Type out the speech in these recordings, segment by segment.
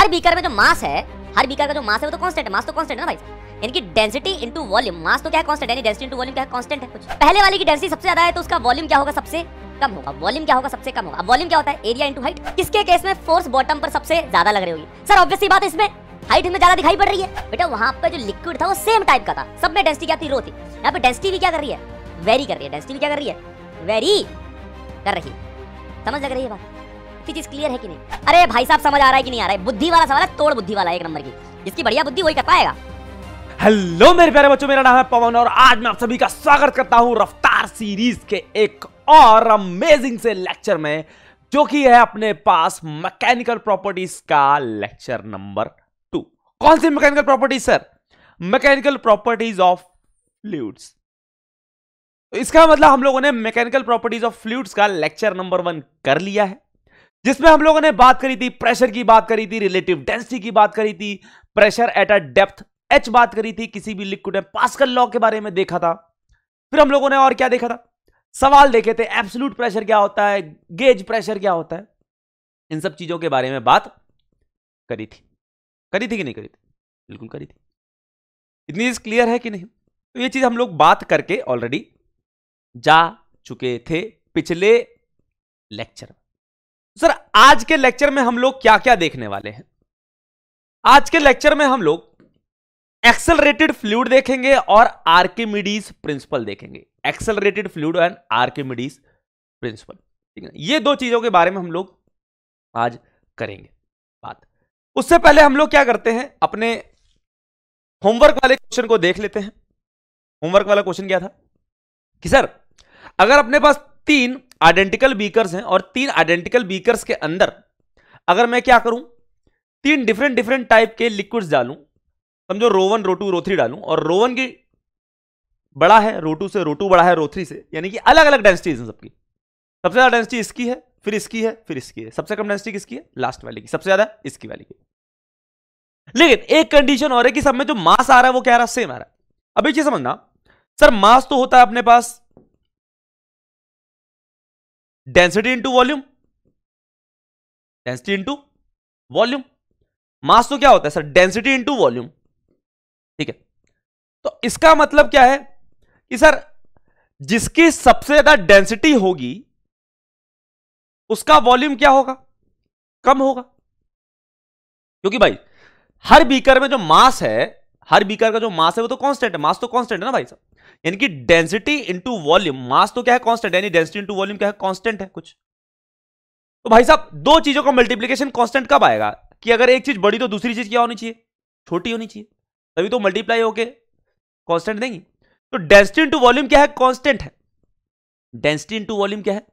हर beaker में जो मास है, हर बीकर का जो मास है वो तो कांस्टेंट है, मास तो कांस्टेंट है ना भाई, यानी कि डेंसिटी इनटू वॉल्यूम, मास तो क्या है कांस्टेंट, यानी डेंसिटी इनटू वॉल्यूम क्या है कांस्टेंट है कुछ। पहले वाले की डेंसिटी सबसे ज्यादा है तो उसका वॉल्यूम क्या होगा सबसे कम होगा, वॉल्यूम क्या होगा सबसे कम होगा। अब वॉल्यूम क्या होता है, एरिया इनटू हाइट। किसके केस में फोर्स बॉटम पर सबसे ज्यादा लग रही होगी, सर ऑब्वियस सी बात है इसमें हाइट हमें ज्यादा दिखाई पड़ रही है। बेटा वहां पे जो लिक्विड था वो सेम टाइप का था, सब में डेंसिटी क्या थी, रो थी। यहाँ पे डेंसिटी भी क्या कर रही है, वेरी कर रही है, डेंसिटी भी क्या कर रही है, वेरी कर रही है। समझ लग रही है बात, चीज क्लियर है कि नहीं? अरे भाई साहब समझ आ रहा है कि नहीं आ रहा है? बुद्धि वाला सवाल है, तोड़ बुद्धि वाला एक नंबर की, जिसकी बढ़िया बुद्धि वही कर पाएगा। हेलो मेरे प्यारे बच्चों, मेरा नाम है पवन और आज मैं आप सभी का स्वागत करता हूं रफ्तार सीरीज के एक और अमेजिंग से लेक्चर में, जो कि है अपने पास मैकेनिकल प्रॉपर्टीज का लेक्चर नंबर 2। कौन सी mechanical properties sir? Mechanical properties of fluids. तो इसका मतलब हम लोगों ने मैकेनिकल प्रॉपर्टीज ऑफ फ्लूइड्स का लेक्चर नंबर 1 कर लिया है, जिसमें हम लोगों ने बात करी थी प्रेशर की, बात करी थी रिलेटिव डेंसिटी की, बात करी थी pressure at a depth H, बात करी थी किसी भी लिक्विड में पास्कल लॉ के बारे में देखा था। फिर हम लोगों ने और क्या देखा था, सवाल देखे थे, एब्सोल्यूट प्रेशर क्या होता है, गेज प्रेशर क्या होता है, इन सब चीजों के बारे में बात करी थी कि नहीं करी थी? बिल्कुल करी थी। इतनी चीज क्लियर है कि नहीं? तो ये चीज हम लोग बात करके ऑलरेडी जा चुके थे पिछले लेक्चर में। सर आज के लेक्चर में हम लोग क्या क्या देखने वाले हैं? आज के लेक्चर में हम लोग एक्सेलरेटेड फ्लूइड देखेंगे और आर्किमिडीज प्रिंसिपल देखेंगे। Accelerated fluid and Archimedes principal, ठीक है। ये दो चीजों के बारे में हम लोग आज करेंगे बात। उससे पहले हम लोग क्या करते हैं, अपने होमवर्क वाले क्वेश्चन को देख लेते हैं। होमवर्क वाला क्वेश्चन क्या था कि सर अगर अपने पास 3 आइडेंटिकल बीकर्स हैं और 3 आइडेंटिकल बीकर्स के अंदर अगर मैं क्या करूं, 3 डिफरेंट टाइप के लिक्विड्स डालूं, समझो रो 1 रो 2 रो 3 डालूं, और रो 1 की बड़ा है रो 2 से, रो 2 बड़ा है रो 3 से, यानी कि अलग अलग डेंसिटीज हैं सबकी। सबसे ज्यादा डेंसिटी इसकी है, फिर इसकी है, फिर इसकी है। सबसे कम डेंसिटी किसकी है? लास्ट वाले की। सबसे ज्यादा इसकी वाली की। लेकिन एक कंडीशन और है कि सब में जो मास आ रहा है वो क्या आ रहा है, सेम आ रहा है। अब एक चीज समझना, सर मास तो होता है अपने पास density into volume, density into volume. Mass तो क्या होता है सर? डेंसिटी इंटू वॉल्यूम, ठीक है। तो इसका मतलब क्या है कि सर जिसकी सबसे ज्यादा डेंसिटी होगी उसका वॉल्यूम क्या होगा? कम होगा, क्योंकि भाई हर बीकर में जो मास है, हर बीकर का जो मास है वो तो कांस्टेंट है, मास तो कांस्टेंट है ना भाई साहब, यानी कि डेंसिटी इंटू वॉल्यूम, मास तो क्या है कांस्टेंट, यानी डेंसिटी इंटू वॉल्यूम क्या है कांस्टेंट है कुछ। तो भाई साहब दो चीजों का मल्टीप्लीकेशन कांस्टेंट कब आएगा कि अगर एक चीज बड़ी तो दूसरी चीज क्या होनी चाहिए, छोटी होनी चाहिए, तभी तो मल्टीप्लाई होके कांस्टेंट देंगी। तो डेंसिटी इंटू वॉल्यूम क्या है? कांस्टेंट है। डेंसिटी इंटू वॉल्यूम क्या है?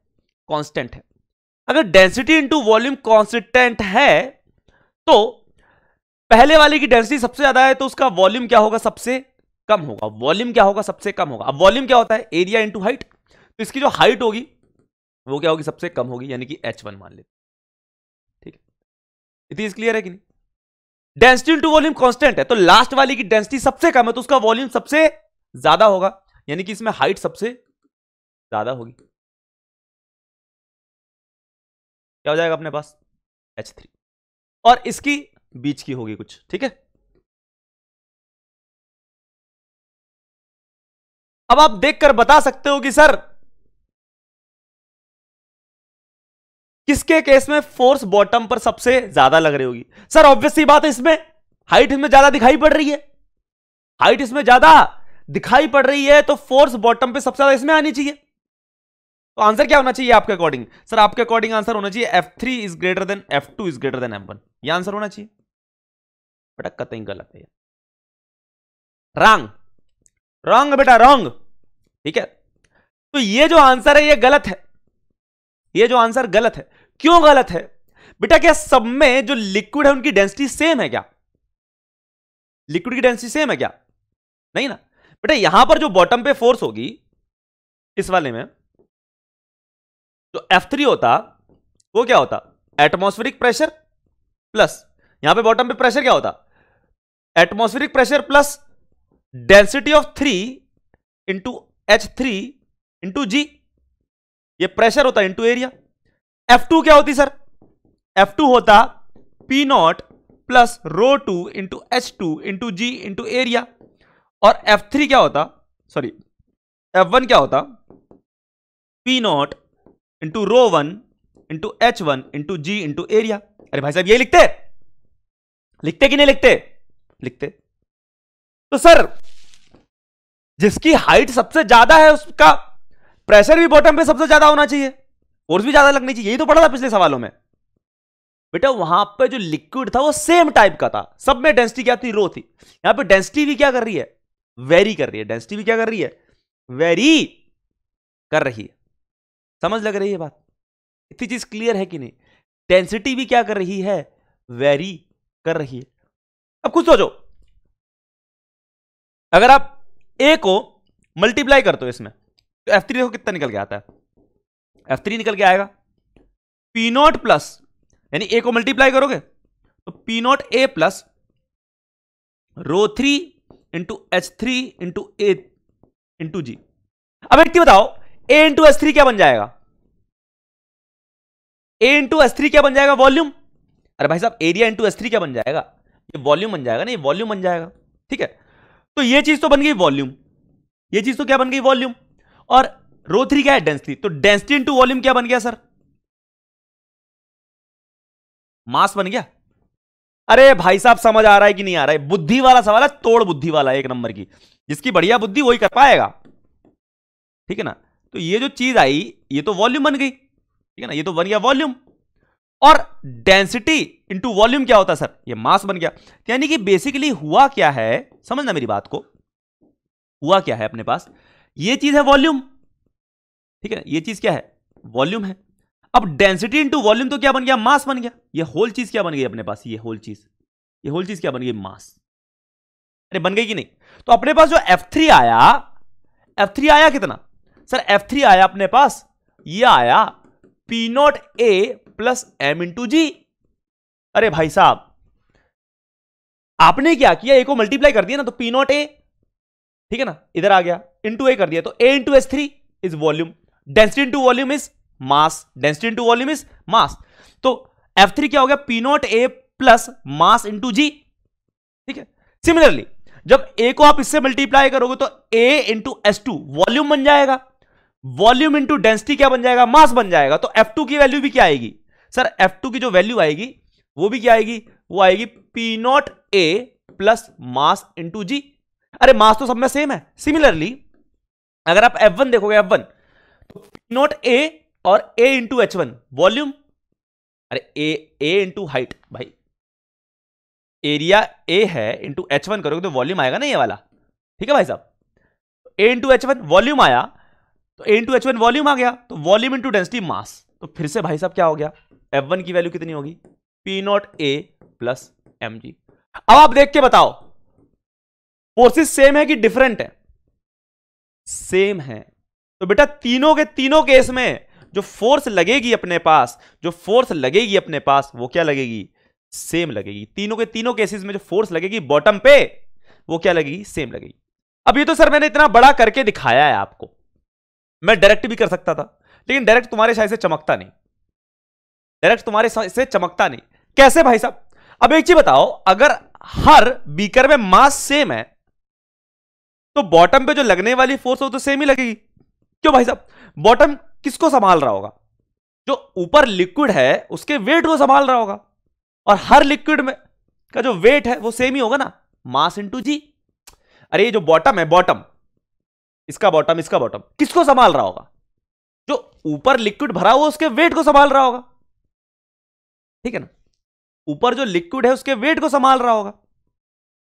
कांस्टेंट है। अगर डेंसिटी इंटू वॉल्यूम कांस्टेंट है तो पहले वाले की डेंसिटी सबसे ज्यादा है तो उसका वॉल्यूम क्या होगा? सबसे कम होगा। वॉल्यूम क्या होगा? सबसे कम होगा। अब वॉल्यूम क्या होता है? Area into height. तो इसकी जो हाइट होगी वो क्या होगी? सबसे कम होगी, यानी कि h1 मान लेते, ठीक है। इतनी क्लियर है कि नहीं? डेंसिटी इंटू वॉल्यूम कांस्टेंट है तो लास्ट वाली की डेंसिटी सबसे कम है तो उसका वॉल्यूम सबसे ज्यादा होगा, यानी कि इसमें हाइट सबसे ज्यादा होगी। क्या हो जाएगा अपने पास? h3, और इसकी बीच की होगी कुछ, ठीक है। अब आप देखकर बता सकते हो कि सर किसके केस में फोर्स बॉटम पर सबसे ज्यादा लग रही होगी। सर ऑब्वियस सी बात है, इसमें हाइट इसमें ज्यादा दिखाई पड़ रही है, हाइट इसमें ज्यादा दिखाई पड़ रही है तो फोर्स बॉटम पे सबसे ज्यादा इसमें आनी चाहिए। तो आंसर क्या होना चाहिए आपके अकॉर्डिंग? सर आपके अकॉर्डिंग आंसर होना चाहिए F3 is greater then F2 is greater then M1। यह आंसर होना चाहिए। बेटा कतई गलत है, रॉन्ग, रॉन्ग बेटा रॉन्ग, ठीक है। तो ये जो आंसर है ये गलत है, ये जो आंसर गलत है। क्यों गलत है बेटा? क्या सब में जो लिक्विड है उनकी डेंसिटी सेम है क्या? लिक्विड की डेंसिटी सेम है क्या? नहीं ना बेटा। यहां पर जो बॉटम पे फोर्स होगी इस वाले में, जो F3 होता वो क्या होता? एटमॉस्फेरिक प्रेशर प्लस, यहां पे बॉटम पे प्रेशर क्या होता? Atmospheric pressure plus density of 3 into H3 into G, ये प्रेशर होता इंटू एरिया। F2 क्या होती सर? F2 होता P0 plus rho 2 into H2 into g into area. और F3 क्या होता, सॉरी F1 क्या होता, P nought into rho 1 into H1 into g into area. अरे भाई साहब ये लिखते लिखते कि नहीं लिखते? लिखते। तो सर जिसकी हाइट सबसे ज्यादा है उसका प्रेशर भी बॉटम पे सबसे ज्यादा होना चाहिए, फोर्स भी ज्यादा लगनी चाहिए, यही तो पढ़ा था पिछले सवालों में बेटा। वहां पे जो लिक्विड था वो सेम टाइप का था, सब में डेंसिटी क्या थी, रो थी। यहां पे डेंसिटी भी क्या कर रही है, वेरी कर रही है। डेंसिटी भी क्या कर रही है, वेरी कर रही है। समझ लग रही है बात? इतनी चीज क्लियर है कि नहीं? डेंसिटी भी क्या कर रही है, वेरी कर रही है। अब कुछ सोचो, अगर आप ए को मल्टीप्लाई करते हो इसमें तो F3 देखो कितना निकल के आता है, F3 निकल के आएगा P नॉट प्लस, यानी ए को मल्टीप्लाई करोगे तो P not a plus rho 3 into H3 into a into g. अब एक बताओ A इंटू H3 क्या बन जाएगा, A इंटू H3 क्या बन जाएगा, वॉल्यूम। अरे भाई साहब एरिया इंटू H3 क्या बन जाएगा, ये वॉल्यूम बन जाएगा ना, ये वॉल्यूम बन जाएगा। ठीक है, तो ये चीज तो बन गई वॉल्यूम, ये चीज तो क्या बन गई, वॉल्यूम। और रो 3 क्या है, डेंसिटी। तो डेंसिटी इंटू वॉल्यूम क्या बन गया सर, मास बन गया। अरे भाई साहब समझ आ रहा है कि नहीं आ रहा है? बुद्धि वाला सवाल है, तोड़ बुद्धि वाला, एक नंबर की। जिसकी बढ़िया बुद्धि वही कर पाएगा, ठीक है ना। तो ये जो चीज आई ये तो वॉल्यूम बन गई, ठीक है ना, ये तो बन गया वॉल्यूम। और डेंसिटी इंटू वॉल्यूम क्या होता है सर, ये मास बन गया। यानी कि बेसिकली हुआ क्या है, समझना मेरी बात को, हुआ क्या है अपने पास, ये चीज है वॉल्यूम, ठीक है ना, ये चीज क्या है, वॉल्यूम है। अब डेंसिटी इंटू वॉल्यूम तो क्या बन गया, मास बन गया। ये होल चीज क्या बन गई अपने पास, ये होल चीज क्या बन गई, मास। अरे बन गई कि नहीं? तो अपने पास जो F3 आया, F3 आया कितना सर, F3 आया अपने पास, ये आया P not a plus m into g. अरे भाई साहब आपने क्या किया, ए को मल्टीप्लाई कर दिया ना, तो P नॉट ए, ठीक है ना, इधर आ गया, इंटू ए कर दिया, तो A into H3 is volume, density into volume is mass, density into volume is mass. तो F3 क्या हो गया, P not a plus mass into जी, ठीक है। सिमिलरली जब A को आप इससे मल्टीप्लाई करोगे तो A इंटू H2 वॉल्यूम बन जाएगा, वॉल्यूम इंटू डेंसिटी क्या बन जाएगा, मास बन जाएगा। तो F2 की वैल्यू भी क्या आएगी सर, F2 की जो वैल्यू आएगी वो भी क्या आएगी, वो आएगी P not a plus mass into g. अरे मास तो सब में सेम है। सिमिलरली अगर आप F1 देखोगे, F1 तो P नॉट ए और A इंटू H1 वॉल्यूम, अरे A इंटू हाइट, भाई एरिया A है इंटू H1 करोगे तो वॉल्यूम आएगा ना ये वाला, ठीक है भाई साहब। A इंटू H1 वॉल्यूम आया, तो A इंटू H1 वॉल्यूम आ गया, तो वॉल्यूम इंटू डेंसिटी मास। तो फिर से भाई साहब क्या हो गया, F1 की वैल्यू कितनी होगी, P not a plus M G. अब आप देख के बताओ फोर्सेस सेम है कि डिफरेंट है, सेम है। तो बेटा तीनों के तीनों केस में जो फोर्स लगेगी अपने पास, जो फोर्स लगेगी अपने पास वो क्या लगेगी, सेम लगेगी। तीनों के तीनों केसेस में जो फोर्स लगेगी बॉटम पे वो क्या लगेगी, सेम लगेगी। अब ये तो सर मैंने इतना बड़ा करके दिखाया है आपको, मैं डायरेक्ट भी कर सकता था, लेकिन डायरेक्ट तुम्हारे शायद से चमकता नहीं, डायरेक्ट तुम्हारे से चमकता नहीं। कैसे भाई साहब? अब एक चीज बताओ, अगर हर बीकर में मास सेम है तो बॉटम पे जो लगने वाली फोर्स हो तो सेम ही लगेगी। क्यों भाई साहब? बॉटम किसको संभाल रहा होगा, जो ऊपर लिक्विड है उसके वेट को संभाल रहा होगा, और हर लिक्विड में का जो वेट है वो सेम ही होगा ना, मास इंटू जी। अरे ये जो बॉटम है, बॉटम इसका बॉटम इसका बॉटम किसको संभाल रहा होगा, जो ऊपर लिक्विड भरा हुआ उसके वेट को संभाल रहा होगा, ठीक है ना। ऊपर जो लिक्विड है उसके वेट को संभाल रहा होगा,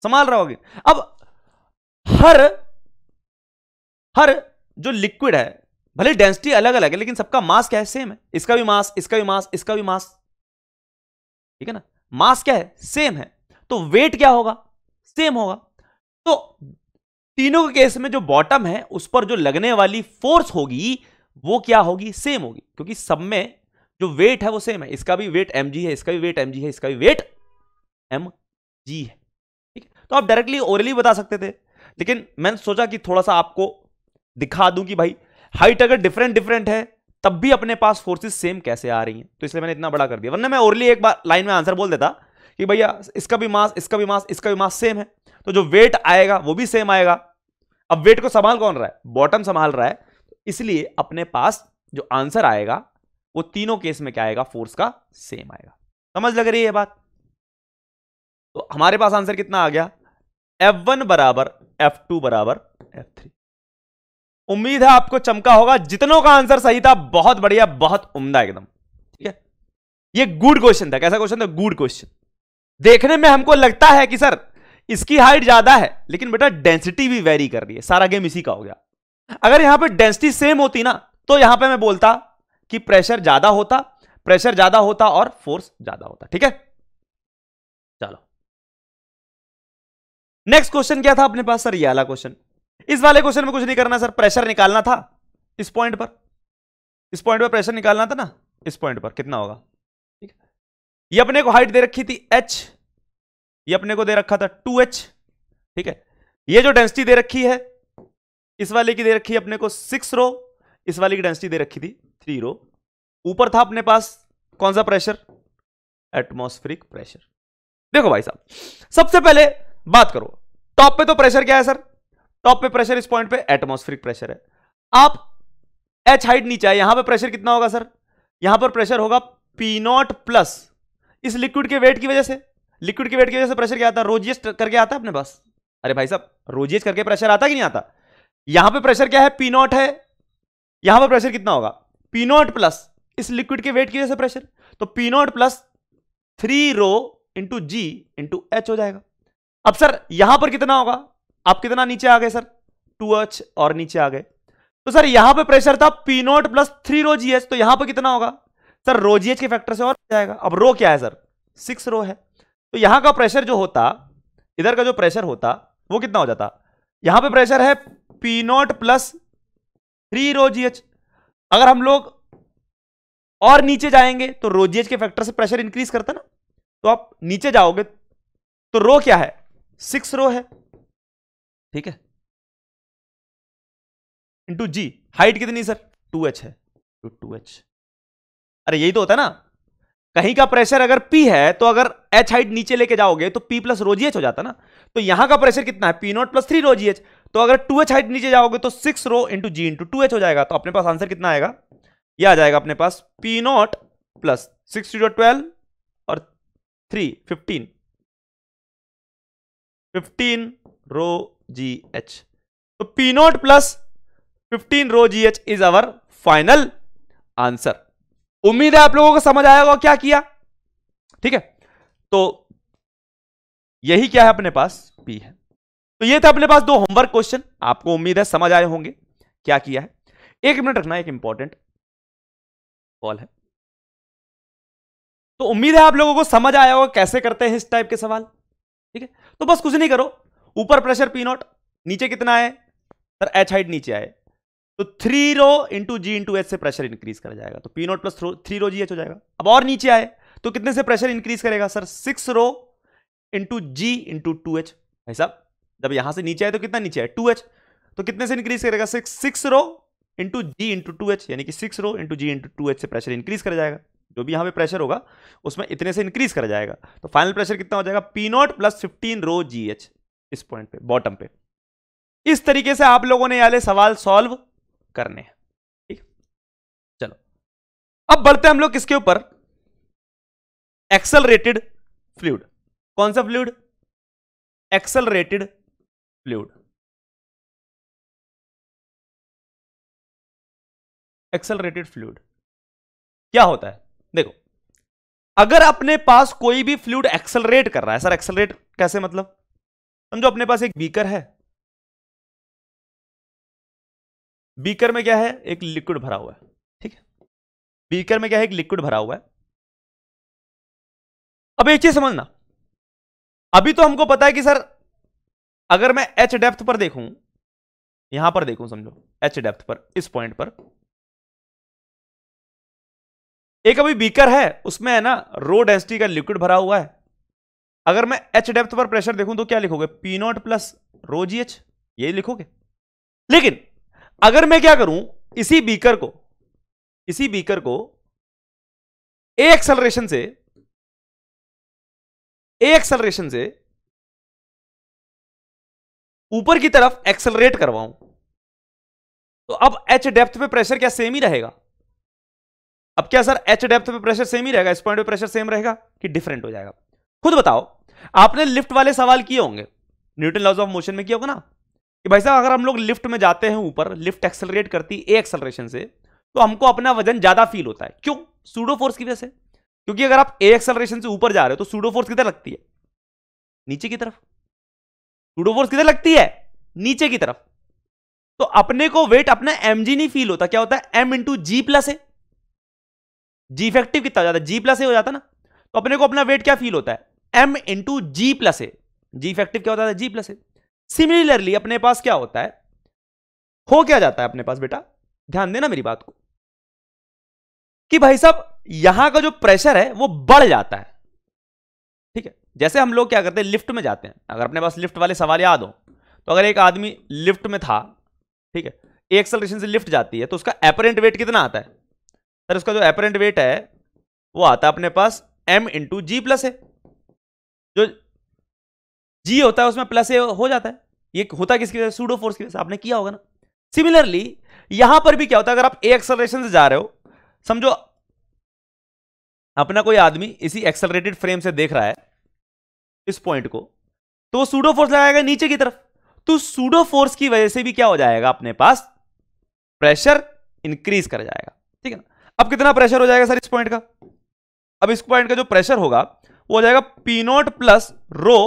संभाल रहा होगा। अब हर जो लिक्विड है भले डेंसिटी अलग अलग है लेकिन सबका मास क्या है, सेम है। इसका भी मास, इसका भी मास, इसका भी मास, ठीक है ना, मास क्या है, सेम है। तो वेट क्या होगा, सेम होगा। तो तीनों के केस में जो बॉटम है उस पर जो लगने वाली फोर्स होगी वो क्या होगी, सेम होगी, क्योंकि सब में जो वेट है वो सेम है। इसका भी वेट mg है, इसका भी वेट mg है, इसका भी वेट mg है, ठीक है। तो आप डायरेक्टली ओरली बता सकते थे, लेकिन मैंने सोचा कि थोड़ा सा आपको दिखा दूं कि भाई हाइट अगर डिफरेंट है तब भी अपने पास फोर्सेस सेम कैसे आ रही हैं, तो इसलिए मैंने इतना बड़ा कर दिया। वरना मैं ओरली एक बार लाइन में आंसर बोल देता कि भैया इसका भी मास, इसका भी मास, इसका भी मास सेम है, तो जो वेट आएगा वो भी सेम आएगा। अब वेट को संभाल कौन रहा है? बॉटम संभाल रहा है, इसलिए अपने पास जो आंसर आएगा वो तीनों केस में क्या आएगा? फोर्स का सेम आएगा। समझ लग रही है बात? तो हमारे पास आंसर कितना आ गया? F1 बराबर F2 बराबर F3। उम्मीद है आपको चमका होगा। जितनों का आंसर सही था, बहुत बढ़िया, बहुत उम्दा एकदम। ठीक है, ये गुड क्वेश्चन था। कैसा क्वेश्चन था? Good question. देखने में हमको लगता है कि सर इसकी हाइट ज्यादा है, लेकिन बेटा डेंसिटी भी वेरी कर रही है। सारा गेम इसी का हो गया। अगर यहां पे डेंसिटी सेम होती ना, तो यहां पे मैं बोलता कि प्रेशर ज्यादा होता और फोर्स ज्यादा होता। ठीक है, चलो नेक्स्ट क्वेश्चन क्या था अपने पास? सर ये वाला क्वेश्चन। इस वाले क्वेश्चन में कुछ नहीं करना सर, प्रेशर निकालना था इस पॉइंट पर। इस पॉइंट पर प्रेशर निकालना था ना, इस पॉइंट पर कितना होगा? ठीक है, ये अपने को हाइट दे रखी थी h, ये अपने को दे रखा था 2h। ठीक है, ये जो डेंसिटी दे रखी है, इस वाले की दे रखी है अपने को 6 रो, इस वाले की डेंसिटी दे रखी थी 3 रो। ऊपर था अपने पास कौन सा प्रेशर? Atmospheric pressure. देखो भाई साहब, सबसे पहले बात करो, टॉप पे तो प्रेशर क्या है सर? टॉप पे प्रेशर इस पॉइंट पे एटमॉस्फेरिक प्रेशर है। आप h हाइट नीचे है, यहां पे प्रेशर कितना होगा सर? यहां पर प्रेशर होगा P0 प्लस इस लिक्विड के वेट की वजह से। लिक्विड के वेट की वजह से प्रेशर क्या आता है? रोजियस करके आता है अपने पास। अरे भाई साहब, रोजियस करके प्रेशर आता कि नहीं आता? यहां पे प्रेशर क्या है? P0 है। यहां पर प्रेशर कितना होगा? P0 प्लस इस लिक्विड के वेट की वजह से प्रेशर, तो P0 प्लस 3 रो इंटू जी इंटू एच हो जाएगा। अब सर यहां पर कितना होगा? आप कितना नीचे आ गए सर? 2h और नीचे आ गए, तो सर यहां पे प्रेशर था P0 प्लस 3 रो GH, तो यहां पर कितना होगा सर? रो GH के फैक्टर से और जाएगा। अब रो क्या है सर? 6 रो है, तो यहां का प्रेशर जो होता, इधर का जो प्रेशर होता वो कितना हो जाता? यहां पे प्रेशर है P0 प्लस 3 रो GH। अगर हम लोग और नीचे जाएंगे तो रो GH के फैक्टर से प्रेशर इंक्रीज करता ना, तो आप नीचे जाओगे तो रो क्या है? 6 रो है। ठीक है, इंटू जी, हाइट कितनी सर? 2h है, तो 2h। अरे यही तो होता है ना, कहीं का प्रेशर अगर P है तो अगर h हाइट नीचे लेके जाओगे तो P प्लस रो GH हो जाता ना। तो यहां का प्रेशर कितना है? P0 प्लस 3 रो GH, तो अगर 2h हाइट नीचे जाओगे तो 6 रो इंटू जी इंटू 2h हो जाएगा। तो अपने पास आंसर कितना आएगा? यह आ जाएगा अपने पास P0 प्लस 6 × 12 और 3 15 रो GH। तो P0 plus 15 rho GH is our final answer. उम्मीद है आप लोगों को समझ आया होगा क्या किया। ठीक है, तो यही क्या है अपने पास? P है। तो ये था अपने पास 2 होमवर्क क्वेश्चन, आपको उम्मीद है समझ आए होंगे क्या किया है। 1 मिनट रखना, एक इंपॉर्टेंट कॉल है। तो उम्मीद है आप लोगों को समझ आया होगा कैसे करते हैं इस टाइप के सवाल। ठीक है, तो बस कुछ नहीं करो, ऊपर प्रेशर P0, नीचे कितना है सर? h हाइट नीचे आए तो 3 रो इंटू जी इंटू एच से प्रेशर इंक्रीज कर जाएगा, तो P0 प्लस 3 रो GH हो जाएगा। अब और नीचे आए तो कितने से प्रेशर इंक्रीज करेगा सर? 6 रो इंटू जी इंटू 2h। भाई साहब, जब यहां से नीचे आए तो कितना नीचे आए? 2h, तो कितने से इंक्रीज करेगा? 6 रो इंटू जी इंटू 2h, यानी कि 6 रो इंटू जी इंटू 2h से प्रेशर इंक्रीज कर जाएगा। जो भी यहां पे प्रेशर होगा उसमें इतने से इंक्रीज कर जाएगा, तो फाइनल प्रेशर कितना हो जाएगा? P0 प्लस 15 रो GH इस पॉइंट पे, बॉटम पे। इस तरीके से आप लोगों ने ये वाले सवाल सॉल्व करने हैं। ठीक, चलो अब बढ़ते हम लोग किसके ऊपर? Accelerated fluid. कौन सा fluid? Accelerated fluid. Accelerated fluid क्या होता है? देखो, अगर अपने पास कोई भी फ्लूइड एक्सेलरेट कर रहा है, सर एक्सेलरेट कैसे मतलब? समझो अपने पास एक बीकर है, बीकर में क्या है? एक लिक्विड भरा हुआ है। ठीक है, बीकर में क्या है? एक लिक्विड भरा हुआ है। अब एक चीज समझना, अभी तो हमको पता है कि सर अगर मैं h डेप्थ पर देखूं, यहां पर देखूं, समझो h डेप्थ पर, इस पॉइंट पर एक अभी बीकर है, उसमें है ना रो डेंसिटी का लिक्विड भरा हुआ है। अगर मैं h डेप्थ पर प्रेशर देखूं तो क्या लिखोगे? P0 प्लस रो GH, यही लिखोगे। लेकिन अगर मैं क्या करूं, इसी बीकर को ए एक्सेलरेशन से ए एक्सेलरेशन से ऊपर की तरफ एक्सेलरेट करवाऊं, तो अब एच डेप्थ पे प्रेशर क्या सेम ही रहेगा? अब क्या सर एच डेप्थ पे प्रेशर सेम ही रहेगा, इस पॉइंट पे प्रेशर सेम रहेगा कि डिफरेंट हो जाएगा? खुद बताओ। आपने लिफ्ट वाले सवाल किए होंगे, न्यूटन लॉज ऑफ मोशन में किया होगा ना, कि भाई साहब अगर हम लोग लिफ्ट में जाते हैं ऊपर, लिफ्ट एक्सेलरेट करती ए एक्सेलरेशन से, तो हमको अपना वजन ज्यादा फील होता है। क्यों? सूडो फोर्स की वजह से। क्योंकि अगर आप ए एक्सेलरेशन से ऊपर जा रहे हो तो सूडो फोर्स किधर लगती है? नीचे की तरफ। सूडो फोर्स किधर लगती है? नीचे की तरफ। तो अपने को वेट अपना mg नहीं फील होता, क्या होता है? m इंटू जी प्लस ए। जी इफेक्टिव कितना हो जाता है? जी प्लस ए हो जाता ना। तो अपने को अपना वेट क्या फील होता है? m इंटू जी प्लस ए। जी इफेक्टिव क्या होता है? जी प्लस ए। सिमिलरली अपने पास क्या होता है, हो क्या जाता है अपने पास बेटा, ध्यान देना मेरी बात को, कि भाई साहब यहां का जो प्रेशर है वो बढ़ जाता है। ठीक है, जैसे हम लोग क्या करते हैं, लिफ्ट में जाते हैं, अगर अपने पास लिफ्ट वाले सवाल याद हो, तो अगर एक आदमी लिफ्ट में था, ठीक है, एक एक्सेलरेशन से लिफ्ट जाती है, तो उसका एपरेंट वेट कितना आता है? सर उसका जो एपरेंट वेट है वो आता है अपने पास m इंटू जी प्लस ए। जो जी होता है उसमें प्लस ए हो जाता है। ये होता है किसकी वजह से? सूडो फोर्स की वजह से। आपने किया होगा ना। सिमिलरली यहां पर भी क्या होता है, अगर आप ए एक्सेलरेशन से जा रहे हो, समझो अपना कोई आदमी इसी एक्सेलरेटेड फ्रेम से देख रहा है इस पॉइंट को, तो वो सूडो फोर्स लगाएगा नीचे की तरफ। तो सूडो फोर्स की वजह से भी क्या हो जाएगा, अपने पास प्रेशर इंक्रीज कर जाएगा। ठीक है ना। अब कितना प्रेशर हो जाएगा सर इस पॉइंट का? अब इस पॉइंट का जो प्रेशर होगा वो हो जाएगा पी नॉट प्लस रो,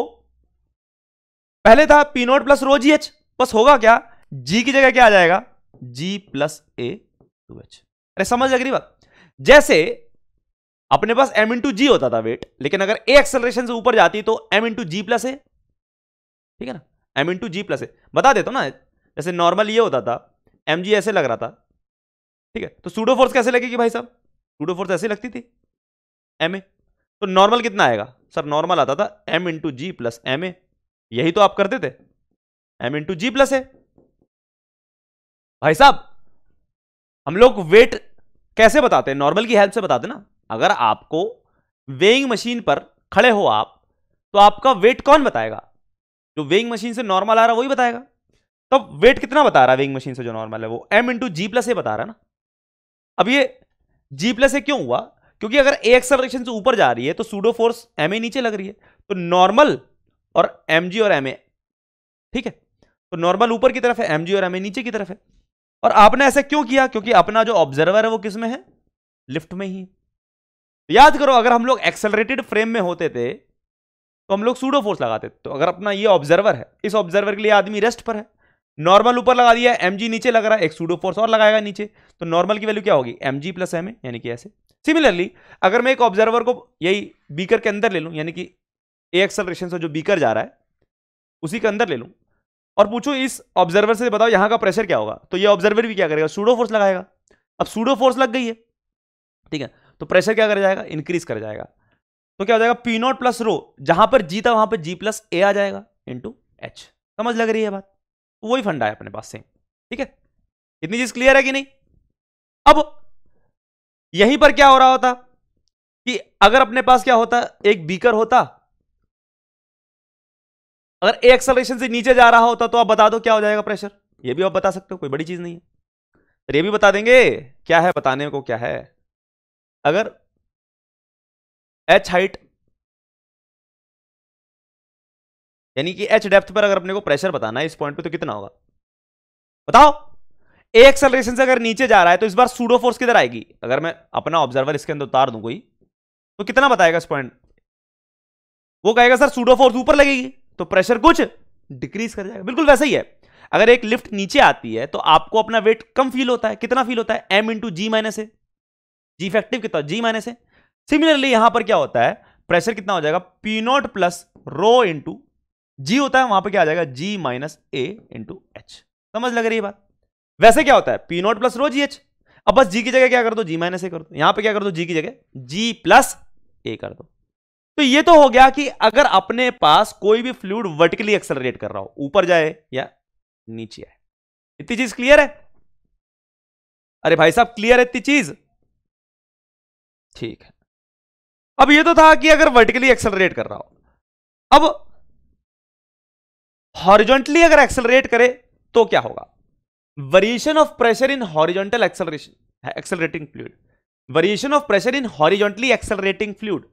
पहले था P nought plus rho g H, बस होगा क्या, जी की जगह क्या आ जाएगा? जी प्लस ए टू एच। अरे समझ लग रही बात? जैसे अपने पास m इंटू जी होता था वेट, लेकिन अगर ए एक्सेलरेशन से ऊपर जाती तो m इंटू जी प्लस ए। ठीक है ना, m इंटू जी प्लस ए। बता देता हूं ना, जैसे नॉर्मल ये होता था, mg ऐसे लग रहा था, ठीक है, तो सूडो फोर्स कैसे लगेगी भाई साहब? सूडो फोर्स ऐसे लगती थी ma, तो नॉर्मल कितना आएगा सर? नॉर्मल आता था m इंटू जी प्लस ma। यही तो आप करते थे, m इंटू जी प्लस ए। भाई साहब हम लोग वेट कैसे बताते हैं? नॉर्मल की हेल्प से बताते ना। अगर आपको वेइंग मशीन पर खड़े हो आप, तो आपका वेट कौन बताएगा? जो वेइंग मशीन से नॉर्मल आ रहा है वही बताएगा। तब वेट कितना बता रहा है वेइंग मशीन से जो नॉर्मल है? वो m इंटू जी प्लस ए बता रहा है ना। अब ये जी प्लस ए क्यों हुआ? क्योंकि अगर ए एक्सेलरेशन से ऊपर जा रही है तो सूडो फोर्स एम ए नीचे लग रही है, तो नॉर्मल और एम जी और एम ए, ठीक है, तो नॉर्मल ऊपर की तरफ है, एम जी और एम ए नीचे की तरफ है। और आपने ऐसा क्यों किया? क्योंकि अपना जो ऑब्जर्वर है वो किस में है? लिफ्ट में ही। याद करो, अगर हम लोग एक्सेलरेटेड फ्रेम में होते थे तो हम लोग सूडो फोर्स लगाते थे। तो अगर अपना ये ऑब्जर्वर है, इस ऑब्जर्वर के लिए आदमी रेस्ट पर है, नॉर्मल ऊपर लगा दिया, एमजी नीचे लग रहा है, एक सूडो फोर्स और लगाएगा नीचे, तो नॉर्मल की वैल्यू क्या होगी? एमजी प्लस एम ए, यानी कि ऐसे। सिमिलरली अगर मैं एक ऑब्जर्वर को यही बीकर के अंदर ले लूं, यानी कि ए एक्सेलरेशन से जो बीकर जा रहा है उसी के अंदर ले लूं, और पूछो इस ऑब्जर्वर से बताओ यहां का प्रेशर क्या होगा, तो ये ऑब्जर्वर भी क्या करेगा? सूडो फोर्स लगाएगा। अब सूडो फोर्स लग गई है, ठीक है, तो प्रेशर क्या कर जाएगा? इंक्रीज कर जाएगा। तो क्या हो जाएगा? पी नॉट प्लस रो, जहां पर जी था वहां पर जी प्लस ए आ जाएगा इंटू एच। समझ लग रही है बात? वही फंडा है अपने पास से। ठीक है, इतनी चीज क्लियर है कि नहीं? अब यहीं पर क्या हो रहा होता कि अगर अपने पास क्या होता, एक बीकर होता, अगर ए एक्सेलरेशन से नीचे जा रहा होता तो आप बता दो क्या हो जाएगा प्रेशर? ये भी आप बता सकते हो, कोई बड़ी चीज नहीं है। तो ये भी बता देंगे, क्या है बताने को, क्या है, अगर एच हाइट यानी कि एच डेप्थ पर अगर अपने को प्रेशर बताना है इस पॉइंट पे, तो कितना होगा बताओ? ए एक्सेलरेशन से अगर नीचे जा रहा है तो इस बार सूडो फोर्स किधर आएगी? अगर मैं अपना ऑब्जर्वर इसके अंदर उतार दूं कोई, तो कितना बताएगा इस पॉइंट? वो कहेगा सर सूडो फोर्स ऊपर लगेगी, तो प्रेशर कुछ डिक्रीज कर जाएगा। बिल्कुल वैसा ही है, अगर एक लिफ्ट नीचे आती है तो आपको अपना वेट कम फील होता है। कितना फील होता है? एम इंटू जी माइनस ए। जी इफेक्टिव कितना? जी माइनस ए। सिमिलरली यहां पर क्या होता है? प्रेशर कितना हो जाएगा? P nought plus rho into g होता है, वहां पर क्या आ जाएगा? G minus a into h. समझ लग रही है बात? वैसे क्या होता है? P nought plus rho g h. अब बस जी की जगह क्या कर दो? जी माइनस ए कर दो। यहां पे क्या कर दो? जी की जगह जी प्लस ए कर दो। तो ये तो हो गया कि अगर अपने पास कोई भी फ्लूइड वर्टिकली एक्सेलरेट कर रहा हो, ऊपर जाए या नीचे आए। इतनी चीज क्लियर है? अरे भाई साहब क्लियर है इतनी चीज? ठीक है। अब ये तो था कि अगर वर्टिकली एक्सेलरेट कर रहा हो, अब हॉरिजॉन्टली अगर एक्सेलरेट करे तो क्या होगा? Variation of pressure in horizontal accelerating fluid, variation of pressure in horizontally accelerating fluid.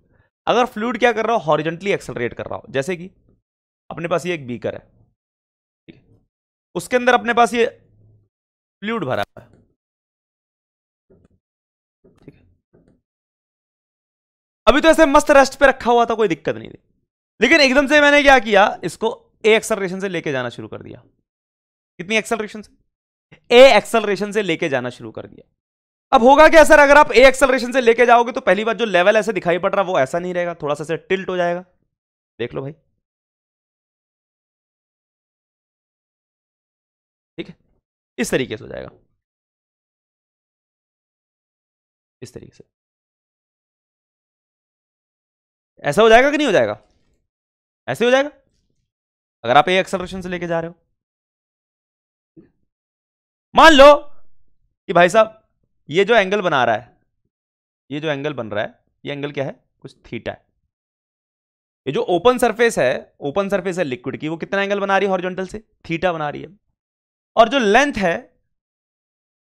अगर फ्लूइड क्या कर रहा हो? हॉरिजॉन्टली एक्सेलरेट कर रहा हो। जैसे कि अपने पास ये एक बीकर है, ठीक है, उसके अंदर अपने पास ये फ्लूइड भरा हुआ है, ठीक है। अभी तो ऐसे मस्त रेस्ट पे रखा हुआ था, कोई दिक्कत नहीं थी, लेकिन एकदम से मैंने क्या किया, इसको ए एक्सेलरेशन से लेके जाना शुरू कर दिया। कितनी एक्सेलरेशन से? ए एक्सेलरेशन से लेके जाना शुरू कर दिया। अब होगा क्या सर, अगर आप ए एक्सेलरेशन से लेके जाओगे तो पहली बात जो लेवल ऐसे दिखाई पड़ रहा वो ऐसा नहीं रहेगा, थोड़ा सा ऐसे टिल्ट हो जाएगा। देख लो भाई, ठीक है, इस तरीके से हो जाएगा, इस तरीके से ऐसा हो जाएगा कि नहीं हो जाएगा? ऐसे हो जाएगा अगर आप ए एक्सेलरेशन से लेके जा रहे हो। मान लो कि भाई साहब ये जो एंगल बना रहा है, ये जो एंगल बन रहा है, ये एंगल क्या है? कुछ थीटा है। ये जो ओपन सरफेस है लिक्विड की, वो कितना एंगल बना रही है हॉरिजॉन्टल से? थीटा बना रही है। और जो लेंथ है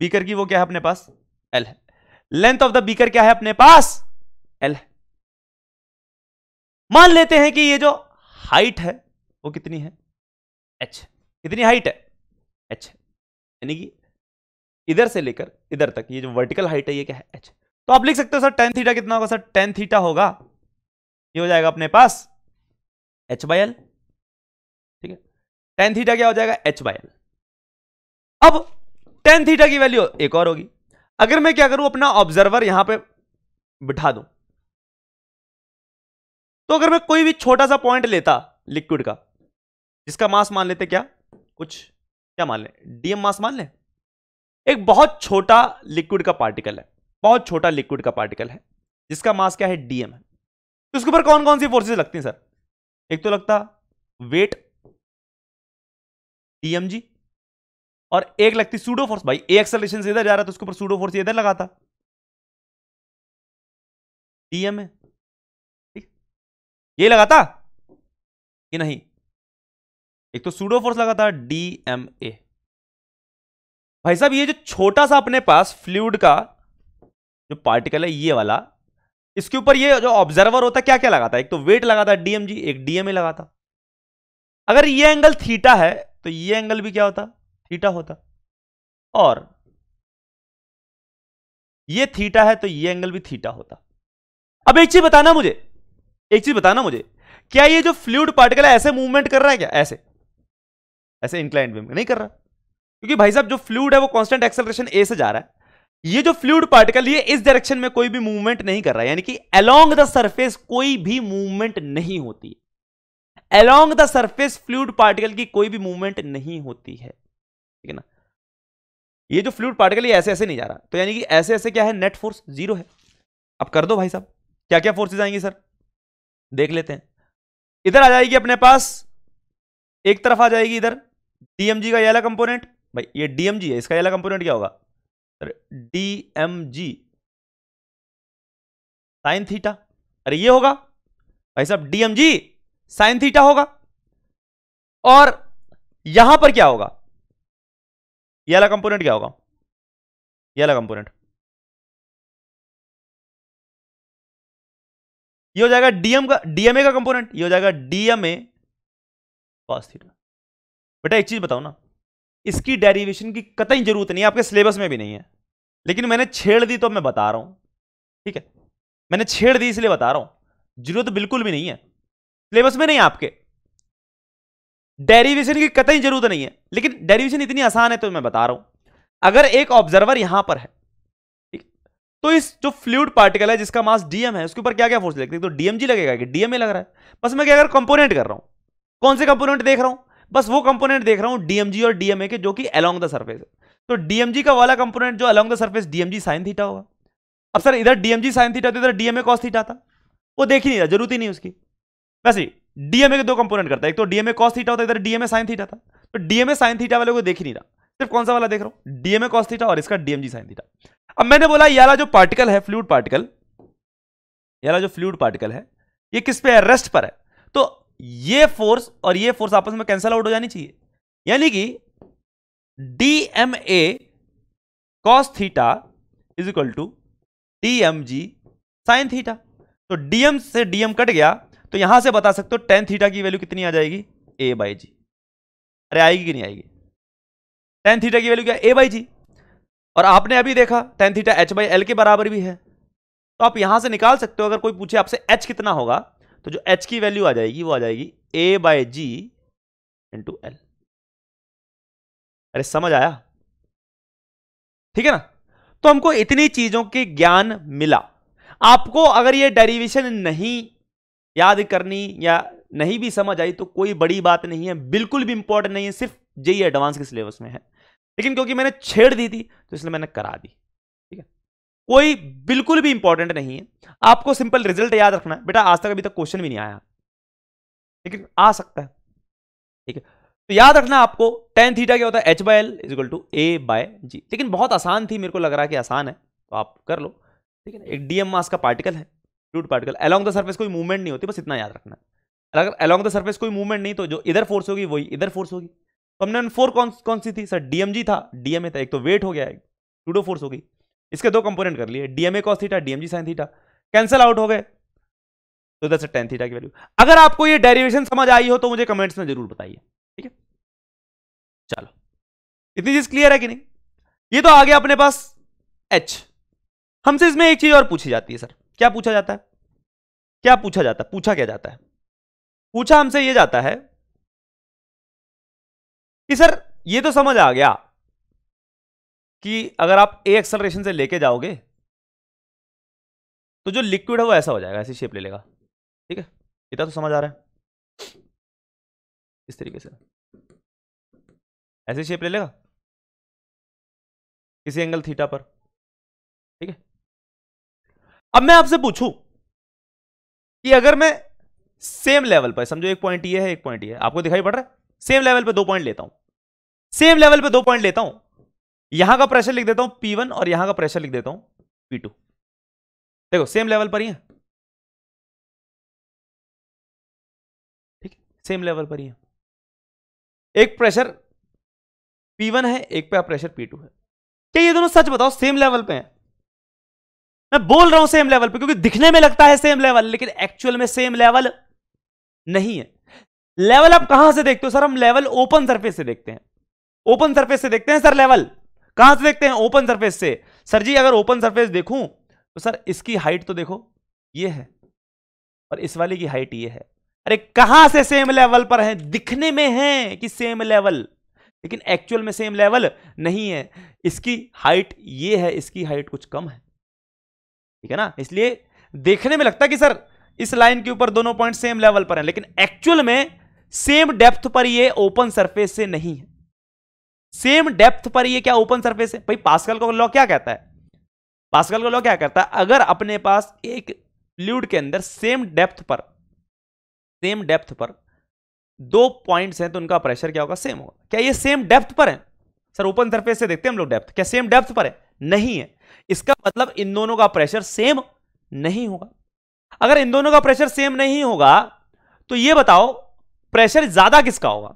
बीकर की वो क्या है अपने पास? एल है। लेंथ ऑफ द बीकर क्या है अपने पास? एल है। मान लेते हैं कि ये जो हाइट है वो कितनी है? एच। कितनी हाइट है? एच। यानी कि इधर से लेकर इधर तक ये जो वर्टिकल हाइट है ये क्या है? एच। तो आप लिख सकते हो सर टेन थीटा कितना होगा? सर टेन थीटा होगा, ये हो जाएगा अपने पास एच बाई एल, ठीक है। टेन थीटा क्या हो जाएगा? H by L. अब टेन थीटा की वैल्यू एक और होगी। अगर मैं क्या करूं, अपना ऑब्जर्वर यहां पे बिठा दूं, तो अगर मैं कोई भी छोटा सा पॉइंट लेता लिक्विड का, जिसका मास मान लेते क्या, कुछ क्या मान ले, डीएम मास मान ले, एक बहुत छोटा लिक्विड का पार्टिकल है, बहुत छोटा लिक्विड का पार्टिकल है जिसका मास क्या है? डीएम है। तो उसके ऊपर कौन कौन सी फोर्सेस लगती हैं सर? एक तो लगता वेट डीएमजी, और एक लगती सूडो फोर्स। भाई ए एक्सेलरेशन से इधर जा रहा था, उसके ऊपर सूडो फोर्स इधर लगाता, डीएम है, ठीक, ये लगाता कि नहीं? एक तो सूडो फोर्स लगाता डीएमए। भाई साहब ये जो छोटा सा अपने पास फ्लूइड का जो पार्टिकल है ये वाला, इसके ऊपर ये जो ऑब्जर्वर होता है क्या क्या लगाता है? एक तो वेट लगाता है डीएमजी, एक डीएमए लगाता। अगर ये एंगल थीटा है तो ये एंगल भी क्या होता? थीटा होता। और ये थीटा है तो ये एंगल भी थीटा होता। अब एक चीज बताना मुझे, एक चीज बताना मुझे, क्या ये जो फ्लूइड पार्टिकल है ऐसे मूवमेंट कर रहा है क्या? ऐसे ऐसे इंक्लाइंड वे में नहीं कर रहा, क्योंकि भाई साहब जो फ्लूइड है वो कांस्टेंट एक्सेलरेशन ए से जा रहा है। ये जो फ्लूइड पार्टिकल ये इस डायरेक्शन में कोई भी मूवमेंट नहीं कर रहा है, यानी कि अलोंग द सरफेस कोई भी मूवमेंट नहीं होती। Along the surface fluid particle की कोई भी मूवमेंट नहीं होती है, ठीक है ना। ये जो फ्लूइड पार्टिकल ये ऐसे ऐसे नहीं जा रहा, तो यानी कि ऐसे ऐसे क्या है? नेट फोर्स जीरो है। अब कर दो भाई साहब, क्या क्या फोर्सेज आएंगी सर, देख लेते हैं। इधर आ जाएगी अपने पास, एक तरफ आ जाएगी इधर डीएमजी का ये वाला कंपोनेंट। भाई ये डीएमजी है, इसका ये वाला कंपोनेंट क्या होगा सर? DMG sine theta. अरे ये होगा भाई साहब डीएमजी साइन थीटा होगा। और यहां पर क्या होगा? ये वाला कंपोनेंट क्या होगा? ये वाला कंपोनेंट ये हो जाएगा डीएमए का कंपोनेंट, ये हो जाएगा डीएमए कॉस थीटा। बेटा एक चीज बताओ ना, इसकी डेरिवेशन की कतई जरूरत नहीं है, आपके सिलेबस में भी नहीं है, लेकिन मैंने छेड़ दी तो मैं बता रहा हूं, ठीक है। मैंने छेड़ दी इसलिए बता रहा हूं, जरूरत बिल्कुल भी नहीं है, सिलेबस में नहीं है आपके, डेरिवेशन की कतई जरूरत नहीं है। लेकिन डेरिवेशन इतनी आसान है तो मैं बता रहा हूं। अगर एक ऑब्जर्वर यहां पर है, ठीक, तो इस जो फ्लूइड पार्टिकल है जिसका मास डीएम है उसके ऊपर क्या क्या फोर्स लगती है? तो डीएमजी लगेगा कि डीएमए लग रहा है। बस मैं क्या कंपोनेंट कर रहा हूं, कौन से कंपोनेंट देख रहा हूं? बस वो कंपोनेंट देख रहा हूं डीएमजी और डीएमए के जो कि अलोंग द सरफेस है। तो डीएमजी का वाला कंपोनेंट जो along the surface DMG sine theta होगा। अब सर इधर डीएमजी साइन थीटा तो इधर डीएमए कॉस थीटा था, वो देख ही नहीं रहा, जरूरत ही नहीं उसकी। वैसे डीएमए के दो कंपोनेंट करता है, एक तो डीएमए कॉस थीटा होता है, इधर डीएमए साइन थीटा था। तो डीएमए साइन थीटा वाले को देख ही नहीं रहा, सिर्फ कौन सा वाला देख रहा हूं? डीएमए कॉस थीटा और इसका डीएमजी साइन थीटा। अब मैंने बोला ये वाला जो पार्टिकल है फ्लूइड पार्टिकल, ये वाला जो फ्लूइड पार्टिकल है ये किस पे है? रेस्ट पर है। तो ये फोर्स और ये फोर्स आपस में कैंसल आउट हो जानी चाहिए, यानी कि DMA cos theta is equal to DMG sin theta. तो DM से DM कट गया, तो यहां से बता सकते हो tan थीटा की वैल्यू कितनी आ जाएगी, A/G। अरे आएगी कि नहीं आएगी, tan थीटा की वैल्यू क्या, A/G। और आपने अभी देखा tan थीटा H/L के बराबर भी है, तो आप यहां से निकाल सकते हो। अगर कोई पूछे आपसे H कितना होगा, तो जो H की वैल्यू आ जाएगी वो आ जाएगी A/G इंटू L। अरे समझ आया, ठीक है ना। तो हमको इतनी चीजों के ज्ञान मिला। आपको अगर ये डेरिवेशन नहीं याद करनी या नहीं भी समझ आई तो कोई बड़ी बात नहीं है, बिल्कुल भी इंपॉर्टेंट नहीं है, सिर्फ जेईई एडवांस के सिलेबस में है। लेकिन क्योंकि मैंने छेड़ दी थी तो इसलिए मैंने करा दी, ठीक है। कोई बिल्कुल भी इंपॉर्टेंट नहीं है, आपको सिंपल रिजल्ट याद रखना है। बेटा आज तक अभी तक क्वेश्चन भी नहीं आया, लेकिन आ सकता है, ठीक है। तो याद रखना आपको tan थीटा क्या होता है, H/L is equal to A/G। लेकिन बहुत आसान थी, मेरे को लग रहा है कि आसान है, तो आप कर लो, ठीक है। एक DM मास का पार्टिकल है, fluid particle, along the surface कोई मूवमेंट नहीं होती, बस इतना याद रखना। अगर अलोंग द सरफेस कोई मूवमेंट नहीं, तो जो इधर फोर्स होगी वही इधर फोर्स होगी। तो हमने फोर कौन सी थी सर, DMG था, DMA था। एक तो वेट हो गया, एक सूडो फोर्स हो गई। इसके दो कंपोनेंट कर लिए, DMA cos theta, DMG sin theta, cancel out हो गए, तो इधर से tan थीटा की वैल्यू। अगर आपको ये डेरिवेशन समझ आई हो तो मुझे कमेंट्स में जरूर बताइए, ठीक है। चलो, इतनी चीज क्लियर है कि नहीं। ये तो आ गया अपने पास H। हमसे इसमें एक चीज और पूछी जाती है सर, क्या पूछा जाता है, क्या पूछा जाता है, पूछा क्या जाता है, पूछा हमसे ये जाता है कि सर ये तो समझ आ गया कि अगर आप A एक्सेलरेशन से लेके जाओगे तो जो लिक्विड है वो ऐसा हो जाएगा, ऐसी शेप ले लेगा, ठीक है। इतना तो समझ आ रहा है, इस तरीके से ऐसी शेप ले लेगा किसी एंगल थीटा पर, ठीक है। अब मैं आपसे पूछूं कि अगर मैं सेम लेवल पर, समझो एक पॉइंट ये है, एक पॉइंट ये है, आपको दिखाई पड़ रहा है, सेम लेवल पे दो पॉइंट लेता हूं, सेम लेवल पे दो पॉइंट लेता हूं, यहां का प्रेशर लिख देता हूं P1 और यहां का प्रेशर लिख देता हूं P2। देखो सेम लेवल पर ही है, ठीक है, सेम लेवल पर ही है। एक प्रेशर P1 है, एक पे प्रेशर P2 है। क्या ये दोनों सच बताओ सेम लेवल पे हैं? मैं बोल रहा हूं सेम लेवल पे क्योंकि दिखने में लगता है सेम लेवल, लेकिन एक्चुअल में सेम लेवल नहीं है। लेवल आप कहां से देखते हो सर? हम लेवल ओपन सरफेस से देखते हैं, ओपन सरफेस से देखते हैं सर। लेवल कहां से देखते हैं? ओपन सरफेस से। सर जी अगर ओपन सरफेस देखूं तो सर इसकी हाइट तो देखो ये है और इस वाले की हाइट ये है। अरे कहां से सेम लेवल पर है? दिखने में है कि सेम लेवल, लेकिन एक्चुअल में सेम लेवल नहीं है। इसकी हाइट ये है, इसकी हाइट कुछ कम है, ठीक है ना। इसलिए देखने में लगता है कि सर इस लाइन के ऊपर दोनों पॉइंट सेम लेवल पर हैं, लेकिन एक्चुअल में सेम डेप्थ पर ये ओपन सरफेस से नहीं है। सेम डेप्थ पर ये क्या ओपन सरफेस है? भाई पास्कल का लॉ क्या कहता है? पास्कल का लॉ क्या कहता है? अगर अपने पास एक फ्लूइड के अंदर सेम डेप्थ पर दो पॉइंट्स हैं तो उनका प्रेशर क्या होगा? सेम होगा। क्या ये सेम डेप्थ पर है? सर ओपन सरफेस से देखते हैं हम लोग डेप्थ, क्या सेम डेप्थ पर है? नहीं है। इसका मतलब इन दोनों का प्रेशर सेम नहीं होगा। अगर इन दोनों का प्रेशर सेम नहीं होगा तो ये बताओ प्रेशर ज्यादा किसका होगा?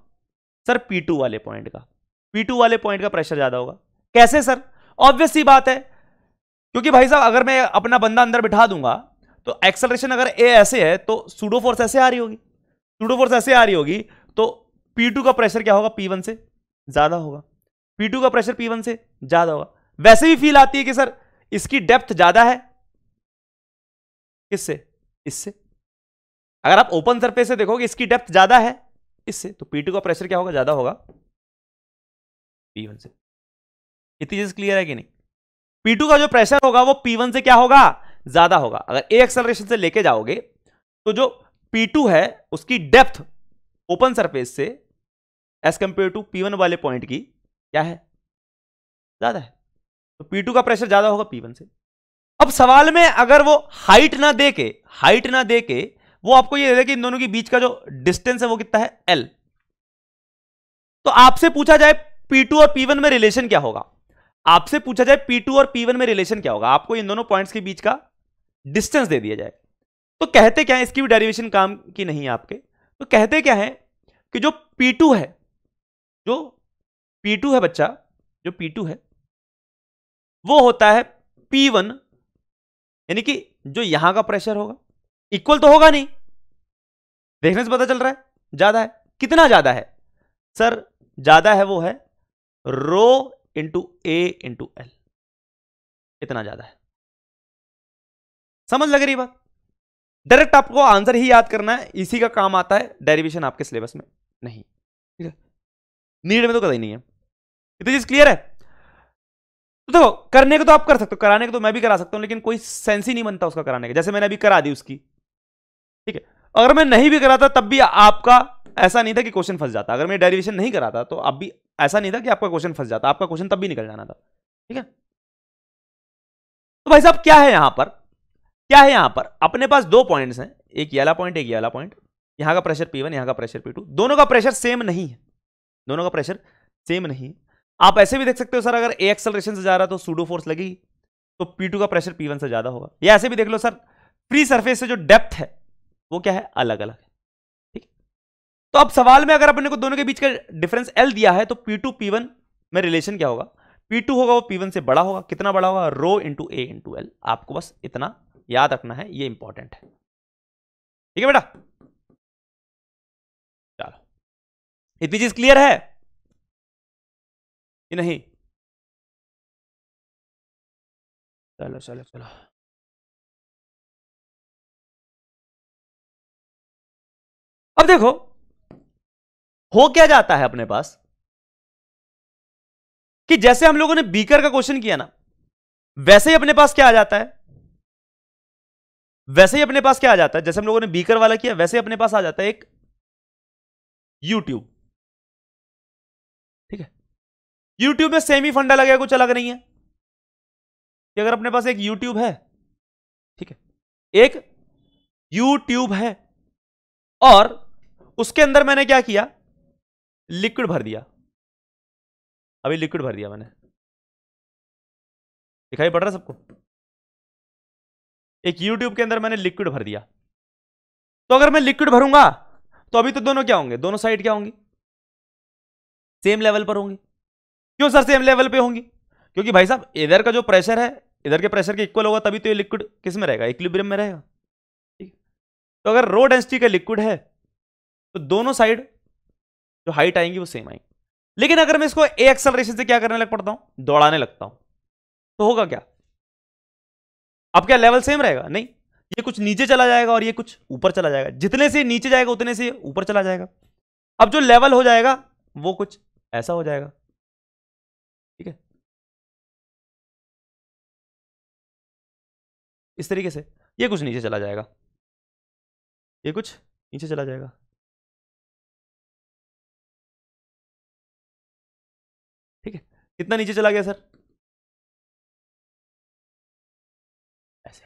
सर P2 वाले पॉइंट का। P2 वाले पॉइंट का प्रेशर ज्यादा होगा। कैसे सर? ऑब्वियस सी बात है, क्योंकि भाई साहब अगर मैं अपना बंदा अंदर बिठा दूंगा तो एक्सेलरेशन अगर A ऐसे है तो सूडो फोर्स ऐसे आ रही होगी, सूडो फोर्स ऐसे आ रही होगी तो P2 का प्रेशर क्या होगा? P1 से ज्यादा होगा। P2 का प्रेशर P1 से ज्यादा होगा। वैसे भी फील आती है कि सर इसकी डेप्थ ज्यादा है, किससे? इससे। अगर आप ओपन सरफेस से देखोगे इसकी डेप्थ ज्यादा है इससे, तो P2 का प्रेशर क्या होगा? ज्यादा होगा P1 से। इतनी चीज क्लियर है कि नहीं? P2 का जो प्रेशर होगा वो P1 से क्या होगा? ज्यादा होगा। अगर A एक्सेलरेशन से लेके जाओगे तो जो P2 है उसकी डेप्थ ओपन सरफेस से एज कंपेयर टू P1 वाले पॉइंट की क्या है? ज्यादा है। तो P2 का प्रेशर ज्यादा होगा P1 से। अब सवाल में अगर वो हाइट ना देके वो आपको ये दे दे कि इन दोनों के बीच का जो डिस्टेंस है वो कितना है? L। तो आपसे पूछा जाए P2 और P1 में रिलेशन क्या होगा? आपसे पूछा जाए P2 और P1 में रिलेशन क्या होगा? आपको इन दोनों पॉइंट्स के बीच का डिस्टेंस दे दिया जाए तो कहते क्या है? इसकी भी डेरिवेशन काम की नहीं है आपके, तो कहते क्या है कि जो P2 है, जो P2 है बच्चा, जो P2 है वो होता है P1, यानी कि जो यहां का प्रेशर होगा इक्वल तो होगा नहीं, देखने से पता चल रहा है ज्यादा है। कितना ज्यादा है सर? ज्यादा है वो है rho into a into L, इतना ज्यादा है। समझ लग रही बात? डायरेक्ट आपको आंसर ही याद करना है, इसी का काम आता है, डेरिवेशन आपके सिलेबस में नहीं, ठीक है? नीड में तो कहीं नहीं है। इतनी चीज क्लियर है? तो देखो, करने को तो आप कर सकते हो, कराने को तो मैं भी करा सकता हूं, लेकिन कोई सेंस ही नहीं बनता उसका कराने का। जैसे मैंने अभी करा दी उसकी, ठीक है? अगर मैं नहीं भी कराता तब भी आपका ऐसा नहीं था कि क्वेश्चन फंस जाता। अगर मैं डेरिवेशन नहीं कराता तो अब भी ऐसा नहीं था कि आपका क्वेश्चन फंस जाता, आपका क्वेश्चन तब भी निकल जाना था, ठीक है? तो भाई साहब क्या है यहां पर, क्या है यहां पर? अपने पास दो पॉइंट्स हैं, एक ये वाला पॉइंट, एक ये वाला पॉइंट। यहां का प्रेशर P1, यहां का प्रेशर P2, दोनों का प्रेशर सेम नहीं है, दोनों का प्रेशर सेम नहीं है। आप ऐसे भी देख सकते हो सर, अगर ए एक्सेलरेशन से जा रहा है तो सूडो फोर्स लगेगी, तो P2 का प्रेशर P1 से ज्यादा होगा। या ऐसे भी देख लो सर, फ्री सरफेस से जो डेप्थ है वो क्या है, अलग अलग है, ठीक है? तो अब सवाल में अगर अपने को दोनों के बीच का डिफरेंस L दिया है, तो P2 P1 में रिलेशन क्या होगा? P2 होगा वो P1 से बड़ा होगा। कितना बड़ा होगा? Rho into a into L. आपको बस इतना याद रखना है, ये इंपॉर्टेंट है, ठीक है बेटा? चलो, इतनी चीज क्लियर है कि नहीं? चलो चलो चलो, अब देखो हो क्या जाता है अपने पास कि जैसे हम लोगों ने बीकर का क्वेश्चन किया ना, वैसे ही अपने पास क्या आ जाता है, वैसे ही अपने पास क्या आ जाता है, जैसे हम लोगों ने बीकर वाला किया वैसे ही अपने पास आ जाता है एक यूट्यूब, ठीक है? यूट्यूब में सेम ही फंडा लगेगा, कुछ अलग नहीं है कि अगर अपने पास एक यूट्यूब है, ठीक है, एक यूट्यूब है और उसके अंदर मैंने क्या किया, लिक्विड भर दिया। अभी लिक्विड भर दिया मैंने, दिखाई पड़ रहा है सबको? एक यूट्यूब के अंदर मैंने लिक्विड भर दिया। तो अगर मैं लिक्विड भरूंगा तो अभी तो दोनों क्या होंगे, दोनों साइड क्या होंगी, सेम लेवल पर होंगी। क्यों सर सेम लेवल पे होंगी? क्योंकि भाई साहब इधर का जो प्रेशर है इधर के प्रेशर के इक्वल होगा, तभी तो ये लिक्विड किस में रहेगा, इक्विलिब्रियम में रहेगा, ठीक? तो अगर रो डेंसिटी का लिक्विड है तो दोनों साइड जो हाइट आएंगी वो सेम आएंगी। लेकिन अगर मैं इसको ए एक्सेलरेशन से क्या करने लग पड़ता हूं, दौड़ाने लगता हूं, तो होगा क्या? अब क्या लेवल सेम रहेगा? नहीं, ये कुछ नीचे चला जाएगा और ये कुछ ऊपर चला जाएगा। जितने से नीचे जाएगा उतने से ऊपर चला जाएगा। अब जो लेवल हो जाएगा वो कुछ ऐसा हो जाएगा, ठीक है? इस तरीके से ये कुछ नीचे चला जाएगा, ये कुछ नीचे चला जाएगा, ठीक है? कितना नीचे चला गया सर? ऐसे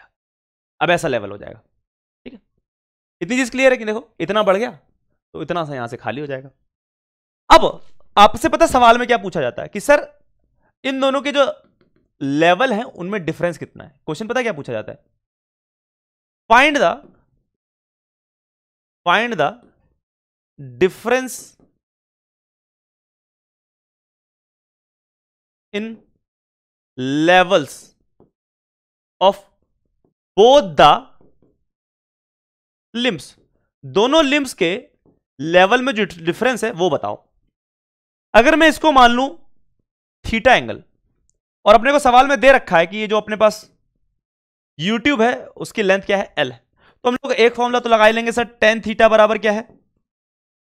अब ऐसा लेवल हो जाएगा, ठीक है? इतनी चीज क्लियर है कि देखो इतना बढ़ गया तो इतना सा यहां से खाली हो जाएगा। अब आपसे पता सवाल में क्या पूछा जाता है कि सर इन दोनों के जो लेवल हैं उनमें डिफरेंस कितना है। क्वेश्चन पता क्या पूछा जाता है, find the difference in levels of both the limbs. दोनों लिम्स के लेवल में जो डिफरेंस है वो बताओ। अगर मैं इसको मान लूं थीटा एंगल, और अपने को सवाल में दे रखा है कि ये जो अपने पास यूट्यूब है उसकी लेंथ क्या है, एल है, तो हम लोग एक फॉर्मूला तो लगा ही लेंगे सर, टेन थीटा बराबर क्या है,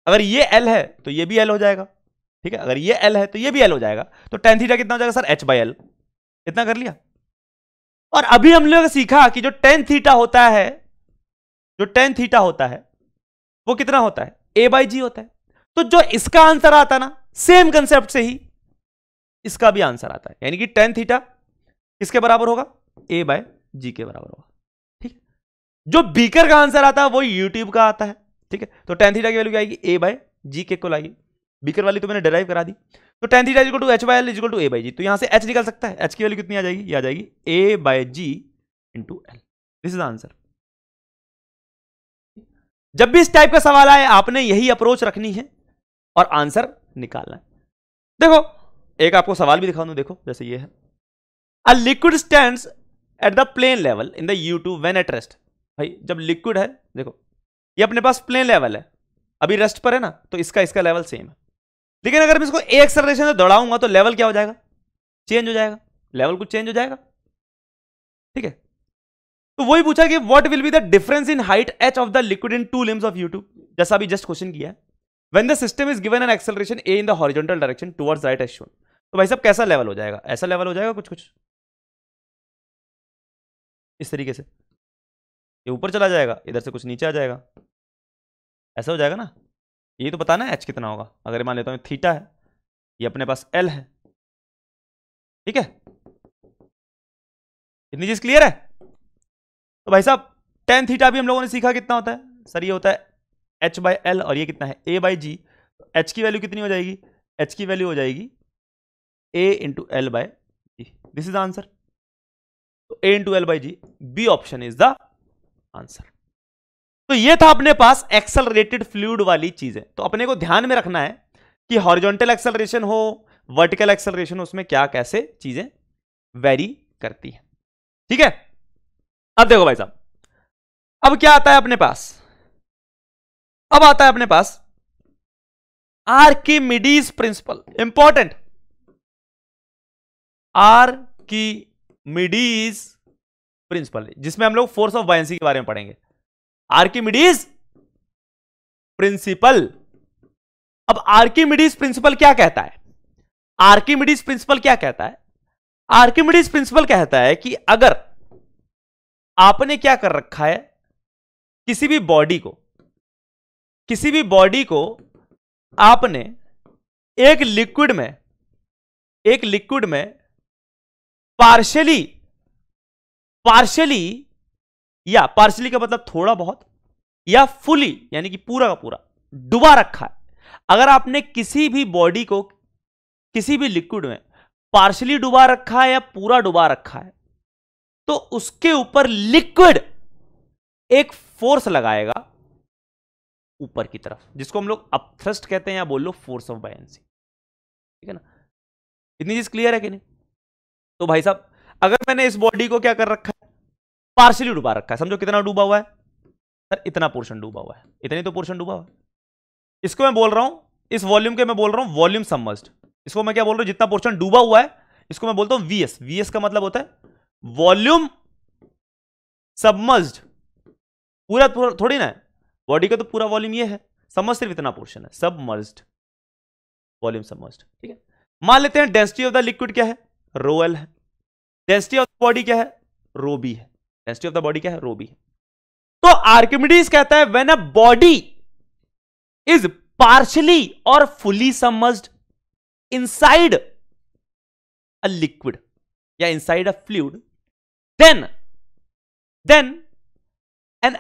अगर ये एल है तो ये भी एल हो जाएगा, ठीक है? अगर ये एल है तो ये भी एल हो जाएगा, तो टेन थीटा कितना हो जाएगा सर, एच बाई एल। इतना कर लिया। और अभी हम लोग सीखा कि जो टेन थीटा होता है, जो टेन थीटा होता है वो कितना होता है, ए बाई जी होता है। तो जो इसका आंसर आता ना, सेम कंसेप्ट से ही इसका भी आंसर आता है, यानी कि टेन थीटा किसके बराबर होगा, ए बाय जी के बराबर होगा, ठीक है? जो बीकर का आंसर आता है वो यूट्यूब का आता है, ठीक है? तो टेन थीटा की वैल्यू क्या आएगी, ए बाय जी के को लाएगी। बीकर वाली तो मैंने डिराइव करा दी। तो tan theta equal to h by l equal to a by g, तो यहां से एच निकल सकता है। एच की वैल्यू कितनी आ जाएगी, ये आ जाएगी a by g into l. This is answer. जब भी इस टाइप का सवाल आए आपने यही अप्रोच रखनी है और आंसर निकालना है। देखो एक आपको सवाल भी दिखा दूं, देखो जैसे ये है, a liquid stands at the plane level in the U2 when at rest. भाई जब लिक्विड है, देखो ये अपने पास प्लेन लेवल है, अभी रेस्ट पर है ना, तो इसका लेवल सेम है। लेकिन अगर मैं इसको एक एक्सेलरेशन से दौड़ाऊंगा तो लेवल क्या हो जाएगा, चेंज हो जाएगा, लेवल कुछ चेंज हो जाएगा। ठीक है, तो वही पूछा कि what will be the difference in height h of the liquid in two limbs of U2, जैसा अभी जस्ट क्वेश्चन किया है। When the system is given an acceleration a in the horizontal direction towards right as shown. तो भाई साहब कैसा level हो जाएगा, ऐसा लेवल हो जाएगा कुछ कुछ इस तरीके से, ये ऊपर चला जाएगा, इधर से कुछ नीचे आ जाएगा, ऐसा हो जाएगा ना। ये तो पता ना h कितना होगा, अगर मान लेता हूं थीटा है, ये अपने पास l है। ठीक है, इतनी चीज क्लियर है। तो भाई साहब टेन थीटा भी हम लोगों ने सीखा कितना होता है सर, ये होता है h/l और ये कितना है a/g। h की वैल्यू कितनी हो जाएगी, h की वैल्यू हो जाएगी a into l/g। This is answer. तो a into l/g, B option is the answer. तो ये था अपने पास एक्सेलरेटेड फ्लूइड वाली चीजें। तो अपने को ध्यान में रखना है कि हॉरिजॉन्टल एक्सेलरेशन हो, वर्टिकल एक्सेलरेशन हो, उसमें क्या कैसे चीजें वेरी करती है। ठीक है, अब देखो भाई साहब, अब क्या आता है अपने पास, अब आता है अपने पास Archimedes principle. Important, Archimedes principle, जिसमें हम लोग फोर्स ऑफ बायंसी के बारे में पढ़ेंगे। Archimedes principal. अब आर्किमिडीज प्रिंसिपल क्या कहता है, आर्किमिडीज प्रिंसिपल क्या कहता है, आर्किमिडीज प्रिंसिपल कहता है कि अगर आपने क्या कर रखा है, किसी भी बॉडी को आपने एक लिक्विड में पार्शियली या पार्शियली का मतलब थोड़ा बहुत, या फुली यानी कि पूरा का पूरा डुबा रखा है। अगर आपने किसी भी बॉडी को किसी भी लिक्विड में पार्शियली डुबा रखा है या पूरा डुबा रखा है, तो उसके ऊपर लिक्विड एक फोर्स लगाएगा ऊपर की तरफ, जिसको हम लोग अपथ्रस्ट कहते हैं या बोल लो फोर्स ऑफ बायंसी। ठीक है ना, इतनी चीज क्लियर है कि नहीं। तो भाई साहब अगर मैंने इस बॉडी को क्या कर रखा है, पार्शियली डुबा रखा है, समझो कितना डूबा हुआ है सर, इतना पोर्शन डूबा हुआ है, इतनी तो पोर्शन डूबा हुआ है। इसको मैं बोल रहा हूं, इस वॉल्यूम के मैं बोल रहा हूं वॉल्यूम सबमर्ज्ड। इसको मैं क्या बोल रहा हूं, जितना पोर्शन डूबा हुआ है इसको मैं बोलता हूं VS। VS का मतलब होता है वॉल्यूम सबमर्ज्ड। पूरा थोड़ी ना है, बॉडी का तो पूरा वॉल्यूम ये है, सबमर्ज सिर्फ इतना पोर्शन है, सबमर्ज्ड, वॉल्यूम सबमर्ज्ड। ठीक है, मान लेते हैं डेंसिटी ऑफ द लिक्विड क्या है, ρl है, डेंसिटी ऑफ द बॉडी क्या है, ρb है, डेंसिटी ऑफ द बॉडी क्या है, ρb है। तो आर्किमिडीज कहता है when a body is partially और fully submerged inside a liquid या inside a fluid, then an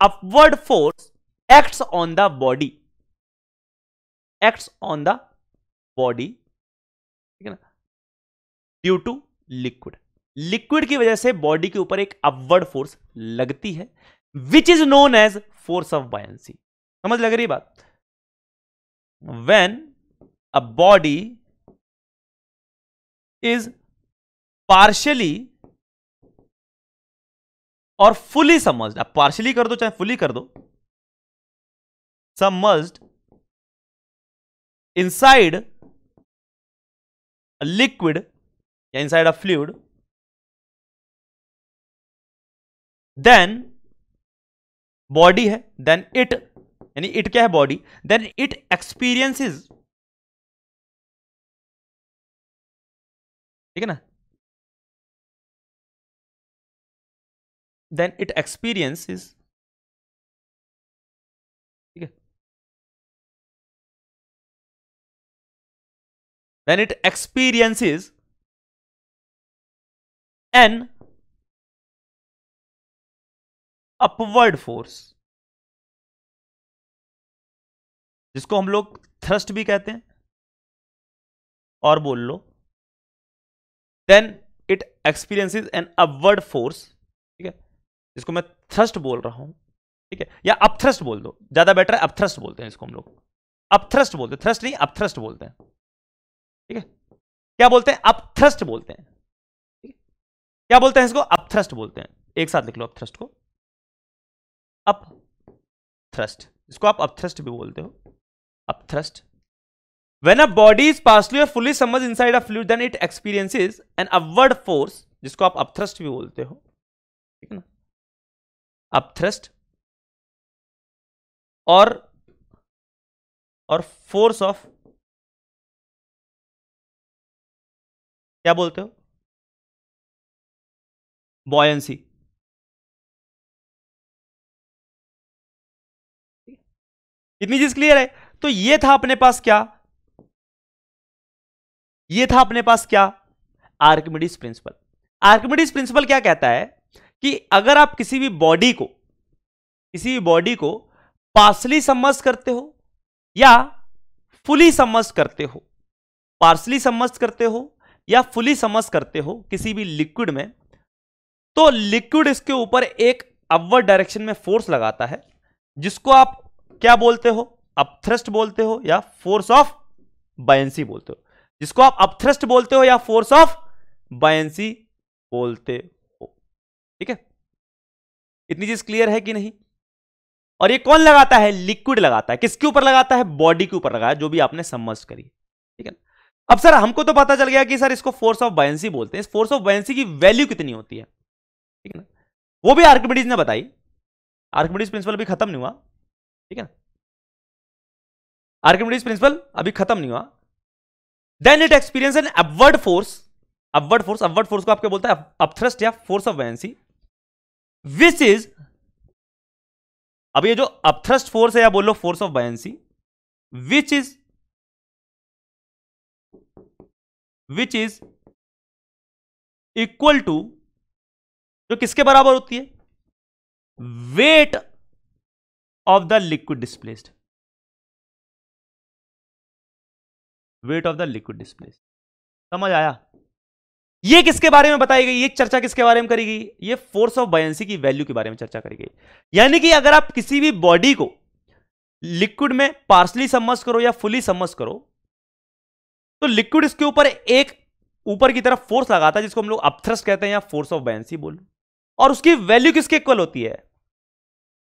upward force acts on the body, ठीक है ना, ड्यू टू लिक्विड की वजह से बॉडी के ऊपर एक अपवर्ड फोर्स लगती है, which is known as force of buoyancy. समझ लग रही बात। When a body is partially और फुली सबमर्ज्ड, आप पार्शियली कर दो चाहे फुली कर दो, सबमर्ज्ड इनसाइड अ लिक्विड या inside a fluid, then body है, देन इट यानी इट क्या है, बॉडी, देन इट एक्सपीरियंसेस, ठीक है ना, then it experiences, ठीक है, then it experiences an upward force, जिसको हम लोग थ्रस्ट भी कहते हैं, और बोल लो then it experiences an upward force, ठीक है, जिसको मैं थ्रस्ट बोल रहा हूं, ठीक है, या अपथ्रस्ट बोल दो, ज्यादा बेटर है, अपथ्रस्ट बोलते हैं इसको हम लोग, अपथ्रस्ट बोलते हैं, थ्रस्ट नहीं अपथ्रस्ट बोलते हैं। ठीक है, क्या बोलते हैं? अपथ्रस्ट बोलते हैं। ठीक है, क्या बोलते हैं इसको? अपथ्रस्ट बोलते हैं। एक साथ लिख लो अपथ्रस्ट को, अपथ्रस्ट, इसको आप अपथ्रस्ट भी बोलते हो, upthrust. When a body is partially or fully submerged inside a fluid, then it experiences an upward force, जिसको आप अपथ्रस्ट भी बोलते हो, ठीक है ना, अपथ्रस्ट और फोर्स ऑफ, क्या बोलते हो? बॉयंसी। इतनी चीज क्लियर है? तो ये था अपने पास क्या? ये था अपने पास क्या? Archimedes principal. आर्किमिडीज प्रिंसिपल क्या कहता है कि अगर आप किसी भी बॉडी को पार्शली सबमर्ज करते हो या फुली सबमर्ज करते हो, पार्शली सबमर्ज करते हो या फुली सबमर्ज करते हो किसी भी लिक्विड में, तो लिक्विड इसके ऊपर एक अपवर्ड डायरेक्शन में फोर्स लगाता है, जिसको आप क्या बोलते हो? अपथ्रस्ट बोलते हो या फोर्स ऑफ बायंसी बोलते हो, जिसको आप अपथ्रस्ट बोलते हो या फोर्स ऑफ बायंसी बोलते हो। ठीक है, इतनी चीज क्लियर है कि नहीं? और ये कौन लगाता है? लिक्विड लगाता है। किसके ऊपर लगाता है? बॉडी के ऊपर लगाया, जो भी आपने सबमर्ज करी। ठीक है, अब सर हमको तो पता चल गया कि सर इसको फोर्स ऑफ बायंसी बोलते हैं। इस फोर्स ऑफ बायंसी की वैल्यू कितनी होती है, ठीक है ना, वो भी आर्किमिडीज ने बताई। आर्किमिडीज प्रिंसिपल अभी खत्म नहीं हुआ, ठीक है ना, आर्किमिडीज प्रिंसिपल अभी खत्म नहीं हुआ। Then it experience an upward force, upward force को आप क्या बोलते हैं? अपथ्रस्ट या force of buoyancy, which is, अब ये जो अपथ्रस्ट फोर्स है या बोलो force of buoyancy, which is equal to, जो किसके बराबर होती है? Weight of the liquid displaced, weight of the liquid displaced. समझ आया? ये किसके बारे में बताई गई? ये चर्चा किसके बारे में करी गई? ये फोर्स ऑफ बायंसी की वैल्यू के बारे में चर्चा करी गई। यानी कि अगर आप किसी भी बॉडी को लिक्विड में पार्शली सबमर्ज करो या फुली सबमर्ज करो, तो लिक्विड इसके ऊपर एक ऊपर की तरफ फोर्स लगाता है, जिसको हम लोग अपथ्रस्ट कहते हैं या फोर्स ऑफ बायंसी बोलो। और उसकी वैल्यू किसके इक्वल होती है?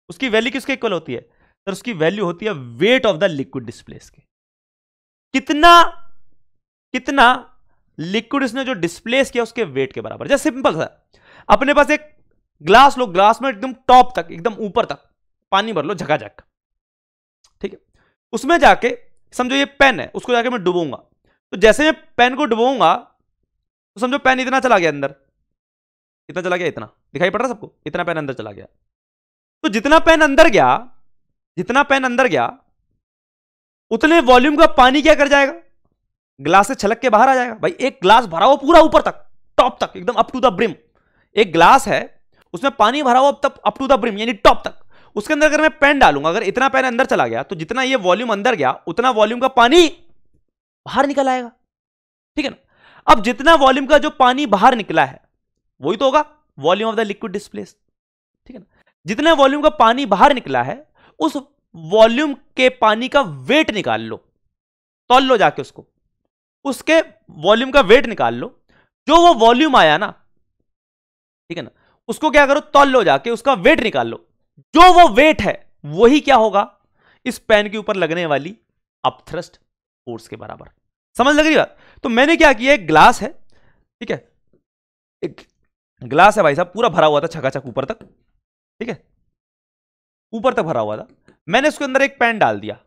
उसकी वैल्यू किसके इक्वल होती है? तो उसकी वैल्यू होती है weight of the liquid displace के। कितना लिक्विड इसने जो डिस्प्लेस किया उसके वेट के बराबर। जैसे सिंपल सा, अपने पास एक ग्लास लो, ग्लास में एकदम टॉप तक, एकदम ऊपर तक पानी भर लो झकाझक, ठीक है, उसमें जाके समझो ये पेन है, उसको जाके मैं डुबोऊंगा। तो जैसे मैं पेन को डुबोऊंगा तो समझो पेन इतना चला गया अंदर, इतना चला गया, इतना दिखाई पड़ रहा सबको, इतना पेन अंदर चला गया। तो जितना पेन अंदर गया उतने वॉल्यूम का पानी क्या कर जाएगा? ग्लास से छलक के बाहर आ जाएगा। भाई एक ग्लास भरा हुआ पूरा ऊपर तक, टॉप तक, एकदम अप टू द ब्रिम। एक ग्लास है, उसमें पानी भरा हुआ तब अप टू द ब्रिम, यानी टॉप तक। उसके अंदर अगर मैं पेन डालूंगा, अगर इतना पेन अंदर चला गया, तो जितना ये वॉल्यूम अंदर गया उतना वॉल्यूम का पानी बाहर निकल आएगा। ठीक है ना? अब जितना वॉल्यूम का जो पानी बाहर निकला है वही तो होगा volume of the liquid displace. ठीक है ना? जितने वॉल्यूम का पानी बाहर निकला है उस वॉल्यूम के पानी का वेट निकाल लो, तौल लो जाके उसको, उसके वॉल्यूम का वेट निकाल लो। जो वो वॉल्यूम आया ना, ठीक है ना, उसको क्या करो? तौल लो जाके, उसका वेट निकाल लो। जो वो वेट है वही क्या होगा? इस पेन के ऊपर लगने वाली अपथ्रस्ट फोर्स के बराबर। समझ लग रही बात? तो मैंने क्या किया, एक ग्लास है, ठीक है, एक ग्लास है भाई साहब, पूरा भरा हुआ था छकाछक ऊपर तक, ठीक है, ऊपर तक भरा हुआ था। मैंने उसके अंदर एक पेन डाल दिया।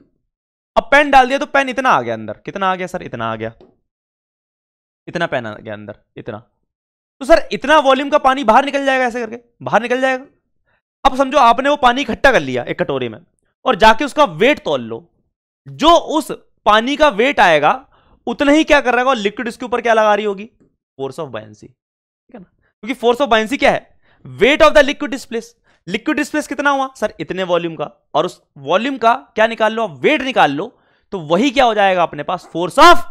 अब पेन डाल दिया तो पेन इतना आ गया अंदर। कितना आ गया सर? इतना आ गया। इतना पेन आ गया अंदर, इतना। तो सर इतना वॉल्यूम का पानी बाहर निकल जाएगा, ऐसे करके बाहर निकल जाएगा। अब समझो आपने वो पानी इकट्ठा कर लिया एक कटोरी में और जाके उसका वेट तौल लो। जो उस पानी का वेट आएगा उतना ही क्या कर रहा है लिक्विड इसके ऊपर क्या लगा रही होगी? Force of buoyancy. ठीक है ना? क्योंकि फोर्स ऑफ बायंसी क्या है? Weight of the liquid displace. Liquid displace कितना हुआ सर? इतने वॉल्यूम का, और उस वॉल्यूम का क्या निकाल लो? वेट निकाल लो, तो वही क्या हो जाएगा अपने पास? Force of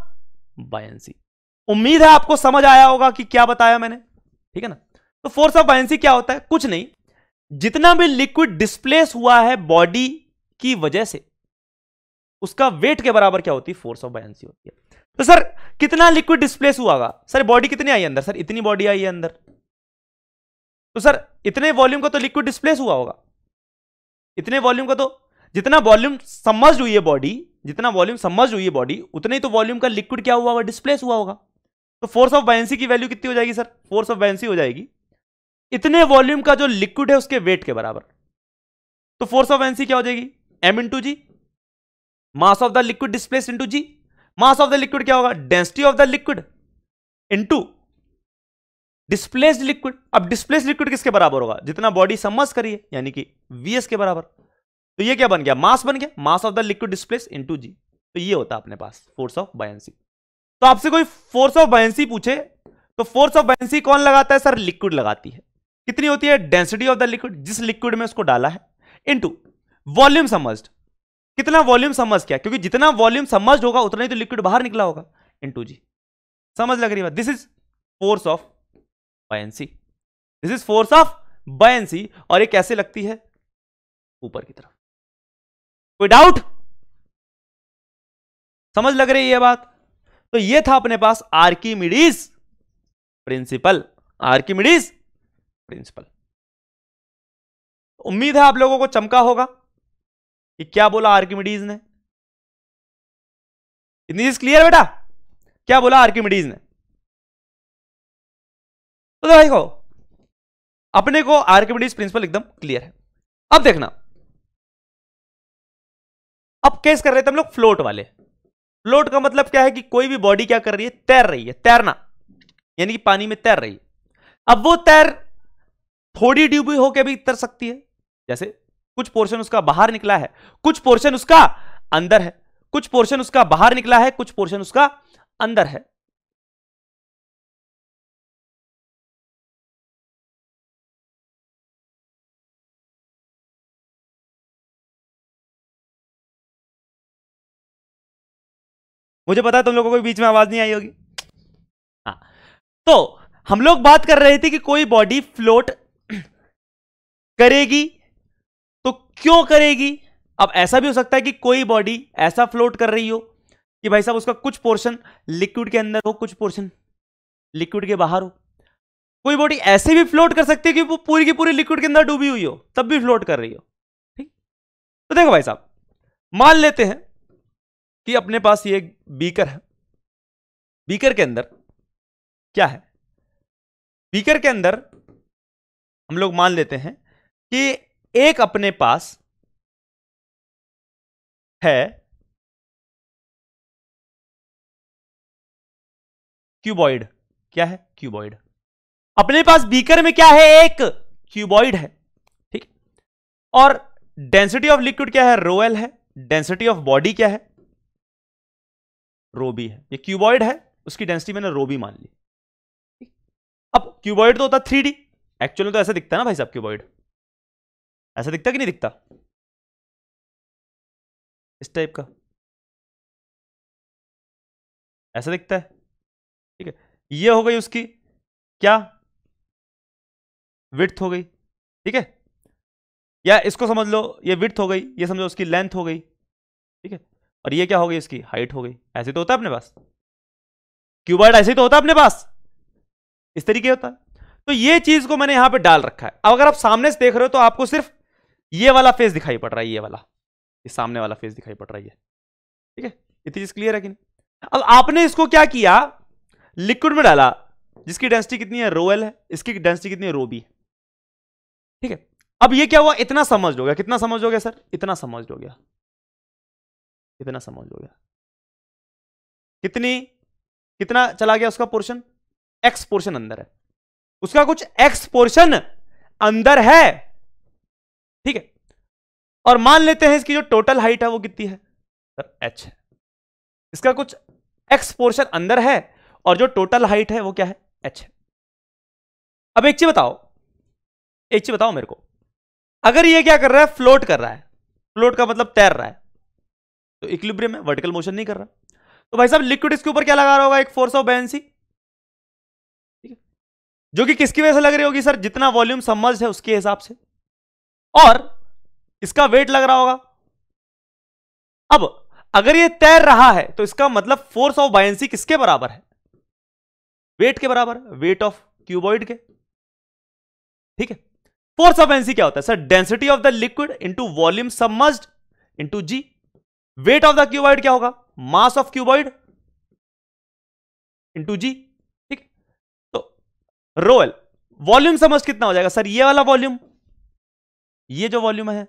buoyancy. उम्मीद है आपको समझ आया होगा कि क्या बताया मैंने। ठीक है ना? तो फोर्स ऑफ बायंसी क्या होता है? कुछ नहीं, जितना भी लिक्विड डिस्प्लेस हुआ है बॉडी की वजह से, उसका वेट के बराबर क्या होती है? फोर्स ऑफ बायंसी होती है। तो सर कितना लिक्विड डिस्प्लेस हुआ होगा? सर बॉडी कितनी आई अंदर? सर इतनी बॉडी आई है अंदर, तो सर इतने वॉल्यूम का तो लिक्विड डिस्प्लेस हुआ होगा। इतने वॉल्यूम का तो, जितना वॉल्यूम सबमर्ज्ड हुई है बॉडी, जितना वॉल्यूम सबमर्ज्ड हुई है बॉडी, उतने ही तो वॉल्यूम का लिक्विड क्या हुआ होगा? डिस्प्लेस हुआ होगा। तो फोर्स ऑफ बायंसी की वैल्यू कितनी हो जाएगी सर? फोर्स ऑफ बायंसी हो जाएगी इतने वॉल्यूम का जो लिक्विड है उसके वेट के बराबर। तो फोर्स ऑफ बायंसी क्या हो जाएगी? m into G, mass of the liquid displace into G. Mass of the liquid क्या होगा? Density of the liquid into displaced liquid. अब डिस्प्लेस्ड लिक्विड किसके बराबर होगा? जितना बॉडी सबमर्ज करी है, यानी कि vs के बराबर। तो ये क्या बन गया? मास बन गया, mass of the liquid displace into g. तो ये होता है अपने पास फोर्स ऑफ बायंसी। तो आपसे कोई फोर्स ऑफ बायंसी पूछे तो फोर्स ऑफ बायंसी कौन लगाता है? सर लिक्विड लगाती है। कितनी होती है? डेंसिटी ऑफ द लिक्विड, जिस लिक्विड में उसको डाला है, इनटू वॉल्यूम सबमर्ज्ड। कितना वॉल्यूम सबमर्ज किया? क्योंकि जितना वॉल्यूम सबमर्ज्ड होगा उतना ही तो लिक्विड बाहर निकला होगा, इनटू जी। समझ लग रही बात? This is force of buoyancy, this is force of buoyancy. और ये कैसे लगती है? ऊपर की तरफ। कोई डाउट? समझ लग रही है ये बात? तो ये था अपने पास आर्किमिडीज प्रिंसिपल, आर्किमिडीज प्रिंसिपल। उम्मीद है आप लोगों को चमका होगा कि क्या बोला आर्किमिडीज ने। इतनी चीज क्लियर बेटा? क्या बोला आर्किमिडीज ने? तो देखो अपने को आर्किमिडीज प्रिंसिपल एकदम क्लियर है। अब देखना, अब केस कर रहे थे हम लोग फ्लोट वाले। फ्लोट का मतलब क्या है? कि कोई भी बॉडी क्या कर रही है? तैर रही है। तैरना यानी कि पानी में तैर रही है। अब वो तैर थोड़ी डूबी होकर भी तैर सकती है, जैसे कुछ पोर्शन उसका बाहर निकला है, कुछ पोर्शन उसका अंदर है, कुछ पोर्शन उसका बाहर निकला है, कुछ पोर्शन उसका अंदर है। मुझे पता है तुम लोगों को बीच में आवाज नहीं आई होगी। हाँ, तो हम लोग बात कर रहे थे कि कोई बॉडी फ्लोट करेगी तो क्यों करेगी। अब ऐसा भी हो सकता है कि कोई बॉडी ऐसा फ्लोट कर रही हो कि भाई साहब उसका कुछ पोर्शन लिक्विड के अंदर हो, कुछ पोर्शन लिक्विड के बाहर हो। कोई बॉडी ऐसे भी फ्लोट कर सकती है कि वो पूरी की पूरी लिक्विड के अंदर डूबी हुई हो, तब भी फ्लोट कर रही हो। ठीक, तो देखो भाई साहब, मान लेते हैं कि अपने पास ये बीकर है। बीकर के अंदर क्या है? बीकर के अंदर हम लोग मान लेते हैं कि एक अपने पास है क्यूबॉइड। क्या है? क्यूबॉइड। अपने पास बीकर में क्या है? एक क्यूबॉइड है। ठीक, और डेंसिटी ऑफ लिक्विड क्या है? रो एल है। डेंसिटी ऑफ बॉडी क्या है? रो बी है। ये क्यूबॉइड है, उसकी डेंसिटी मैंने रो बी मान ली। अब क्यूबॉइड तो होता 3D, एक्चुअली तो ऐसा दिखता है ना भाई साहब क्यूबॉइड। ऐसा दिखता कि नहीं दिखता? इस टाइप का ऐसा दिखता है। ठीक है, ये हो गई उसकी क्या? विड्थ हो गई। ठीक है, या इसको समझ लो ये विड्थ हो गई, ये समझो उसकी लेंथ हो गई। ठीक है, और ये क्या हो गई? इसकी हाइट हो गई। ऐसे तो होता है अपने पास क्यूबॉइड, ऐसे ही तो होता है अपने पास, इस तरीके होता है। तो ये चीज को मैंने यहां पे डाल रखा है। अब अगर आप सामने से देख रहे हो तो आपको सिर्फ ये वाला फेस दिखाई पड़ रहा है, ये वाला, ये सामने वाला फेस दिखाई पड़ रहा है। ठीक है, इतनी चीज क्लियर है कि नहीं? अब आपने इसको क्या किया? लिक्विड में डाला, जिसकी डेंसिटी कितनी है? रो एल है। इसकी डेंसिटी कितनी है? Rho B. ठीक है, अब ये क्या हुआ? इतना समझ हो गया। कितना समझ हो गया सर? इतना समझ हो गया। इतना समझ हो गया। कितनी, कितना चला गया उसका पोर्शन? एक्स पोर्शन अंदर है, उसका कुछ एक्स पोर्शन अंदर है। ठीक है, और मान लेते हैं इसकी जो टोटल हाइट है वो कितनी है? सर एच है। इसका कुछ एक्स पोर्शन अंदर है और जो टोटल हाइट है वो क्या है? एच है। अब एक चीज बताओ, एक चीज बताओ मेरे को, अगर ये क्या कर रहा है? फ्लोट कर रहा है। फ्लोट का मतलब तैर रहा है, तो इक्विलिब्रियम में वर्टिकल मोशन नहीं कर रहा। तो भाई साहब लिक्विड इसके ऊपर क्या लगा रहा होगा? एक फोर्स ऑफ बायंसी, जो कि किसकी वजह से लग रही होगी? सर जितना वॉल्यूम सबमर्ज्ड है उसके हिसाब से। और इसका वेट लग रहा होगा। अब अगर ये तैर रहा है तो इसका मतलब फोर्स ऑफ बायंसी किसके बराबर है? वेट के बराबर, वेट ऑफ क्यूबॉइड के। ठीक है, फोर्स ऑफ बायंसी क्या होता है sir? Density of the liquid into volume submerged into G. Weight of the cuboid क्या होगा? मास ऑफ क्यूबॉइड इंटू जी। ठीक, तो रो एल, वॉल्यूम सबमर्ज्ड कितना हो जाएगा सर? ये वाला वॉल्यूम, ये जो वॉल्यूम है,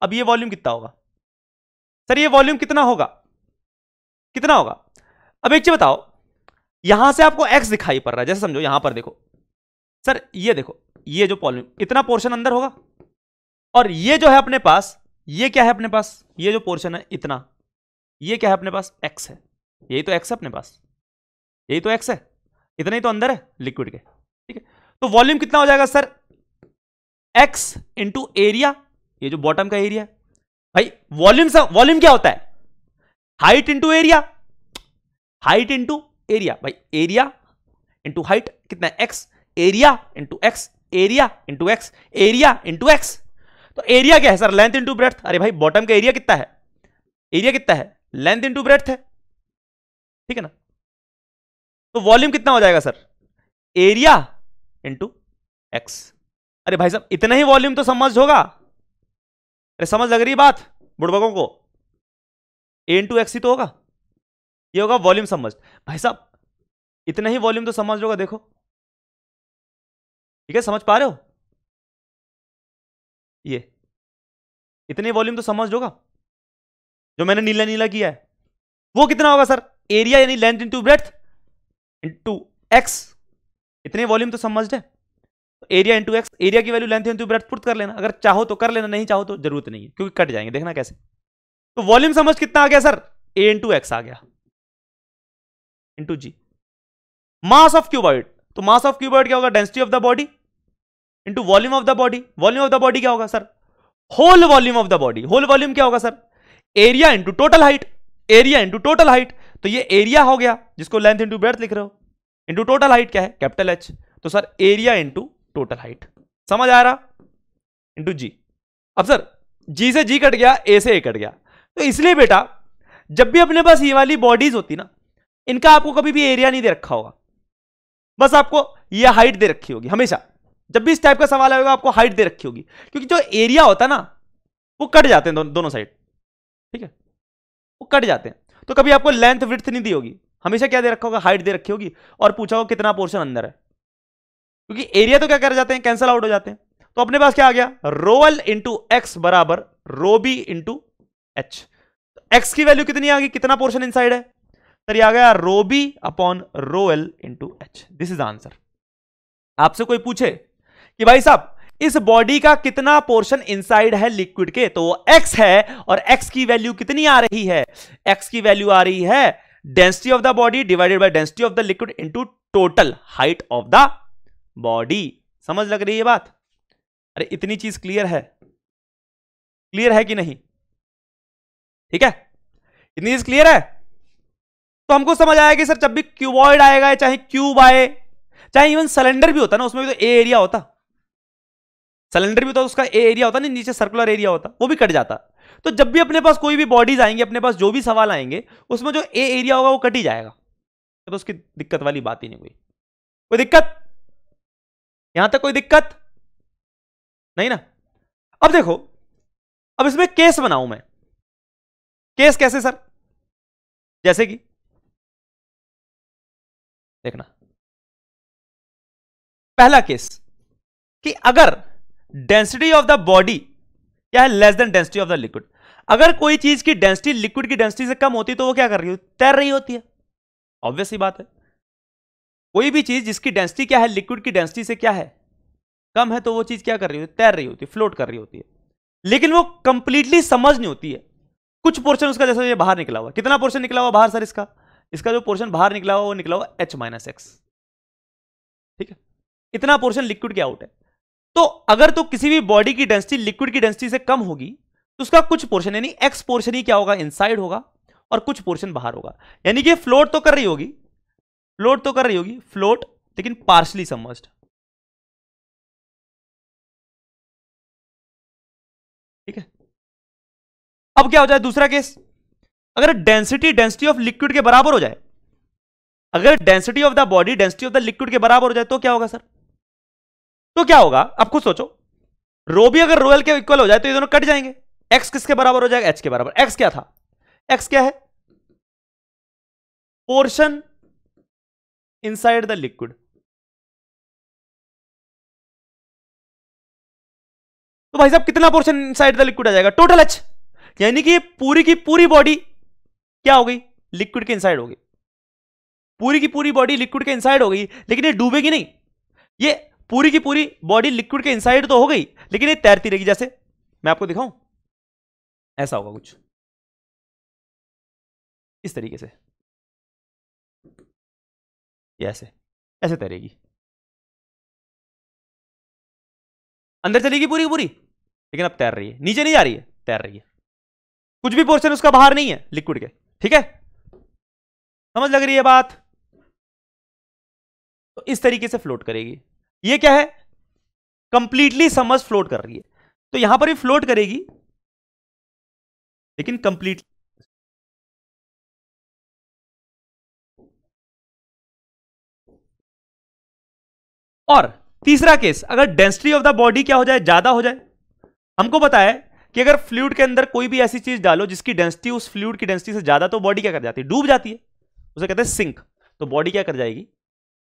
अब ये वॉल्यूम कितना होगा सर? ये वॉल्यूम कितना होगा? कितना होगा? अब एक चीज बताओ, यहां से आपको एक्स दिखाई पड़ रहा है, जैसे समझो यहां पर देखो सर, ये देखो, ये जो वॉल्यूम, इतना पोर्शन अंदर होगा, और ये जो है अपने पास, ये क्या है अपने पास? ये जो पोर्शन है इतना, ये क्या है अपने पास? एक्स है। यही तो एक्स है अपने पास, यही तो एक्स है, इतना ही तो अंदर है लिक्विड के। ठीक है, तो वॉल्यूम कितना हो जाएगा सर? एक्स इंटू एरिया, ये जो बॉटम का एरिया है भाई। वॉल्यूम क्या होता है? Height into area, height into area भाई। एरिया इंटू हाइट कितना है? X. Area into x, area into x, area into x. तो एरिया क्या है सर? Length into breadth. अरे भाई बॉटम का एरिया कितना है? एरिया कितना है? लेंथ इंटू ब्रेड्थ है। ठीक है ना? तो वॉल्यूम कितना हो जाएगा सर? Area into x. अरे भाई साहब इतना ही वॉल्यूम तो समझ होगा। अरे समझ लग रही है बात बुड़बकों को? ए इंटू एक्स ही तो होगा, ये होगा वॉल्यूम समझ। भाई साहब इतना ही वॉल्यूम तो समझ होगा, देखो। ठीक है, समझ पा रहे हो? ये इतने वॉल्यूम तो समझ होगा जो मैंने नीला नीला किया है। वो कितना होगा सर? एरिया यानी length into breadth into x. इतने वॉल्यूम तो समझ है। एरिया इंटू एक्स, एरिया की value length into breadth put कर लेना, अगर चाहो तो कर लेना, नहीं चाहो तो जरूरत नहीं है क्योंकि कट जाएंगे। देखना कैसे। तो वॉल्यूम समझ कितना आ गया सर? ए इंटू एक्स आ गया into G. Mass of cuboid, तो मास ऑफ क्यूबॉइड क्या होगा? Density of the body into volume of the body. Volume of the body क्या होगा sir? Whole volume of the body. Whole volume क्या होगा sir? Area into total height, area into total height. तो ये area हो गया जिसको length into breadth लिख रहे हो, इंटू टोटल हाइट क्या है? Capital h. तो sir area into total height, समझ आ रहा? Into g. अब सर जी से जी कट गया, ए से ए कट गया, तो इसलिए बेटा जब भी अपने पास ये वाली बॉडीज होती ना, इनका आपको कभी भी एरिया नहीं दे रखा होगा, बस आपको ये हाइट दे रखी होगी। हमेशा जब भी इस टाइप का सवाल आएगा आपको हाइट दे रखी होगी, क्योंकि जो एरिया होता है ना वो कट जाते हैं दोनों साइड। ठीक है, वो कट जाते हैं, तो कभी आपको लेंथ विड्थ नहीं दी होगी, हमेशा क्या दे रखा होगा? हाइट दे रखी होगी, और पूछा होगा कितना पोर्शन अंदर है, क्योंकि एरिया तो क्या कर जाते हैं? कैंसल आउट हो जाते हैं। तो अपने पास क्या आ गया? रो एल इंटू एक्स बराबर रो बी इंटू एच। एक्स की वैल्यू कितनी आ गई? कितना पोर्शन इनसाइड है सर? ये आ गया rho b upon rho l into h. This is answer. आपसे कोई पूछे कि भाई साहब इस बॉडी का कितना पोर्शन इनसाइड है लिक्विड के, तो वो एक्स है, और एक्स की वैल्यू कितनी आ रही है? एक्स की वैल्यू आ रही है density of the body divided by density of the liquid into total height of the body. समझ लग रही है बात? अरे इतनी चीज क्लियर है? क्लियर है कि नहीं? ठीक है, इतनी चीज क्लियर है? तो हमको समझ आया कि सर जब भी क्यूबॉइड आएगा, चाहे क्यूब आए, चाहे इवन सिलेंडर भी होता ना, उसमें भी तो ए एरिया होता। सिलेंडर भी तो उसका ए एरिया होता नहीं, नीचे सर्कुलर एरिया होता, वो भी कट जाता। तो जब भी अपने पास कोई भी बॉडीज आएंगे, अपने पास जो भी सवाल आएंगे, उसमें जो ए एरिया होगा वो कट ही जाएगा, तो उसकी दिक्कत वाली बात ही नहीं। कोई दिक्कत यहां तक? कोई दिक्कत नहीं ना? अब देखो, अब इसमें केस बनाऊं मैं। केस कैसे सर? जैसे कि देखना, पहला केस कि अगर डेंसिटी ऑफ द बॉडी क्या है? Less than density of the liquid. अगर कोई चीज की डेंसिटी लिक्विड की डेंसिटी से कम होती है तो वो क्या कर रही होती? तैर रही होती है। ऑब्वियस सी बात है, कोई भी चीज जिसकी डेंसिटी क्या है? लिक्विड की डेंसिटी से क्या है? कम है, तो वो चीज क्या कर रही होती? तैर रही होती है, फ्लोट कर रही होती है। लेकिन वो कंप्लीटली समझ नहीं होती है, कुछ पोर्शन उसका जैसे ये बाहर निकला हुआ। कितना पोर्शन निकला हुआ बाहर सर? इसका जो पोर्शन बाहर निकला हुआ वो निकला हुआ H माइनस एक्स। ठीक है, इतना पोर्शन लिक्विड के आउट है। तो अगर तो किसी भी बॉडी की डेंसिटी लिक्विड की डेंसिटी से कम होगी, तो उसका कुछ पोर्शन यानी एक्स पोर्शन ही क्या होगा? इनसाइड होगा, और कुछ पोर्शन बाहर होगा। यानी कि फ्लोट तो कर रही होगी, फ्लोट, लेकिन पार्शली सबमर्ज्ड। अब क्या हो जाए दूसरा केस, अगर डेंसिटी ऑफ लिक्विड के बराबर हो जाए, अगर density of the body density of the liquid के बराबर हो जाए तो क्या होगा सर? तो क्या होगा अब खुद सोचो, रो भी अगर रो एल के इक्वल हो जाए तो ये दोनों कट जाएंगे। एक्स किसके बराबर हो जाएगा? एच के बराबर। एक्स क्या था? एक्स क्या है? Portion inside the liquid. तो भाई साहब कितना पोर्शन इनसाइड द लिक्विड आ जाएगा? Total H. यानी कि पूरी की पूरी बॉडी क्या हो गई? लिक्विड के इनसाइड हो गई। पूरी की पूरी बॉडी लिक्विड के इनसाइड हो गई, लेकिन ये डूबेगी नहीं। ये पूरी की पूरी बॉडी लिक्विड के इनसाइड तो हो गई, लेकिन ये तैरती रहेगी। जैसे मैं आपको दिखाऊं, ऐसा होगा कुछ इस तरीके से, ये ऐसे ऐसे तैरेगी, अंदर चलेगी पूरी की पूरी, लेकिन अब तैर रही है, नीचे नहीं जा रही है, तैर रही है। कुछ भी पोर्शन उसका बाहर नहीं है लिक्विड के। ठीक है, समझ लग रही है बात? तो इस तरीके से फ्लोट करेगी। ये क्या है? कंप्लीटली समझ फ्लोट कर रही है। तो यहां पर भी फ्लोट करेगी, लेकिन कंप्लीट। और तीसरा केस, अगर डेंसिटी ऑफ द बॉडी क्या हो जाए? ज्यादा हो जाए। हमको पता है कि अगर फ्लूइड के अंदर कोई भी ऐसी चीज डालो जिसकी डेंसिटी उस फ्लूइड की डेंसिटी से ज्यादा, तो बॉडी क्या कर जाती है? डूब जाती है। उसे कहते हैं सिंक। तो बॉडी क्या कर जाएगी?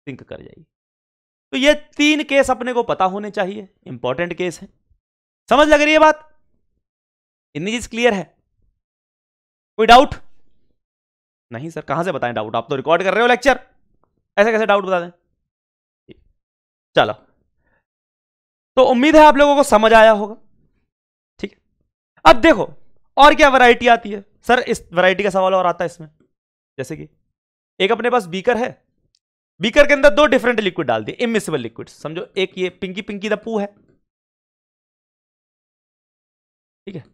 सिंक कर जाएगी। तो ये तीन केस अपने को पता होने चाहिए, इंपॉर्टेंट केस है। समझ लग रही है बात? इतनी चीज क्लियर है? कोई डाउट? नहीं सर, कहां से बताएं डाउट? आप तो रिकॉर्ड कर रहे हो लेक्चर, ऐसे कैसे डाउट बता दें? चलो, तो उम्मीद है आप लोगों को समझ आया होगा। ठीक है, अब देखो और क्या वैरायटी आती है सर। इस वैरायटी का सवाल और आता है इसमें, जैसे कि एक अपने पास बीकर है, बीकर के अंदर दो डिफरेंट लिक्विड डाल दिए, इमिसिबल लिक्विड। समझो एक ये पिंकी पिंकी द पू है, ठीक है,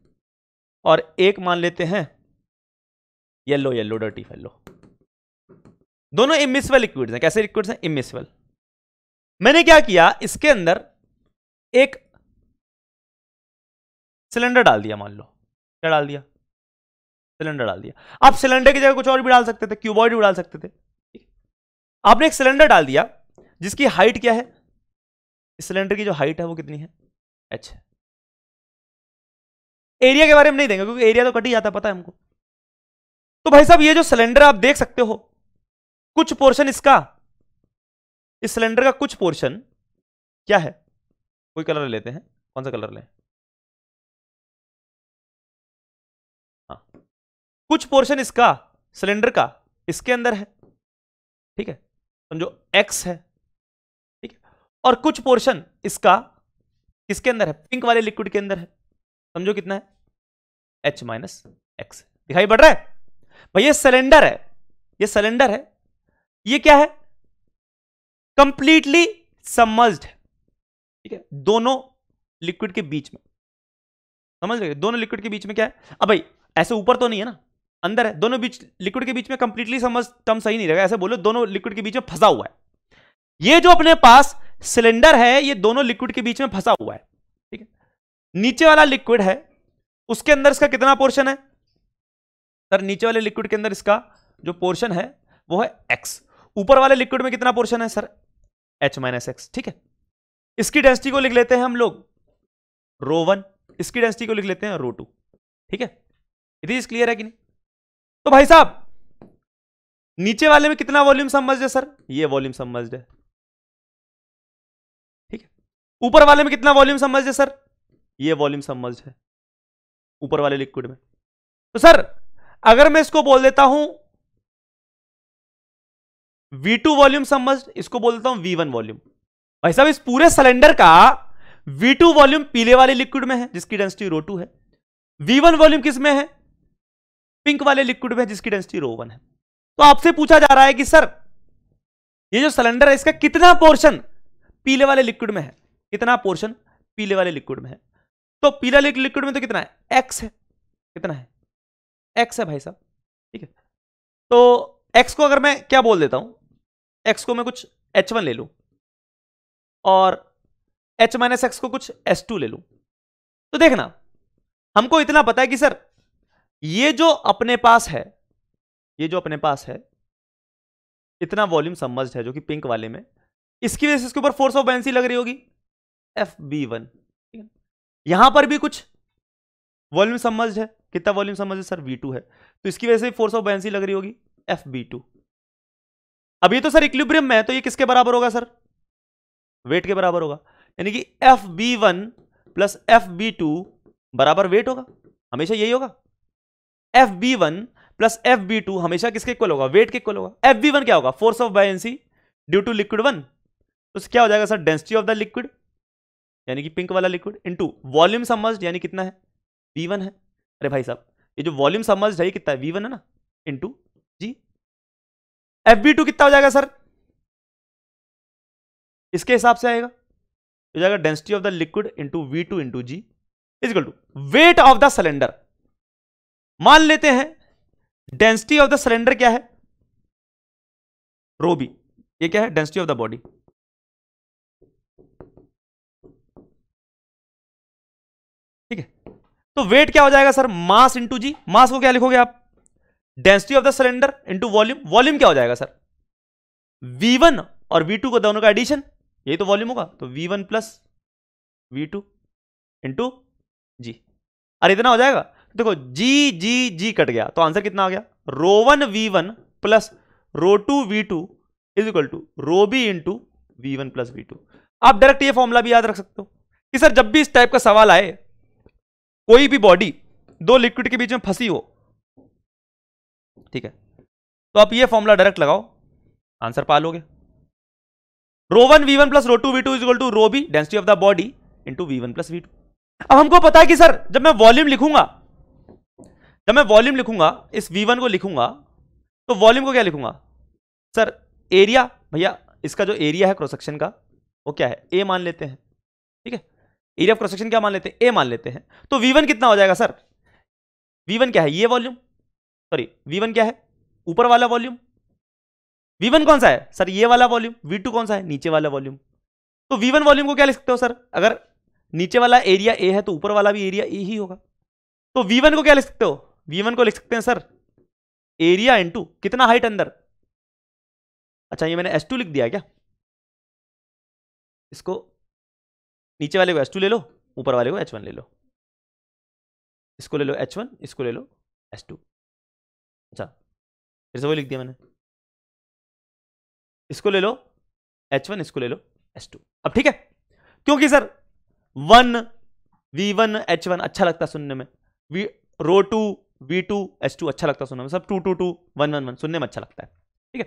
और एक मान लेते हैं येलो येलो डर्टी फेलो। दोनों इमिसिबल लिक्विड्स हैं। कैसे लिक्विड्स हैं? इमिसिबल। मैंने क्या किया, इसके अंदर एक सिलेंडर डाल दिया। मान लो क्या डाल दिया? सिलेंडर डाल दिया। आप सिलेंडर की जगह कुछ और भी डाल सकते थे, क्यूबॉइड भी डाल सकते थे। आपने एक सिलेंडर डाल दिया जिसकी हाइट क्या है? इस सिलेंडर की जो हाइट है वो कितनी है? h। एरिया के बारे में नहीं देंगे क्योंकि एरिया तो कट ही जाता है, पता है हमको। तो भाई साहब ये जो सिलेंडर आप देख सकते हो, कुछ पोर्शन इसका, इस सिलेंडर का कुछ पोर्शन क्या है? कोई कलर लेते हैं, कौन सा कलर लें? हाँ, कुछ पोर्शन इसका सिलेंडर का इसके अंदर है, ठीक है, समझो x है, ठीक है, और कुछ पोर्शन इसका किसके अंदर है? पिंक वाले लिक्विड के अंदर है। समझो कितना है? h minus x. दिखाई पड़ रहा है भाई? ये सिलेंडर है, ये सिलेंडर है, ये क्या है? कंप्लीटली सबमर्ज्ड है, ठीक है, दोनों लिक्विड के बीच में। समझ रहे? दोनों लिक्विड के बीच में क्या है? अब भाई ऐसे ऊपर तो नहीं है ना, अंदर है। दोनों बीच लिक्विड के बीच में कंप्लीटली समझ टर्म सही नहीं रहेगा, ऐसे बोलो दोनों लिक्विड के बीच में फंसा हुआ है। ये जो अपने पास सिलेंडर है ये दोनों लिक्विड के बीच में फंसा हुआ है, ठीक है। नीचे वाला लिक्विड है, उसके अंदर इसका कितना पोर्शन है? सर नीचे वाले लिक्विड के अंदर इसका जो पोर्शन है वो है x। ऊपर वाले लिक्विड में कितना पोर्शन है सर? h माइनस एक्स, ठीक है। इसकी डेंसिटी को लिख लेते हैं हम लोग ρ1, इसकी डेंसिटी को लिख लेते हैं ρ2, ठीक है। इतनी चीज क्लियर है कि नहीं? तो भाई साहब नीचे वाले में कितना वॉल्यूम सबमर्ज्ड है सर? ये वॉल्यूम सबमर्ज्ड है, ठीक है। ऊपर वाले में कितना वॉल्यूम सबमर्ज्ड है सर? ये वॉल्यूम सबमर्ज्ड है ऊपर वाले लिक्विड में। तो सर अगर मैं इसको बोल देता हूं V2 वॉल्यूम सबमर्ज्ड, इसको बोल देता हूं V1 वॉल्यूम। भाई साहब इस पूरे सिलेंडर का V2 वॉल्यूम पीले वाले लिक्विड में है जिसकी डेंसिटी ρ2 है, V1 वॉल्यूम किस में है? पिंक वाले लिक्विड में जिसकी डेंसिटी ρ1 है। तो आपसे पूछा जा रहा है कि सर ये जो सिलेंडर है इसका कितना पोर्शन पीले वाले लिक्विड में है? कितना पोर्शन पीले वाले लिक्विड में है? तो पीला लिक्विड में तो कितना है? x है। कितना है? x है भाई साहब, ठीक है। तो x को अगर मैं क्या बोल देता हूं, x को मैं कुछ h1 ले लूं और h माइनस एक्स को कुछ h2 ले लूं, तो देखना हमको इतना पता है कि सर ये जो अपने पास है, ये जो अपने पास है, इतना वॉल्यूम सबमर्ज्ड है जो कि पिंक वाले में, इसकी वजह से इसके ऊपर फोर्स ऑफ बायनेंसी लग रही होगी FB1। यहां पर भी कुछ वॉल्यूम सबमर्ज्ड है। कितना वॉल्यूम सबमर्ज्ड है सर? V2 है, तो इसकी वजह से फोर्स ऑफ बायनेंसी लग रही होगी FB2। अब ये तो सर इक्विलिब्रियम में है, तो ये किसके बराबर होगा सर? वेट के बराबर होगा, यानी कि FB1 प्लस FB2 बराबर वेट होगा, हमेशा यही होगा। FB1 प्लस FB2 हमेशा किसके इक्वल होगा? वेट के इक्वल होगा। FB1 क्या होगा? Force of buoyancy due to liquid 1, तो क्या हो जाएगा sir? Density of the liquid, यानी कि पिंक वाला लिक्विड, इनटू वॉल्यूम सबमर्ज्ड, यानी कितना है? V1 है। अरे भाई साहब, ये जो वॉल्यूम सबमर्ज्ड है ये कितना है? V1 है ना, इनटू G। FB2 कितना हो जाएगा सर? इसके हिसाब से आएगा, हो जाएगा density of the liquid into V2 into G is equal to weight of the cylinder. मान लेते हैं डेंसिटी ऑफ द सिलेंडर क्या है? Rho B. ये क्या है? Density of the body. ठीक है, तो वेट क्या हो जाएगा सर? मास इंटू जी। मास को क्या लिखोगे आप? Density of the cylinder into volume. Volume क्या हो जाएगा सर? V1 और V2 को दोनों का एडिशन, यही तो वॉल्यूम होगा, तो V1 plus V2 into g. अरे इतना हो जाएगा, देखो जी जी जी कट गया, तो आंसर कितना आ गया? Rho V1 plus rho V2 is equal to rho b into V1 plus V2। आप डायरेक्ट ये फॉर्मूला भी याद रख सकते हो कि सर जब भी इस टाइप का सवाल आए, कोई भी बॉडी दो लिक्विड के बीच में फंसी हो, ठीक है, तो आप ये फॉर्मूला डायरेक्ट लगाओ, आंसर पा लोगे। Rho V1 plus rho V2 is equal to rho b density of the body into V1 plus V2। अब हमको पता है कि सर जब मैं वॉल्यूम लिखूंगा, जब मैं वॉल्यूम लिखूंगा, इस V1 को लिखूंगा, तो वॉल्यूम को क्या लिखूंगा सर? एरिया। भैया इसका जो एरिया है क्रॉस सेक्शन का, वो क्या है? A मान लेते हैं, ठीक है, एरिया ऑफ क्रॉस सेक्शन क्या मान लेते हैं? A मान लेते हैं। तो V1 कितना हो जाएगा सर? V1 क्या है? ये वॉल्यूम, सॉरी V1 क्या है? ऊपर वाला वॉल्यूम। V1 कौन सा है सर? ये वाला वॉल्यूम। V2 कौन सा है? नीचे वाला वॉल्यूम। तो V1 वॉल्यूम को क्या लिख सकते हो सर? अगर नीचे वाला एरिया A है तो ऊपर वाला भी एरिया A ही होगा। तो V1 को क्या लिख सकते हो? V1 को लिख सकते हैं सर एरिया इंटू कितना हाइट अंदर। अच्छा ये मैंने S2 लिख दिया क्या? इसको नीचे वाले को S2 ले लो, ऊपर वाले को H1 ले लो। इसको ले लो H1, इसको ले लो S2। अच्छा फिर से वही लिख दिया मैंने, इसको ले लो H1, इसको ले लो S2। अब ठीक है, क्योंकि सर 1 V1 H1 अच्छा लगता है सुनने में, रो2 V2 S2 अच्छा लगता है सुनने में, सब 2 2 2 1 1 1 सुनने में अच्छा लगता है। ठीक है,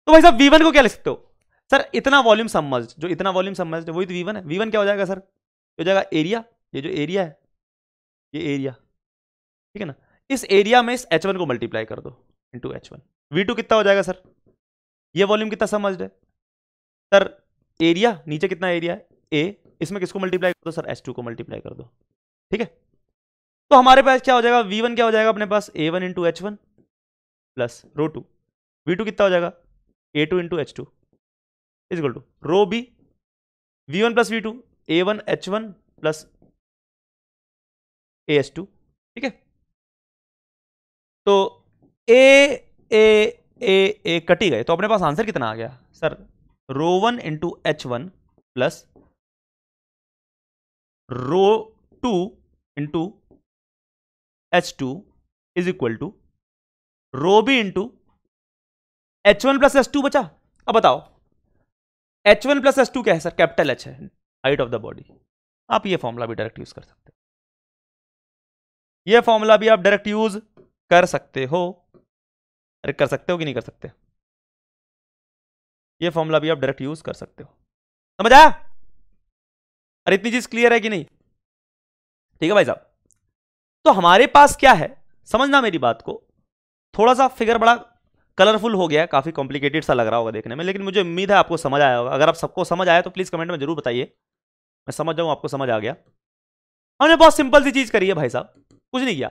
तो भाई साहब V1 को क्या लिख सकते हो सर? इतना वॉल्यूम सबमर्ज्ड, जो इतना वॉल्यूम सबमर्ज्ड है वही तो V1 है। V1 क्या हो जाएगा सर? हो जाएगा एरिया, ये जो एरिया है, ये एरिया, ठीक है ना, इस एरिया में इस H1 को मल्टीप्लाई कर दो इंटू H1। V2 कितना हो जाएगा सर? ये वॉल्यूम कितना सबमर्ज्ड है सर? एरिया, नीचे कितना एरिया है? A, इसमें किसको मल्टीप्लाई कर दो सर? S2 को मल्टीप्लाई कर दो। ठीक है, तो हमारे पास क्या हो जाएगा? V1 क्या हो जाएगा अपने पास? A1 into H1 plus rho. V2 कितना हो जाएगा? A2 into H2 is equal to rho B V1 plus V2 A1 H1 plus AS2। ठीक है, तो ए कटी गए, तो अपने पास आंसर कितना आ गया sir? Rho into H1 plus rho into H2 is equal to rho b into H1 plus H2 बचा। अब बताओ H1 प्लस H2 क्या है सर? कैपिटल H है, हाइट ऑफ द बॉडी। आप ये फॉर्मूला भी डायरेक्ट यूज कर सकते हो, ये फॉर्मूला भी आप डायरेक्ट यूज कर सकते हो। अरे कर सकते हो कि नहीं कर सकते? ये फॉर्मूला भी आप डायरेक्ट यूज कर सकते हो, समझ आया? अरे इतनी चीज क्लियर है कि नहीं? ठीक है भाई साहब, तो हमारे पास क्या है, समझना मेरी बात को। थोड़ा सा फिगर बड़ा कलरफुल हो गया, काफी कॉम्प्लिकेटेड सा लग रहा होगा देखने में, लेकिन मुझे उम्मीद है आपको समझ आया होगा। अगर आप सबको समझ आया तो प्लीज कमेंट में जरूर बताइए, मैं समझ जाऊं आपको समझ आ गया। हमने बहुत सिंपल सी चीज करी है भाई साहब, कुछ नहीं किया।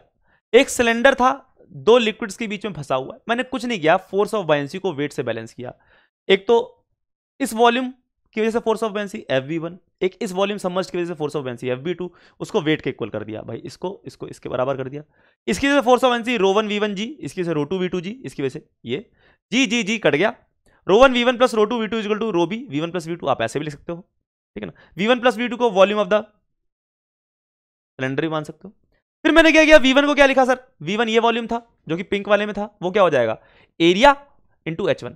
एक सिलेंडर था, दो लिक्विड्स के बीच में फंसा हुआ है, मैंने कुछ नहीं किया, फोर्स ऑफ बायनेंसी को वेट से बैलेंस किया। एक तो इस वॉल्यूम की वजह से फोर्स ऑफ बेंसी FV1, एक इस वॉल्यूम सबमर्ज्ड की वजह से फोर्स ऑफ बेंसी FV2, उसको वेट के इक्वल कर दिया भाई, इसको इसके बराबर कर दिया। इसकी वजह से फोर्स ऑफ बेंसी ρ1 V1 जी, इसकी वजह से ρ2 V2 जी, इसकी वजह से ये जी कट गया। ρ1 V1 plus ρ2 V2 equal to ρB V1 plus V2, आप ऐसे भी लिख सकते हो, ठीक है ना। V1 प्लस V2 को वॉल्यूम ऑफ द सिलेंडर भी मान सकते हो। फिर मैंने क्या किया, V1 को क्या लिखा सर, V1 ये वॉल्यूम था जो कि पिंक वाले में था, वो क्या हो जाएगा एरिया इंटू H1,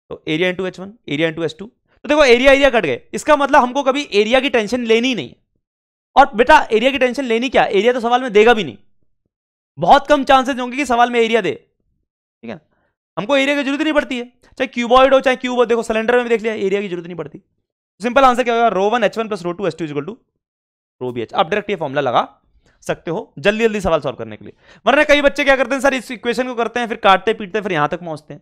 तो area into H1, area into H2। तो देखो एरिया कट गए, इसका मतलब हमको कभी एरिया की टेंशन लेनी नहीं है। और बेटा एरिया की टेंशन लेनी क्या, एरिया तो सवाल में देगा भी नहीं, बहुत कम चांसेस होंगे कि सवाल में एरिया दे, ठीक है। हमको एरिया की जरूरत नहीं पड़ती है, चाहे क्यूबॉइड हो चाहे क्यूब हो, देखो सिलेंडर में भी देख लिया एरिया की जरूरत नहीं पड़ती। सिंपल आंसर क्या होगा, ρ1 H1 plus ρ2 H2 equal to ρBH। आप डायरेक्ट ये फॉर्मूला लगा सकते हो जल्दी जल्दी सवाल सॉल्व करने के लिए। वरना कई बच्चे क्या करते हैं सर, इस इक्वेशन को करते हैं फिर काटते पीटते हैं फिर यहां तक पहुंचते हैं,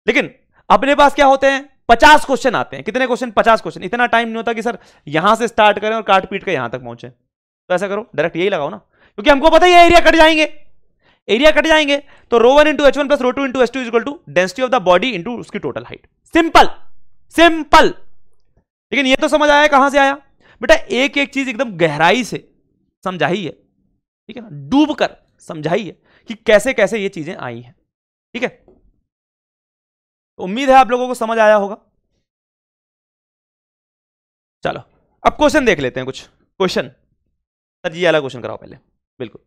लेकिन अपने पास क्या होते हैं 50 क्वेश्चन आते हैं। कितने क्वेश्चन, 50 क्वेश्चन। इतना टाइम नहीं होता कि सर यहां से स्टार्ट करें और काट पीट के यहां तक पहुंचे। तो ऐसा करो डायरेक्ट यही लगाओ ना, क्योंकि हमको पता ही है एरिया कट जाएंगे, एरिया कट जाएंगे। तो ρ1 into H1 plus ρ2 into H2 equal to density of the body into उसकी टोटल हाइट। सिंपल। लेकिन ये तो समझ आया कहां से आया बेटा, एक एक चीज एकदम गहराई से समझाई है, ठीक है ना, डूब कर समझाई है कि कैसे कैसे ये चीजें आई हैं, ठीक है। तो उम्मीद है आप लोगों को समझ आया होगा। चलो अब क्वेश्चन देख लेते हैं, कुछ क्वेश्चन। सर जी वाला क्वेश्चन कराओ पहले। बिल्कुल,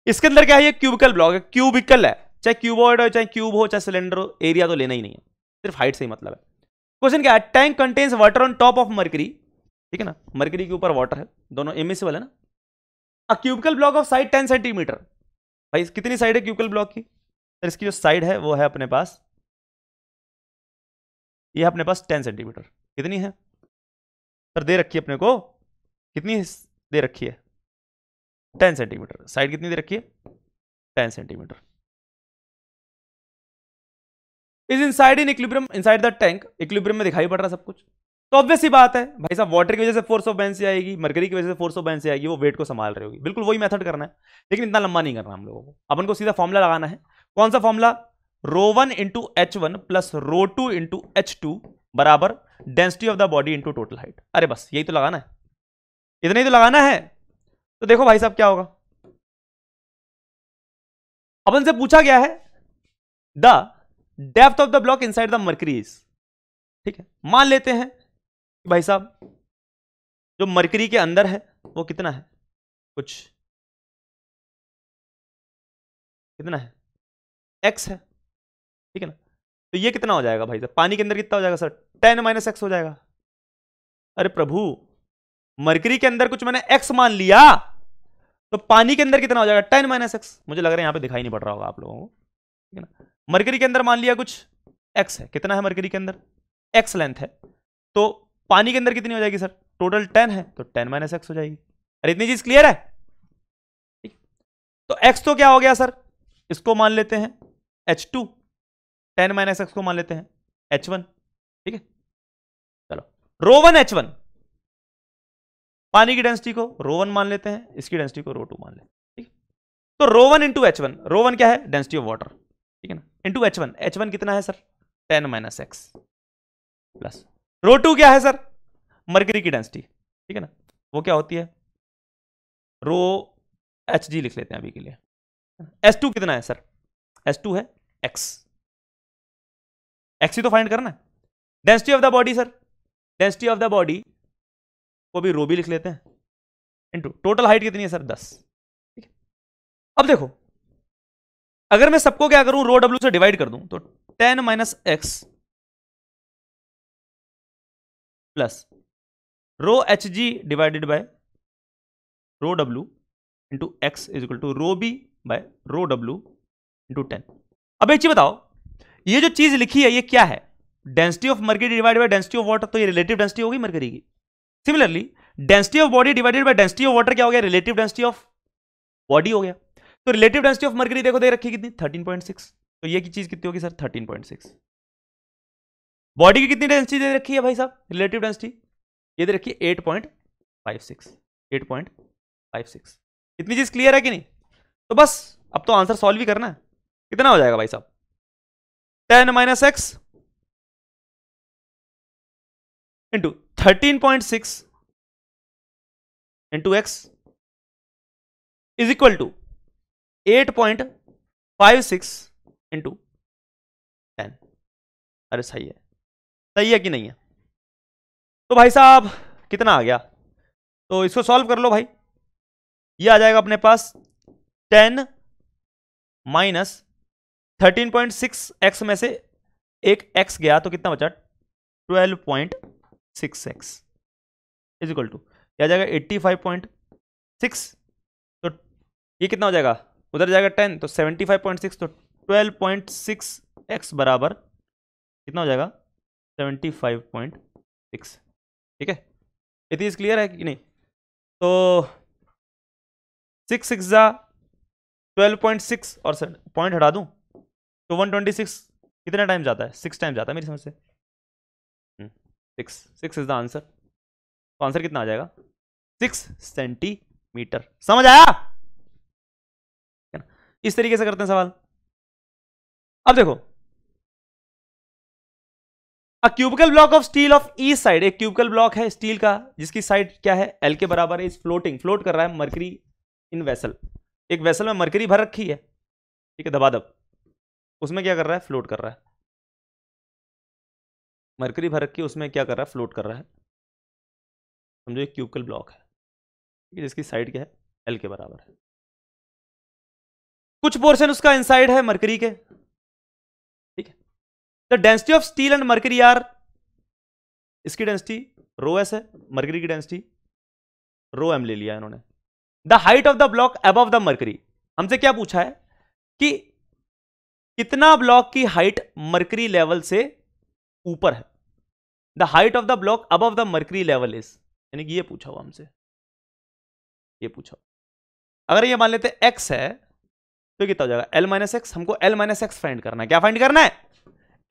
इसके अंदर क्या है, ये क्यूबिकल ब्लॉक है, क्यूबिकल है, चाहे क्यूबॉइड हो चाहे क्यूब हो चाहे सिलेंडर हो, एरिया तो लेना ही नहीं है, सिर्फ हाइट से ही मतलब है। क्वेश्चन क्या है, tank contains water on top of mercury, ठीक है ना, मर्करी के ऊपर वाटर है, दोनों इमिसिबल है ना। A cubical block of side 10 centimetre. भाई कितनी साइड है क्यूबिकल ब्लॉक की, सर इसकी जो साइड है वो है अपने पास, ये है अपने पास 10 सेंटीमीटर। कितनी है सर, दे रखी है अपने को, कितनी दे रखी है 10 सेंटीमीटर। साइड कितनी दे रखी है 10 centimetre. Is inside in equilibrium inside the tank, equilibrium में दिखाई पड़ रहा सब कुछ। तो ऑब्वियस सी बात है भाई साहब, वाटर की वजह से फोर्स ऑफ बेंसी आएगी, मरकरी की वजह से फोर्स ऑफ बेंसी आएगी, वो वेट को संभाल रही होगी। बिल्कुल वही मेथड करना है, लेकिन इतना लंबा नहीं करना हम लोगों को। अपन को सीधा फॉर्मूला लगाना है। कौन सा formula, ρ1 into H1 plus ρ2 into H2 बराबर density of the body into total height. अरे बस यही तो लगाना है, इतना ही तो लगाना है। तो देखो भाई साहब क्या होगा, अपन से पूछा गया है the depth of the block inside the mercury is, ठीक है। मान लेते हैं भाई साहब जो मर्करी के अंदर है वो कितना है, कुछ कितना है x है, ठीक है ना। तो ये कितना हो जाएगा भाई साहब, पानी के अंदर कितना हो जाएगा सर, 10 माइनस एक्स हो जाएगा। अरे प्रभु, मर्करी के अंदर कुछ मैंने x मान लिया, तो पानी के अंदर कितना हो जाएगा 10 माइनस एक्स। मुझे लग रहा है यहां पे दिखाई नहीं पड़ रहा होगा आप लोगों को, ठीक है ना। मर्करी के अंदर मान लिया कुछ x है, कितना है मर्करी के अंदर x लेंथ है, तो पानी के अंदर कितनी हो जाएगी सर, टोटल 10 है तो 10 माइनस एक्स हो जाएगी। अरे इतनी चीज क्लियर है, तो x तो क्या हो गया सर, इसको मान लेते हैं H2, 10 माइनस एक्स को मान लेते हैं H1, ठीक है। चलो ρ1 H1, पानी की डेंसिटी को ρ1 मान लेते हैं, इसकी डेंसिटी को ρ2 मान लेते हैं, ठीक है। तो ρ1 इंटू H1, ρ1 क्या है डेंसिटी ऑफ वाटर, ठीक है ना, इंटू H1, H1 कितना है सर 10 माइनस एक्स, प्लस ρ2 क्या है सर मर्करी की डेंसिटी, ठीक है ना, वो क्या होती है रो Hg लिख लेते हैं अभी के लिए। S2 कितना है सर, S2 है x, x ही तो फाइंड करना है। Density of the body sir, density of the body को भी रो भी लिख लेते हैं, इनटू टोटल हाइट कितनी है सर 10, ठीक है। अब देखो अगर मैं सबको क्या करूं रो W से डिवाइड कर दूं तो 10 minus X plus rho Hg divided by rho W into X is equal to rho B by rho W into 10। अब एक चीज बताओ, ये जो चीज लिखी है ये क्या है, density of mercury divided by density of water, तो ये रिलेटिव डेंसिटी होगी मर्करी की। Similarly density of body divided by density of water क्या हो गया, रिलेटिव डेंसिटी ऑफ बॉडी हो गया। तो रिलेटिव डेंसिटी ऑफ मर्करी देखो दे रखी कितनी 13.6, तो ये की चीज कितनी होगी सर 13.6। बॉडी की कितनी डेंसिटी दे रखी है भाई साहब, रिलेटिव डेंसिटी ये दे रखी है 8.56, 8.56। इतनी चीज क्लियर है कि नहीं। तो बस अब तो आंसर सॉल्व ही करना है। कितना हो जाएगा भाई साहब 10 minus X into 13.6 into X is equal to 8.56 into 10। अरे सही है कि नहीं है? तो भाई साहब कितना आ गया? तो इसको सॉल्व कर लो भाई। ये आ जाएगा अपने पास 10 माइनस 13.6 एक्स में से एक एक्स गया तो कितना बचा? 12.6 एक्स इज इक्वल टू आ जाएगा 85.6। तो ये कितना हो जाएगा? उधर जाएगा 10 तो 75.6, तो 12.6 एक्स बराबर कितना हो जाएगा? 75.6। ठीक है, ये चीज क्लियर है कि नहीं? तो 6 6 जा 12.6 और पॉइंट हटा दूं तो 126 कितना टाइम जाता है? 6 टाइम जाता है मेरी समझ से। 6 इज द आंसर। तो आंसर कितना आ जाएगा? 6 सेंटीमीटर। समझ आया? इस तरीके से करते हैं सवाल। अब देखो, a cubical block of steel of each side, एक क्यूबिकल ब्लॉक है स्टील का जिसकी साइड क्या है? एल के बराबर है। इस फ्लोटिंग, फ्लोट कर रहा है मरकरी इन वेसल। एक वेसल में मरकरी भर रखी है, ठीक है, दबादब। उसमें क्या कर रहा है? फ्लोट कर रहा है। मरकरी भर रखी है, उसमें क्या कर रहा है? फ्लोट कर रहा है। समझो एक क्यूबिकल ब्लॉक है जिसकी साइड क्या है? एल के बराबर है। कुछ पोर्शन उसका इनसाइड है मरकरी के, ठीक है। The density of steel and mercury are, इसकी डेंसिटी रो एस है, मरकरी की डेंसिटी रो एम ले लिया इन्होंने। The height of the block above the mercury, हमसे क्या पूछा है कि कितना ब्लॉक की हाइट मरकरी लेवल से ऊपर है। The height of the block above the mercury level is, यानी कि ये पूछा हुआ हमसे, ये पूछा। अगर ये मान लेते x है तो कितना हो जाएगा? L minus x. हमको L माइनस एक्स फाइंड करना है। क्या फाइंड करना है?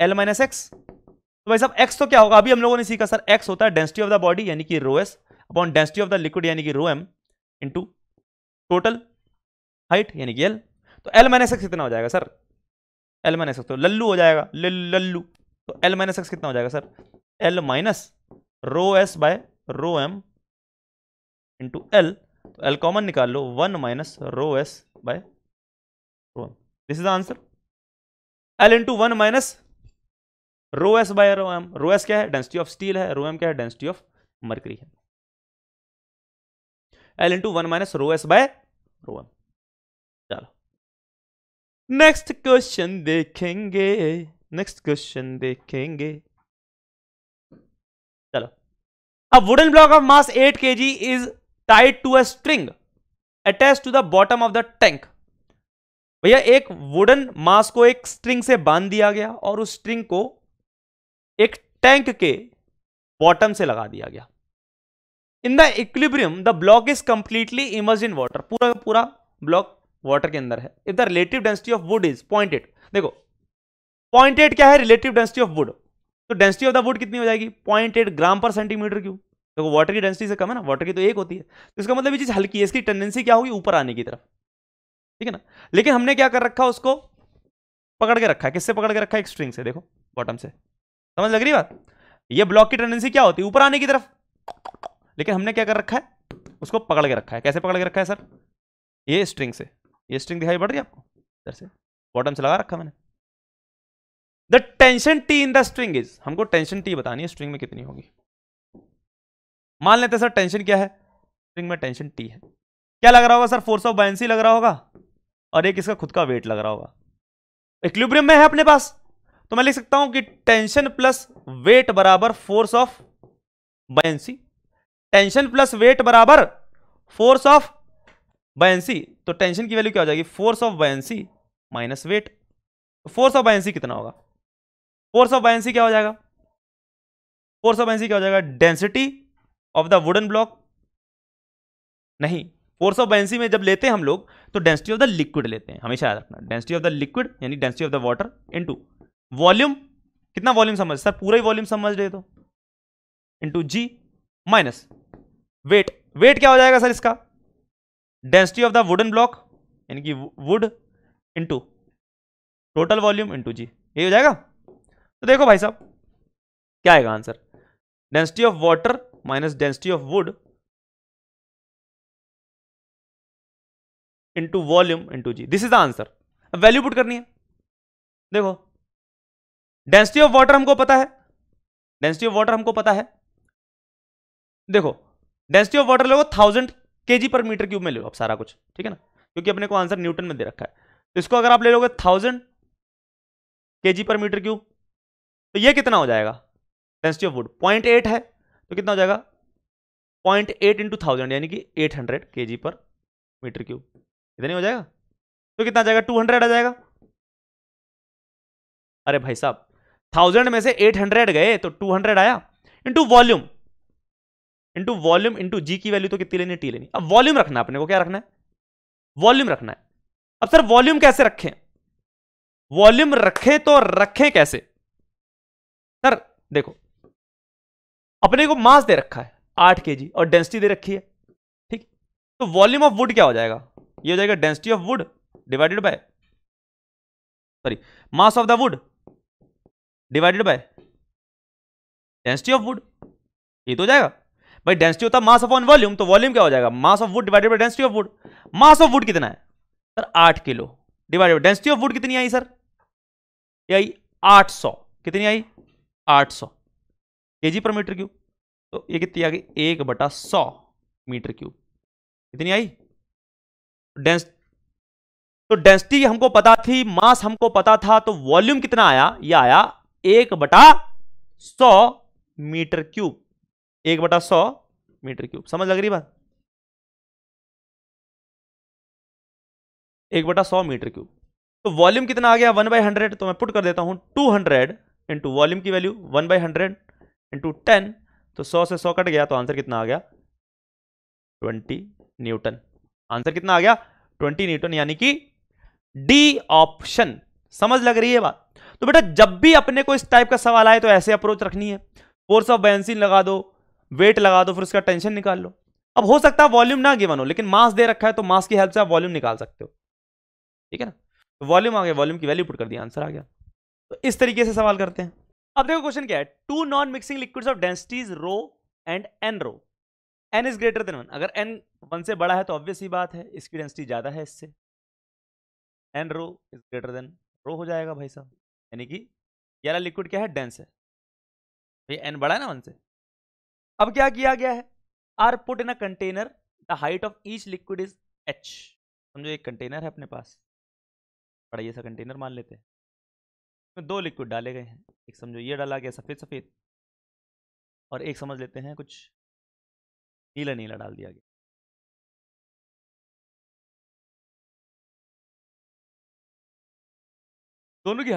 L minus x. तो भाई साहब x तो क्या होगा? अभी हम लोगों ने सीखा सर, x होता है डेंसिटी ऑफ द बॉडी यानी कि rho s upon density of the liquid यानी कि rho m into total height यानी कि L। तो L माइनस एक्स कितना हो जाएगा सर? L माइनस एक्स तो लल्लू हो जाएगा, लल्लू। तो L माइनस एक्स कितना हो जाएगा sir? L minus rho s by rho m into L। तो L कॉमन निकाल लो, 1 minus rho s by rho m. This is the answer. L into 1 minus rho s by rho m. Rho s क्या है? Density of steel है। रो m क्या है? Density of mercury है। L into 1 minus rho s by rho m. चलो next question देखेंगे, next question देखेंगे। चलो, a wooden block of mass 8 kg is tied to a string attached to the bottom of the tank। भैया एक wooden मास को एक string से बांध दिया गया और उस स्ट्रिंग को एक टैंक के बॉटम से लगा दिया गया। In the equilibrium the block is completely immersed in water, पूरा पूरा ब्लॉक वाटर के अंदर है। If the relative density of would is 0.8, देखो 0.8 क्या है? Relative density of would. तो डेंसिटी ऑफ द वुड कितनी हो जाएगी? 0.8 ग्राम पर सेंटीमीटर क्यूब। देखो वाटर की डेंसिटी से कम है ना, वाटर की तो 1 होती है। तो इसका मतलब ये चीज हल्की है, इसकी टेंडेंसी क्या होगी? ऊपर आने की तरफ, ठीक है ना। लेकिन हमने क्या कर रखा, उसको पकड़ के रखा है। किससे पकड़ के रखा है? एक स्ट्रिंग से। देखो बॉटम से, समझ लग रही बात? ये ब्लॉक की टेंडेंसी क्या होती है? ऊपर आने की तरफ। लेकिन हमने क्या कर रखा है? उसको पकड़ के रखा है। कैसे पकड़ के रखा है सर? ये स्ट्रिंग से। ये स्ट्रिंग दिखाई पड़ रही है आपको? इधर से बॉटम से लगा रखा मैंने। The tension T in the string is, हमको टेंशन टी बतानी है स्ट्रिंग में कितनी होगी। मान लेते हैं सर टेंशन क्या है? स्ट्रिंग में टेंशन टी है। क्या लग रहा होगा सर? फोर्स ऑफ बायंसी लग रहा होगा और एक इसका खुद का वेट लग रहा होगा। इक्विलिब्रियम में है अपने पास, तो मैं लिख सकता हूं कि टेंशन प्लस वेट बराबर force of buoyancy. Tension plus weight बराबर फोर्स ऑफ बायंसी। तो टेंशन की वैल्यू क्या हो जाएगी? Force of buoyancy minus weight. तो फोर्स ऑफ बायंसी कितना होगा? फोर्स ऑफ बायंसी क्या हो जाएगा? फोर्स ऑफ बायंसी क्या हो जाएगा? Density of the wooden block. नहीं, फोर्स ऑफ बायंसी में जब लेते हैं हम लोग तो डेंसिटी ऑफ द लिक्विड लेते हैं, हमेशा याद रखना। डेंसिटी ऑफ द लिक्विड यानी density of the water into volume. कितना वॉल्यूम समझ सर? पूरा ही वॉल्यूम समझ रहे तो into g minus weight. Weight क्या हो जाएगा सर इसका? Density of the wooden block यानी कि wood into total volume into g. ये हो जाएगा। तो देखो भाई साहब क्या आएगा answer? Density of water minus density of wood into volume into g, this is the answer. अब वैल्यू पुट करनी है। देखो डेंसिटी ऑफ वाटर हमको पता है, डेंसिटी ऑफ वाटर हमको पता है। देखो density of water logo 1000 kg पर मीटर क्यूब में ले लो अब सारा कुछ, ठीक है ना, क्योंकि अपने को आंसर न्यूटन में दे रखा है। तो इसको अगर आप ले लोगे 1000 kg पर मीटर क्यूब, तो ये कितना हो जाएगा, डेंसिटी ऑफ वुड 0.8 है, तो कितना हो जाएगा 0.8 इंटू 1000 यानी कि 800 kg पर मीटर क्यूब, इतने हो जाएगा। तो कितना आ जाएगा 200 आ जाएगा। अरे भाई साहब 1000 में से 800 गए तो 200 आया, इंटू वॉल्यूम इंटू जी की वैल्यू तो कितनी लेनी, टी लेनी। अब वॉल्यूम रखना है अपने को, क्या रखना है, वॉल्यूम रखना है। अब सर वॉल्यूम कैसे रखें, वॉल्यूम रखें तो रखें कैसे सर, देखो अपने को मास दे रखा है 8 kg और डेंसिटी दे रखी है, ठीक। तो वॉल्यूम ऑफ वुड क्या हो जाएगा, ये हो जाएगा density of would divided by, sorry mass of the wood divided by density of would, ये तो हो जाएगा भाई। डेंसिटी होता है मास अपॉन वॉल्यूम, तो वॉल्यूम क्या हो जाएगा, mass of would divided by density of would. Mass of would कितना है sir 8 kilo, divided by density of would कितनी आई सर, ये आई 800, कितनी आई 800 kg पर मीटर क्यूब। तो ये कितनी आ गई 1/100 मीटर क्यूब, कितनी आई तो डेंसिटी हमको पता थी, मास हमको पता था, तो वॉल्यूम कितना आया, ये आया 1/100 मीटर क्यूब, 1/100 मीटर क्यूब। समझ लग रही बात, 1/100 मीटर क्यूब। तो वॉल्यूम कितना आ गया 1/100, तो मैं पुट कर देता हूं 200 इंटू वॉल्यूम की वैल्यू 1/100 इंटू 10, तो 100 से 100 कट गया, तो आंसर कितना आ गया 20 न्यूटन। आंसर कितना आ गया 20 न्यूटन, यानी कि डी ऑप्शन। समझ लग रही है बात। तो बेटा जब भी अपने को इस टाइप का सवाल आए तो ऐसे अप्रोच रखनी है, फोर्स ऑफ बेंजीन लगा दो, वेट लगा दो, फिर उसका टेंशन निकाल लो। अब हो सकता है वॉल्यूम ना गिवन हो, लेकिन मास दे रखा है, तो मास की हेल्प से आप वॉल्यूम निकाल सकते हो, ठीक है ना। तो वॉल्यूम आ गया, वॉल्यूम की वैल्यू पुट कर दिया, आंसर आ गया। तो इस तरीके से सवाल करते हैं। अब देखो क्वेश्चन क्या है, two non mixing liquids of densities rho and N rho, N is greater than 1। अगर एन 1 से बड़ा है तो ऑब्वियस ही बात है इसकी डेंसिटी ज्यादा है इससे, n rho is greater than rho हो जाएगा भाई साहब, यानी कि ये वाला लिक्विड क्या है डेंस है, ये एन बड़ा है ना 1 से। अब क्या किया गया है, are put in a container, the height of each liquid is H. समझो एक कंटेनर है अपने पास, बड़ा ये सा कंटेनर मान लेते हैं, इसमें 2 लिक्विड डाले गए हैं, एक समझो ये डाला गया सफेद सफेद, और एक समझ लेते हैं कुछ नीला नीला डाल दिया गया। दोनों की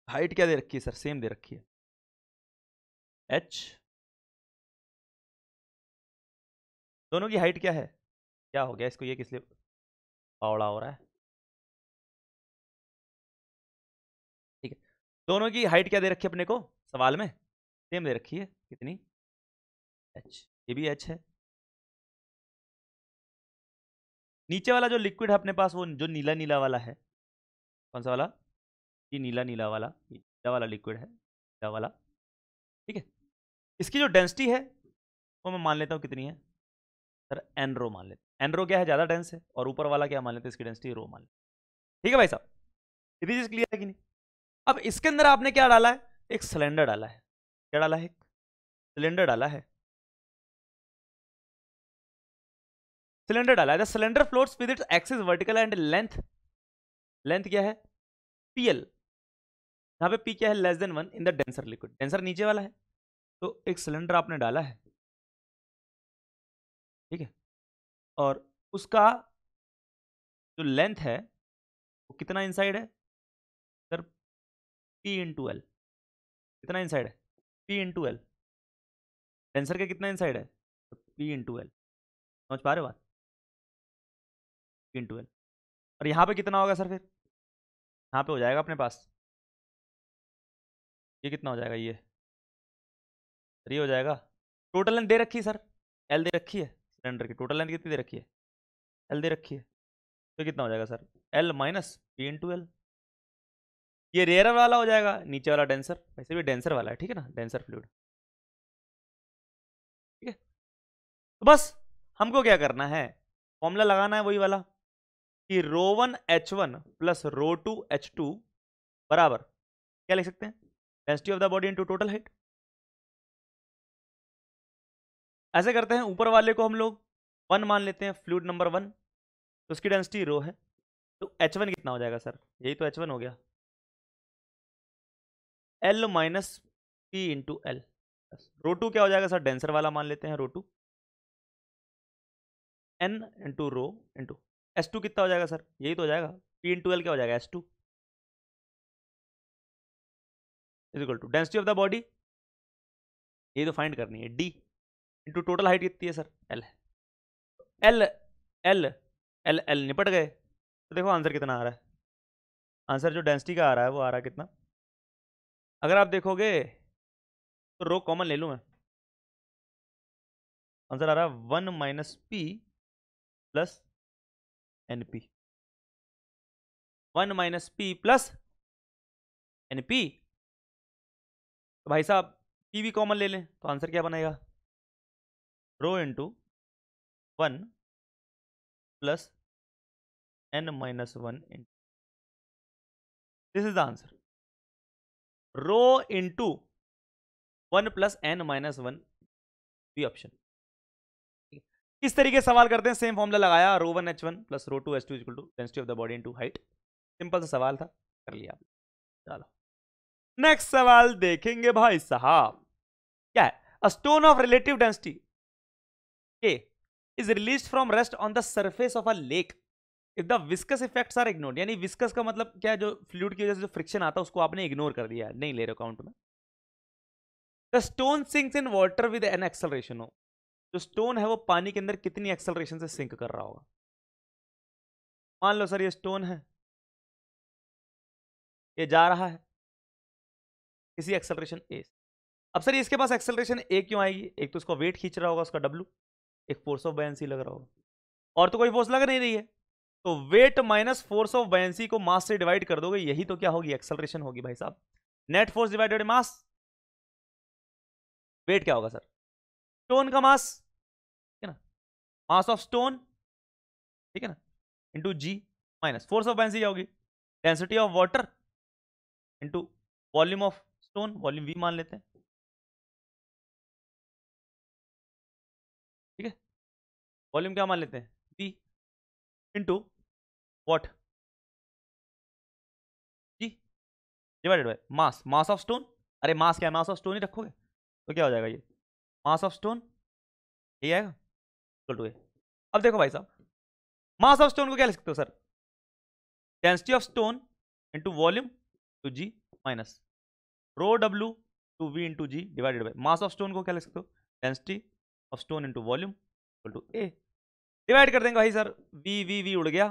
हाइट क्या दे रखी है सर, सेम दे रखी है एच। दोनों की हाइट क्या है, क्या हो गया इसको, ये किस लिए फावड़ा हो रहा है, ठीक है। दोनों की हाइट क्या दे रखी है अपने को सवाल में, सेम दे रखी है, कितनी एच, ये भी एच है। नीचे वाला जो लिक्विड है अपने पास, वो जो नीला नीला वाला है, कौन सा वाला, ये नीला नीला वाला, ये नीला वाला लिक्विड है, नीला वाला, ठीक है। इसकी जो डेंसिटी है वो मैं मान लेता हूँ कितनी है सर, एन रो मान लेते हैं। एन रो क्या है, ज्यादा डेंस है, और ऊपर वाला क्या मान लेते हैं, इसकी डेंसिटी रो मान लेते हैं, ठीक है भाई साहब। इतनी चीज क्लियर है कि नहीं। अब इसके अंदर आपने क्या डाला है, एक सिलेंडर डाला है, क्या डाला है, सिलेंडर डाला है, सिलेंडर डाला है। The cylinder floats with its axis vertical and length, length क्या है पीएल, यहाँ पे पी क्या है less than 1 in the denser liquid, denser नीचे वाला है। तो एक सिलेंडर आपने डाला है, ठीक है, और उसका जो लेंथ है वो कितना इनसाइड है सर, पी इंटू एल, कितना इनसाइड है पी इंटू एल, डेंसर का कितना इनसाइड है तो पी इंटू एल, समझ पा रहे हो बात, पी इंटू एल। और यहाँ पे कितना होगा सर, फिर यहाँ पे हो जाएगा अपने पास, ये कितना हो जाएगा, ये 3 हो जाएगा। टोटल लेंथ दे रखी है सर, एल दे रखी है, सिलेंडर की टोटल लेंथ कितनी दे रखी है, एल दे रखी है, तो कितना हो जाएगा sir, L minus p into L. ये रेयर वाला हो जाएगा, नीचे वाला डेंसर, वैसे भी डेंसर वाला है, ठीक है ना, डेंसर फ्लूइड। तो बस हमको क्या करना है, फॉर्मूला लगाना है वही वाला कि ρ1h1 प्लस ρ2h2 बराबर क्या लिख सकते हैं, density of the body into total height. ऐसे करते हैं, ऊपर वाले को हम लोग 1 मान लेते हैं, फ्लूइड नंबर 1, तो उसकी डेंसिटी रो है, तो h1 कितना हो जाएगा सर, यही तो h1 हो गया, L minus p into l. ρ2 क्या हो जाएगा सर, डेंसर वाला मान लेते हैं ρ2, n into rho into S2 कितना हो जाएगा सर, यही तो हो जाएगा, P इंटू एल क्या हो जाएगा S2 is equal to density of the body, ये तो फाइंड करनी है, D इंटू टोटल हाइट कितनी है सर, L है, L L L L निपट गए। तो देखो आंसर कितना आ रहा है, आंसर जो डेंसिटी का आ रहा है वो आ रहा है कितना, अगर आप देखोगे तो रो कॉमन ले लूँ मैं, आंसर आ रहा है 1 minus P plus N P, 1 minus P plus N P. तो भाई साहब पी भी कॉमन ले लें तो आंसर क्या बनेगा, rho into 1 plus n minus 1 into, this is the answer, rho into 1 plus n minus 1, B option. इस तरीके से सवाल करते हैं, सेम फॉर्मूला लगाया, ρ1h1 plus ρ2h2 equal to density of the body into height, simple सा सवाल था, कर लिया। चलो नेक्स्ट सवाल देखेंगे भाई साहब, क्या है, a stone of relative density K is released from rest on the surface of a lake if the viscous effects are ignored, यानी विस्कस का मतलब क्या है, जो फ्लूइड की वजह से जो फ्रिक्शन आता है उसको आपने इग्नोर कर दिया है, नहीं ले रहे काउंट में। The stone sinks in water with an acceleration, हो जो स्टोन है वो पानी के अंदर कितनी एक्सेलरेशन से सिंक कर रहा होगा। मान लो सर ये स्टोन है, ये जा रहा है किसी एक्सेलरेशन ए, अब सर इसके पास एक्सेलरेशन ए क्यों आएगी, एक तो उसका वेट खींच रहा होगा उसका W, एक फोर्स ऑफ बायंसी लग रहा होगा, और तो कोई फोर्स लग नहीं रही है, तो wait minus force of buoyancy को मास से डिवाइड कर दोगे, यही तो क्या होगी, एक्सेलरेशन होगी भाई साहब, नेट फोर्स डिवाइडेड मास, वेट क्या होगा सर, स्टोन का मास, ठीक है ना, मास ऑफ स्टोन, ठीक है ना, into G, minus force of buoyancy क्या होगी, density of water into volume of stone, volume V मान लेते हैं, ठीक है, वॉल्यूम क्या मान लेते हैं, V into what, G, divided by mass, mass of stone, अरे मास क्या है, मास ऑफ स्टोन ही रखोगे तो क्या हो जाएगा, ये मास ऑफ स्टोन, ये आएगा इक्वल टू ए। अब देखो भाई साहब, मास ऑफ स्टोन को क्या लिख सकते हो sir, density of stone into volume to G minus rho W to V into G divided by mass of stone को क्या लिख सकते हो, density of stone into volume equal to A, divide कर देंगे भाई सर, वी उड़ गया,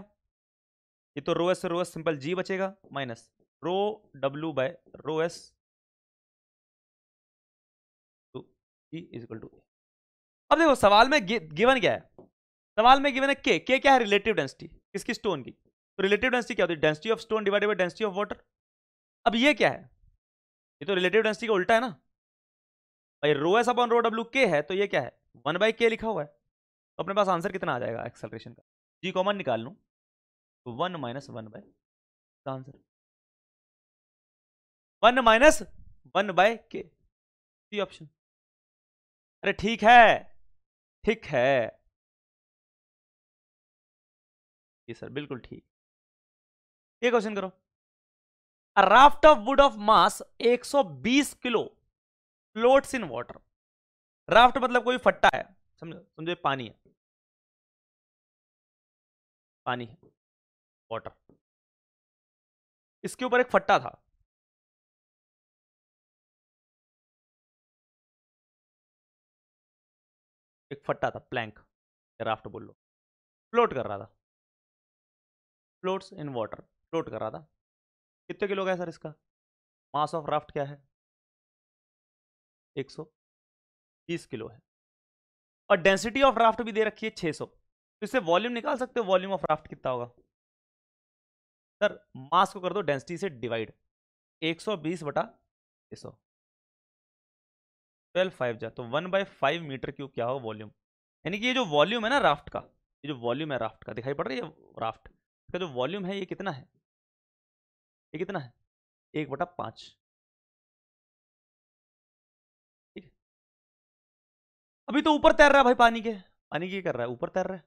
ये तो रो एस से रो एस सिंपल जी बचेगा, माइनस रो डब्ल्यू by rho s two g is equal to a. अब देखो सवाल में गिवन क्या है, सवाल में गिवन है के क्या है, रिलेटिव डेंसिटी किसकी, स्टोन की, तो रिलेटिव डेंसिटी क्या होती है, density of stone divided by density of water. अब ये क्या है, ये तो रिलेटिव डेंसिटी का उल्टा है ना भाई, रो एस अपॉन रो डब्ल्यू के है, तो ये क्या है 1 बाई के लिखा हुआ है, तो अपने पास आंसर कितना आ जाएगा एक्सेलरेशन का, जी कॉमन निकाल लूं तो 1 minus 1 by, answer 1 minus 1 by के, सी ऑप्शन। अरे ठीक है, ठीक है, ये सर बिल्कुल ठीक। ये क्वेश्चन करो, a raft of wood of mass 120 kilo floats in water, raft मतलब कोई फट्टा है, समझो पानी है, पानी है वाटर, इसके ऊपर एक फट्टा था, एक फट्टा था, प्लैंक, राफ्ट बोल लो, फ्लोट कर रहा था, फ्लोट्स इन वाटर, फ्लोट कर रहा था, कितने किलो का है सर इसका, मास ऑफ राफ्ट क्या है 130 किलो है, और डेंसिटी ऑफ राफ्ट भी दे रखी है 600, तो इससे वॉल्यूम निकाल सकते हो, वॉल्यूम ऑफ राफ्ट कितना होगा सर, मास को कर दो डेंसिटी से डिवाइड, 120 बटा 600, 12 5 जा तो 1/5 मीटर क्यूब क्या होगा वॉल्यूम, यानी कि ये जो वॉल्यूम है ना राफ्ट का, ये जो वॉल्यूम है राफ्ट का, दिखाई पड़ रही है राफ्ट का जो वॉल्यूम है, ये कितना है, ये कितना है, 1/5। ठीक है, अभी तो ऊपर तैर रहा है भाई, पानी के, पानी की कर रहा है, ऊपर तैर रहा है।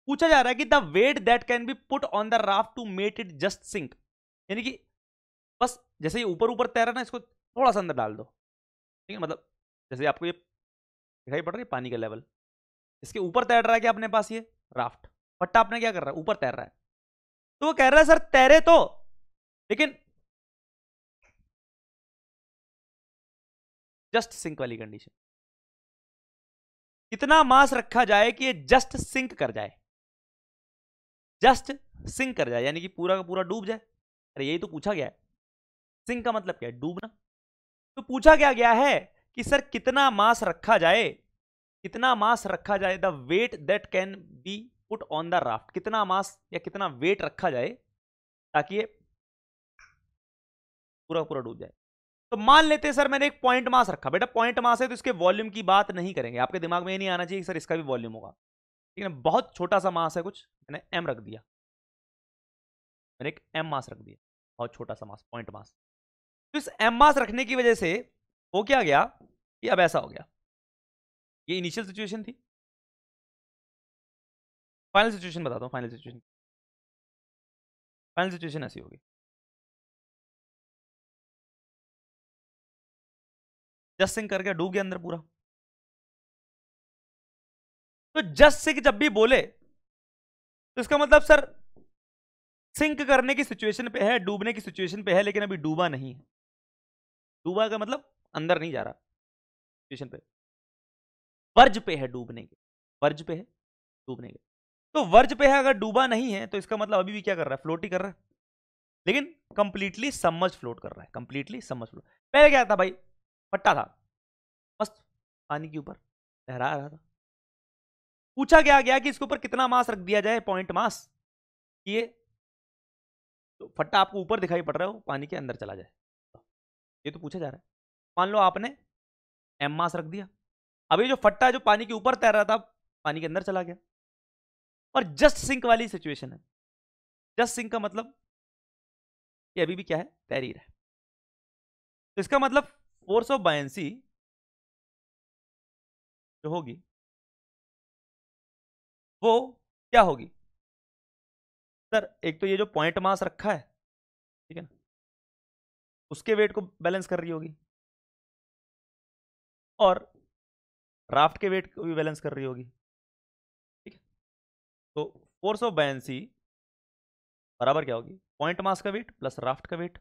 पूछा जा रहा है कि the weight that can be put on the raft to make it just sink, यानी कि बस जैसे ये ऊपर ऊपर तैर रहा है ना, इसको थोड़ा सा अंदर डाल दो। ठीक है, मतलब जैसे आपको ये दिखाई पड़ रही है पानी का लेवल, इसके ऊपर तैर रहा है क्या अपने पास ये राफ्ट, फट्टा अपने क्या कर रहा है, ऊपर तैर रहा है। तो वो कह रहा है सर तैरे तो, लेकिन जस्ट सिंक वाली कंडीशन, कितना मास रखा जाए कि ये जस्ट सिंक कर जाए, जस्ट सिंक कर जाए, यानी कि पूरा का पूरा डूब जाए। अरे यही तो पूछा गया है, सिंक का मतलब क्या है, डूबना। तो पूछा क्या गया है कि सर कितना मास रखा जाए, कितना मास रखा जाए, the weight that can be put on the raft, कितना मास या कितना वेट रखा जाए ताकि ये पूरा पूरा डूब जाए। तो मान लेते हैं सर मैंने एक पॉइंट मास रखा, बेटा पॉइंट मास है तो इसके वॉल्यूम की बात नहीं करेंगे, आपके दिमाग में ये नहीं आना चाहिए कि सर इसका भी वॉल्यूम होगा। ठीक है, बहुत छोटा सा मास है कुछ, मैंने एम रख दिया, मैंने एक एम मास रख दिया, बहुत छोटा सा मास, पॉइंट मास। तो इस एम मास रखने की वजह से हो क्या गया कि अब ऐसा हो गया, ये इनिशियल सिचुएशन थी, फाइनल सिचुएशन बताता हूं, फाइनल सिचुएशन, फाइनल सिचुएशन ऐसी होगी, जस्ट सिंक करके डूब गया अंदर पूरा। तो जस्ट सिंक जब भी बोले तो इसका मतलब सर सिंक करने की सिचुएशन पे है, डूबने की सिचुएशन पे है, लेकिन अभी डूबा नहीं है। डूबा का मतलब अंदर नहीं जा रहा सिचुएशन पे, वर्ज पे है डूबने के, वर्ज पे है डूबने के। तो वर्ज पे है, अगर डूबा नहीं है तो इसका मतलब अभी भी क्या कर रहा है, फ्लोट ही कर रहा है, लेकिन कंप्लीटली सबमर्ज फ्लोट कर रहा है, कंप्लीटली सबमर्ज फ्लोट। पहले क्या था भाई, फट्टा था, मस्त पानी के ऊपर लहरा रहा था। पूछा क्या गया कि इसके ऊपर कितना मास रख दिया जाए, पॉइंट मास, ये तो फट्टा आपको ऊपर दिखाई पड़ रहा है, वो पानी के अंदर चला जाए, ये तो पूछा जा रहा है। मान लो आपने एम मास रख दिया, अभी जो फट्टा जो पानी के ऊपर तैर रहा था पानी के अंदर चला गया, और जस्ट सिंक वाली सिचुएशन है। जस्ट सिंक का मतलब ये अभी भी क्या है, तैर ही रहा है। तो इसका मतलब फोर्स ऑफ बायंसी जो होगी वो क्या होगी सर, एक तो ये जो पॉइंट मास रखा है, ठीक है ना, उसके वेट को बैलेंस कर रही होगी, और राफ्ट के वेट को भी बैलेंस कर रही होगी। ठीक है, तो फोर्स ऑफ बायंसी बराबर क्या होगी, पॉइंट मास का वेट प्लस राफ्ट का वेट।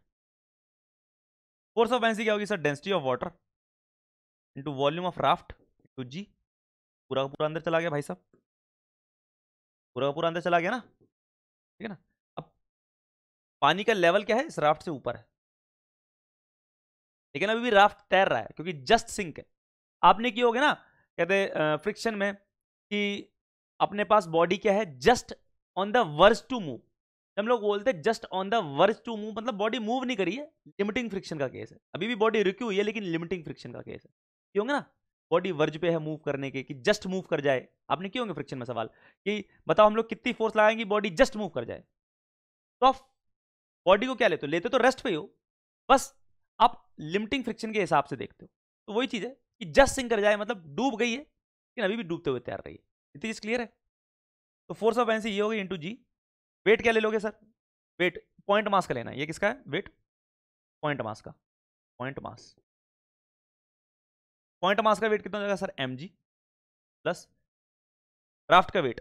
फोर्स ऑफ बायंसी क्या होगी sir, density of water into volume of raft into g. पूरा का पूरा अंदर चला गया भाई साहब, पूरा का पूरा अंदर चला गया ना, ठीक है ना। अब पानी का लेवल क्या है, इस राफ्ट से ऊपर है, लेकिन अभी भी राफ्ट तैर रहा है क्योंकि जस्ट सिंक है। आपने किए होगे ना, कहते फ्रिक्शन में कि अपने पास बॉडी क्या है, just on the verge to move. हम लोग बोलते हैं just on the verge to move, मतलब बॉडी मूव नहीं करी है, लिमिटिंग फ्रिक्शन का केस है। अभी भी बॉडी रुकी हुई है लेकिन लिमिटिंग फ्रिक्शन का केस है। ये होंगे ना, बॉडी वर्ज पे है मूव करने के, कि जस्ट मूव कर जाए। आपने किए होंगे फ्रिक्शन में सवाल कि बताओ हम लोग कितनी फोर्स लगाएंगे बॉडी जस्ट मूव कर जाए, तो आप बॉडी को क्या लेते हो, लेते तो रेस्ट पे ही हो, बस आप लिमिटिंग फ्रिक्शन के हिसाब से देखते हो। तो वही चीज है कि जस्ट सिंक कर जाए मतलब डूब गई है लेकिन अभी भी डूबते हुए तैर रही है। इतनी चीज क्लियर है। तो फोर्स ऑफ एनसी ये होगी इंटू जी। वेट क्या ले लोगे सर, वेट पॉइंट मास का लेना है, ये किसका है वेट, पॉइंट मास का, पॉइंट मास, पॉइंट मास का वेट कितना हो जाएगा sir, M G plus raft का वेट,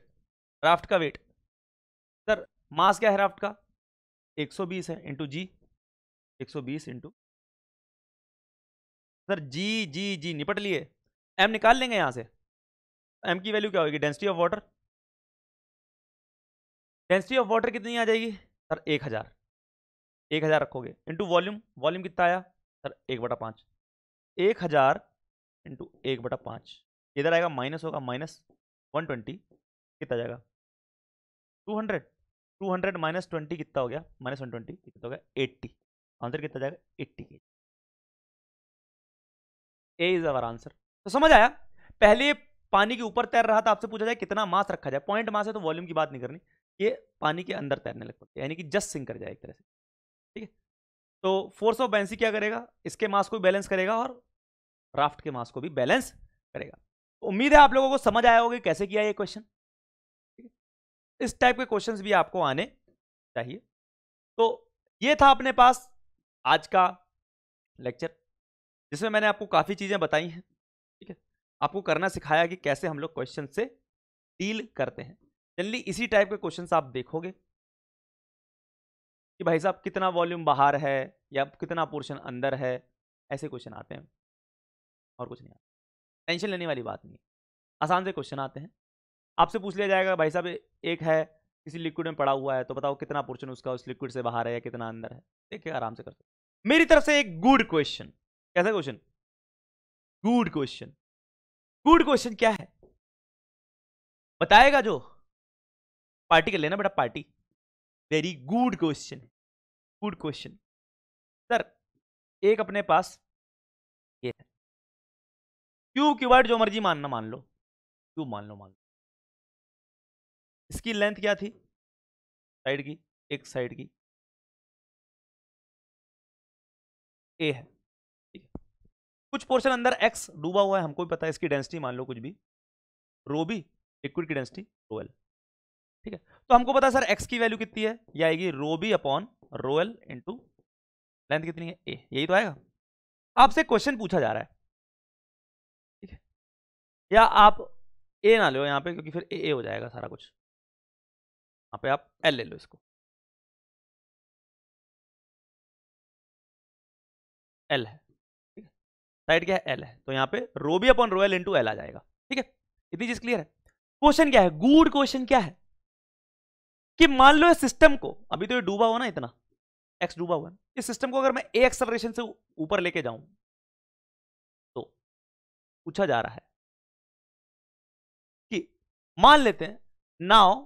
राफ्ट का वेट सर, मास क्या है राफ्ट का 120 है into G, 120 into sir G, जी जी निपट लिए, एम निकाल लेंगे यहां से। एम की वैल्यू क्या होगी, density of water, density of water कितनी आ जाएगी सर 1000, 1000 रखोगे इंटू वॉल्यूम, वॉल्यूम कितना आया सर 1/5, 1000 इंटू 1/5, इधर आएगा माइनस होगा, माइनस 120 कितना जाएगा 200, 200 माइनस 20 कितना हो गया, माइनस 120 कितना हो गया 80, आंसर कितना जाएगा 80 के। ए इज अवर आंसर। तो समझ आया, पहले पानी के ऊपर तैर रहा था, आपसे पूछा जाए कितना मास रखा जाए, पॉइंट मास है तो वॉल्यूम की बात नहीं करनी, ये पानी के अंदर तैरने लग पड़ते, यानी कि जस्ट सिंक कर जाए एक तरह से, ठीक है। तो फोर्स ऑफ बेंसी क्या करेगा, इसके मास को भी बैलेंस करेगा और राफ्ट के मास को भी बैलेंस करेगा। तो उम्मीद है आप लोगों को समझ आया होगा कैसे किया ये क्वेश्चन, ठीक है। इस टाइप के क्वेश्चंस भी आपको आने चाहिए। तो ये था अपने पास आज का लेक्चर, जिसमें मैंने आपको काफी चीजें बताई हैं, ठीक है, आपको करना सिखाया कि कैसे हम लोग क्वेश्चन से डील करते हैं। जनरली इसी टाइप के क्वेश्चंस आप देखोगे कि भाई साहब कितना वॉल्यूम बाहर है या कितना पोर्शन अंदर है, ऐसे क्वेश्चन आते हैं और कुछ नहीं आता। टेंशन लेने वाली बात नहीं है, आसान से क्वेश्चन आते हैं। आपसे पूछ लिया जाएगा भाई साहब एक है किसी लिक्विड में पड़ा हुआ है, तो बताओ कितना पोर्शन उसका उस लिक्विड से बाहर है या कितना अंदर है, देखिए आराम से कर सकते। मेरी तरफ से एक गुड क्वेश्चन, कैसा question, good question. Good question क्या है बताएगा जो, पार्टी कर लेना बेटा party. Very good question, good question sir. एक अपने पास ये है क्यूब क्यूबॉइड, जो मर्जी मानना मान लो, क्यूब मान लो। इसकी लेंथ क्या थी साइड की, एक साइड की ए है, ठीक है। कुछ पोर्शन अंदर एक्स डूबा हुआ है, हमको भी पता है। इसकी डेंसिटी मान लो कुछ भी, रो बी, लिक्विड की डेंसिटी रो एल, ठीक है। तो हमको पता है सर एक्स की वैल्यू कितनी है, ये आएगी rho b upon rho l into length कितनी है ए, यही तो आएगा। आपसे क्वेश्चन पूछा जा रहा है, ठीक है, या आप ए ना लो यहाँ पे क्योंकि फिर ए हो जाएगा सारा कुछ, यहाँ पे आप एल ले लो इसको, एल है, ठीक है, साइड क्या है एल है, तो यहाँ पे rho b upon rho l into l आ जाएगा, ठीक है। इतनी चीज क्लियर है। क्वेश्चन क्या है, गुड क्वेश्चन क्या है कि मान लो इस सिस्टम को, अभी तो ये डूबा हुआ ना, इतना एक्स डूबा हुआ है, इस सिस्टम को अगर मैं ए एक्सेलरेशन से ऊपर लेके जाऊं, तो पूछा जा रहा है कि मान लेते हैं now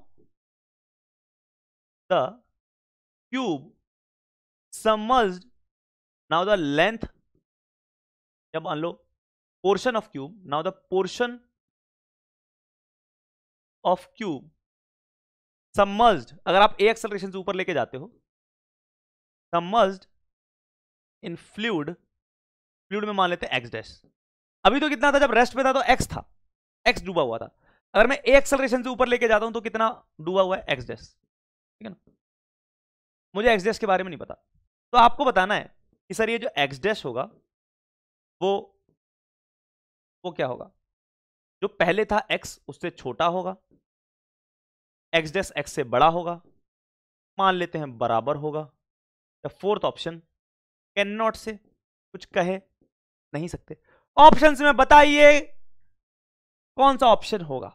the cube submerged, now the length, जब मान लो portion of cube, now the portion of cube submerged, अगर आप ए एक्सेलरेशन से ऊपर लेके जाते हो, सबमर्ज्ड इन फ्लूइड, फ्लूइड में मान लेते हैं एक्स डैश। अभी तो कितना था जब रेस्ट पे था, तो एक्स था, एक्स डूबा हुआ था। अगर मैं ए एक्सेलरेशन से ऊपर लेके जाता हूं तो कितना डूबा हुआ है, एक्स डैश, ठीक है ना। मुझे एक्स डैश के बारे में नहीं पता, तो आपको बताना है कि सर ये जो एक्स डैश होगा वो क्या होगा, जो पहले था एक्स उससे छोटा होगा, एक्स डैश एक्स से बड़ा होगा, मान लेते हैं बराबर होगा, या फोर्थ ऑप्शन कैन नॉट से कुछ कहे नहीं सकते। ऑप्शन में बताइए कौन सा ऑप्शन होगा,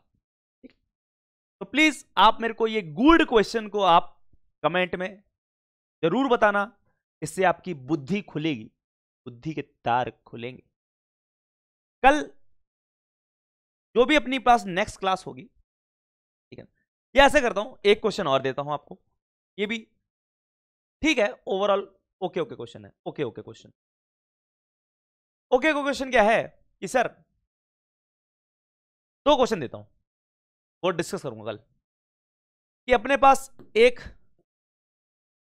तो प्लीज आप मेरे को ये गुड क्वेश्चन को आप कमेंट में जरूर बताना, इससे आपकी बुद्धि खुलेगी, बुद्धि के तार खुलेंगे। कल जो भी अपनी पास नेक्स्ट क्लास होगी, ठीक है, ये ऐसे करता हूं, एक क्वेश्चन और देता हूं आपको, ये भी ठीक है, ओवरऑल ओके ओके क्वेश्चन है, okay okay question. Okay question क्या है कि सर, दो क्वेश्चन देता हूं, वो डिस्कस करूंगा कल, कि अपने पास एक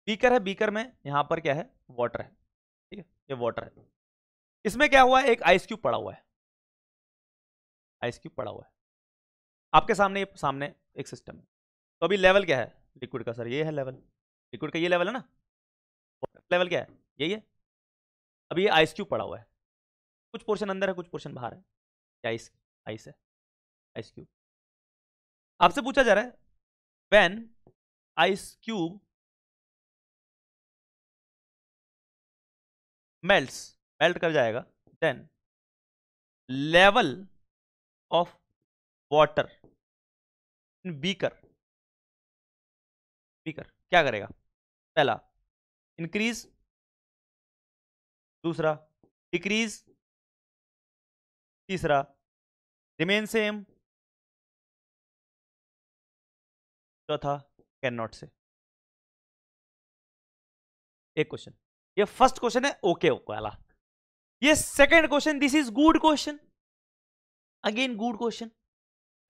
बीकर है, बीकर में यहां पर क्या है, वाटर है, ठीक है, ये वाटर है, इसमें क्या हुआ है, एक आइस क्यूब पड़ा हुआ है, आइस क्यूब पड़ा हुआ है आपके सामने, सामने एक सिस्टम है। तो अभी लेवल क्या है लिक्विड का, सर ये है लेवल, लिक्विड का ये लेवल है ना, लेवल क्या है, यही है। अभी ये आइस क्यूब पड़ा हुआ है, कुछ पोर्शन अंदर है कुछ पोर्शन बाहर है, क्या आइस, आइस है, आइस क्यूब। आपसे पूछा जा रहा है when ice cube melts, melt कर जाएगा, then level of water in beaker, beaker क्या करेगा, पहला इंक्रीज, दूसरा डिक्रीज, तीसरा रिमेन सेम, चौथा कैन नॉट से। एक क्वेश्चन, ये फर्स्ट क्वेश्चन है ओके वाला। ये second question, this is good question, again good question,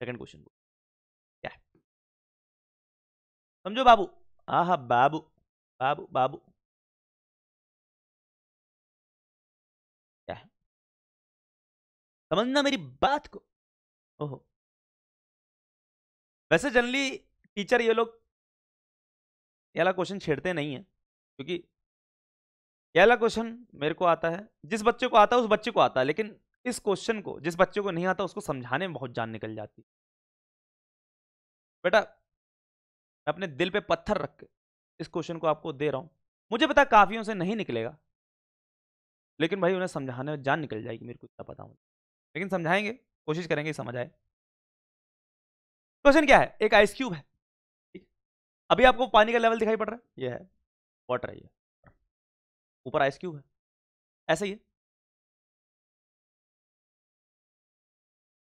second question क्या है, समझो बाबू। आहा बाबू बाबू बाबू, क्या है, समझना मेरी बात को। ओहो, वैसे जनरली टीचर ये लोग ये वाला क्वेश्चन छेड़ते नहीं है, क्योंकि ये वाला क्वेश्चन मेरे को आता है, जिस बच्चे को आता है उस बच्चे को आता है, लेकिन इस क्वेश्चन को जिस बच्चे को नहीं आता उसको समझाने में बहुत जान निकल जाती। बेटा मैं अपने दिल पे पत्थर रख के इस क्वेश्चन को आपको दे रहा हूं, मुझे पता काफियों से नहीं निकलेगा, लेकिन भाई उन्हें समझाने में जान निकल जाएगी, मेरे को इतना पता मुझे, लेकिन समझाएंगे, कोशिश करेंगे समझ आए। क्वेश्चन क्या है, एक आइस क्यूब है, ठीक है? अभी आपको पानी का लेवल दिखाई पड़ रहा है, ये है वाटर है, ये ऊपर आइस क्यूब है, ऐसा ही है।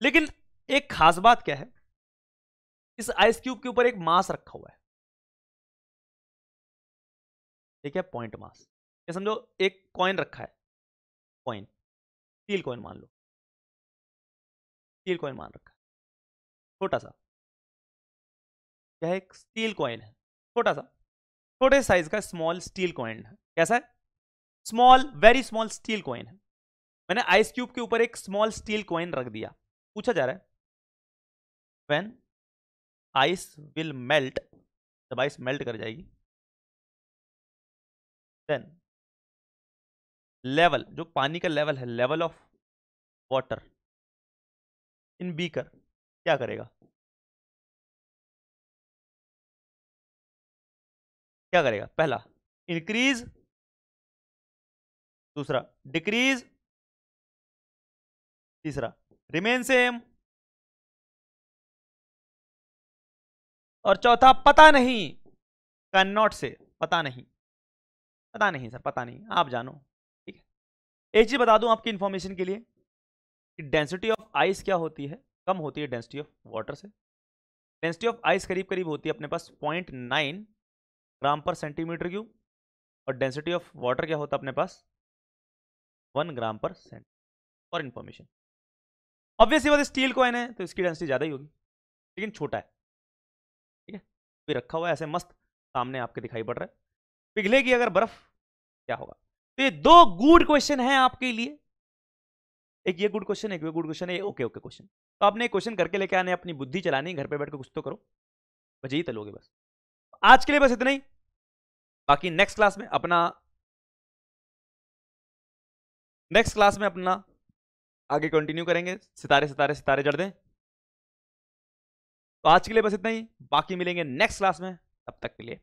लेकिन एक खास बात क्या है, इस आइस क्यूब के ऊपर एक मास रखा हुआ है, ठीक है, पॉइंट मास। ये समझो एक कॉइन रखा है, कॉइन, स्टील कॉइन मान लो, स्टील कॉइन मान रखा है, छोटा सा, क्या है, एक स्टील कॉइन है, छोटा सा, छोटे साइज का स्मॉल स्टील कॉइन है। कैसा है, small, very small steel coin है। मैंने आइस क्यूब के ऊपर एक स्मॉल स्टील कॉइन रख दिया, पूछा जा रहा है व्हेन आइस विल मेल्ट, जब आइस मेल्ट कर जाएगी, देन लेवल, जो पानी का लेवल है, level of water in beaker क्या करेगा, क्या करेगा, पहला इंक्रीज, दूसरा डिक्रीज, तीसरा रिमेन सेम, और चौथा पता नहीं, कैन नॉट से, पता नहीं, पता नहीं सर, पता नहीं, आप जानो, ठीक है। एक चीज बता दूं आपकी इंफॉर्मेशन के लिए कि डेंसिटी ऑफ आइस क्या होती है, कम होती है डेंसिटी ऑफ वाटर से। डेंसिटी ऑफ आइस करीब करीब होती है अपने पास 0.9 ग्राम पर सेंटीमीटर क्यूब, और डेंसिटी ऑफ वाटर क्या होता है अपने पास 1 ग्राम पर सेंट। फॉर इंफॉर्मेशन, ऑब्वियसली बात स्टील कॉइन है तो इसकी डेंसिटी ज्यादा ही होगी, लेकिन छोटा है, ठीक है, भी रखा हुआ है ऐसे मस्त सामने आपके दिखाई पड़ रहा है। पिघलेगी अगर बर्फ क्या होगा। तो ये दो गुड क्वेश्चन हैं आपके लिए, एक ये गुड क्वेश्चन, एक ये गुड क्वेश्चन है, ओके ओके क्वेश्चन। तो आपने क्वेश्चन करके लेके आने, अपनी बुद्धि चलानी, घर पे बैठ के कुछ तो करो, बस यही तलोगे बस। आज के लिए बस इतना ही, बाकी नेक्स्ट क्लास में अपना आगे कंटिन्यू करेंगे, सितारे सितारे सितारे जड़ दें। तो आज के लिए बस इतना ही, बाकी मिलेंगे नेक्स्ट क्लास में, तब तक के लिए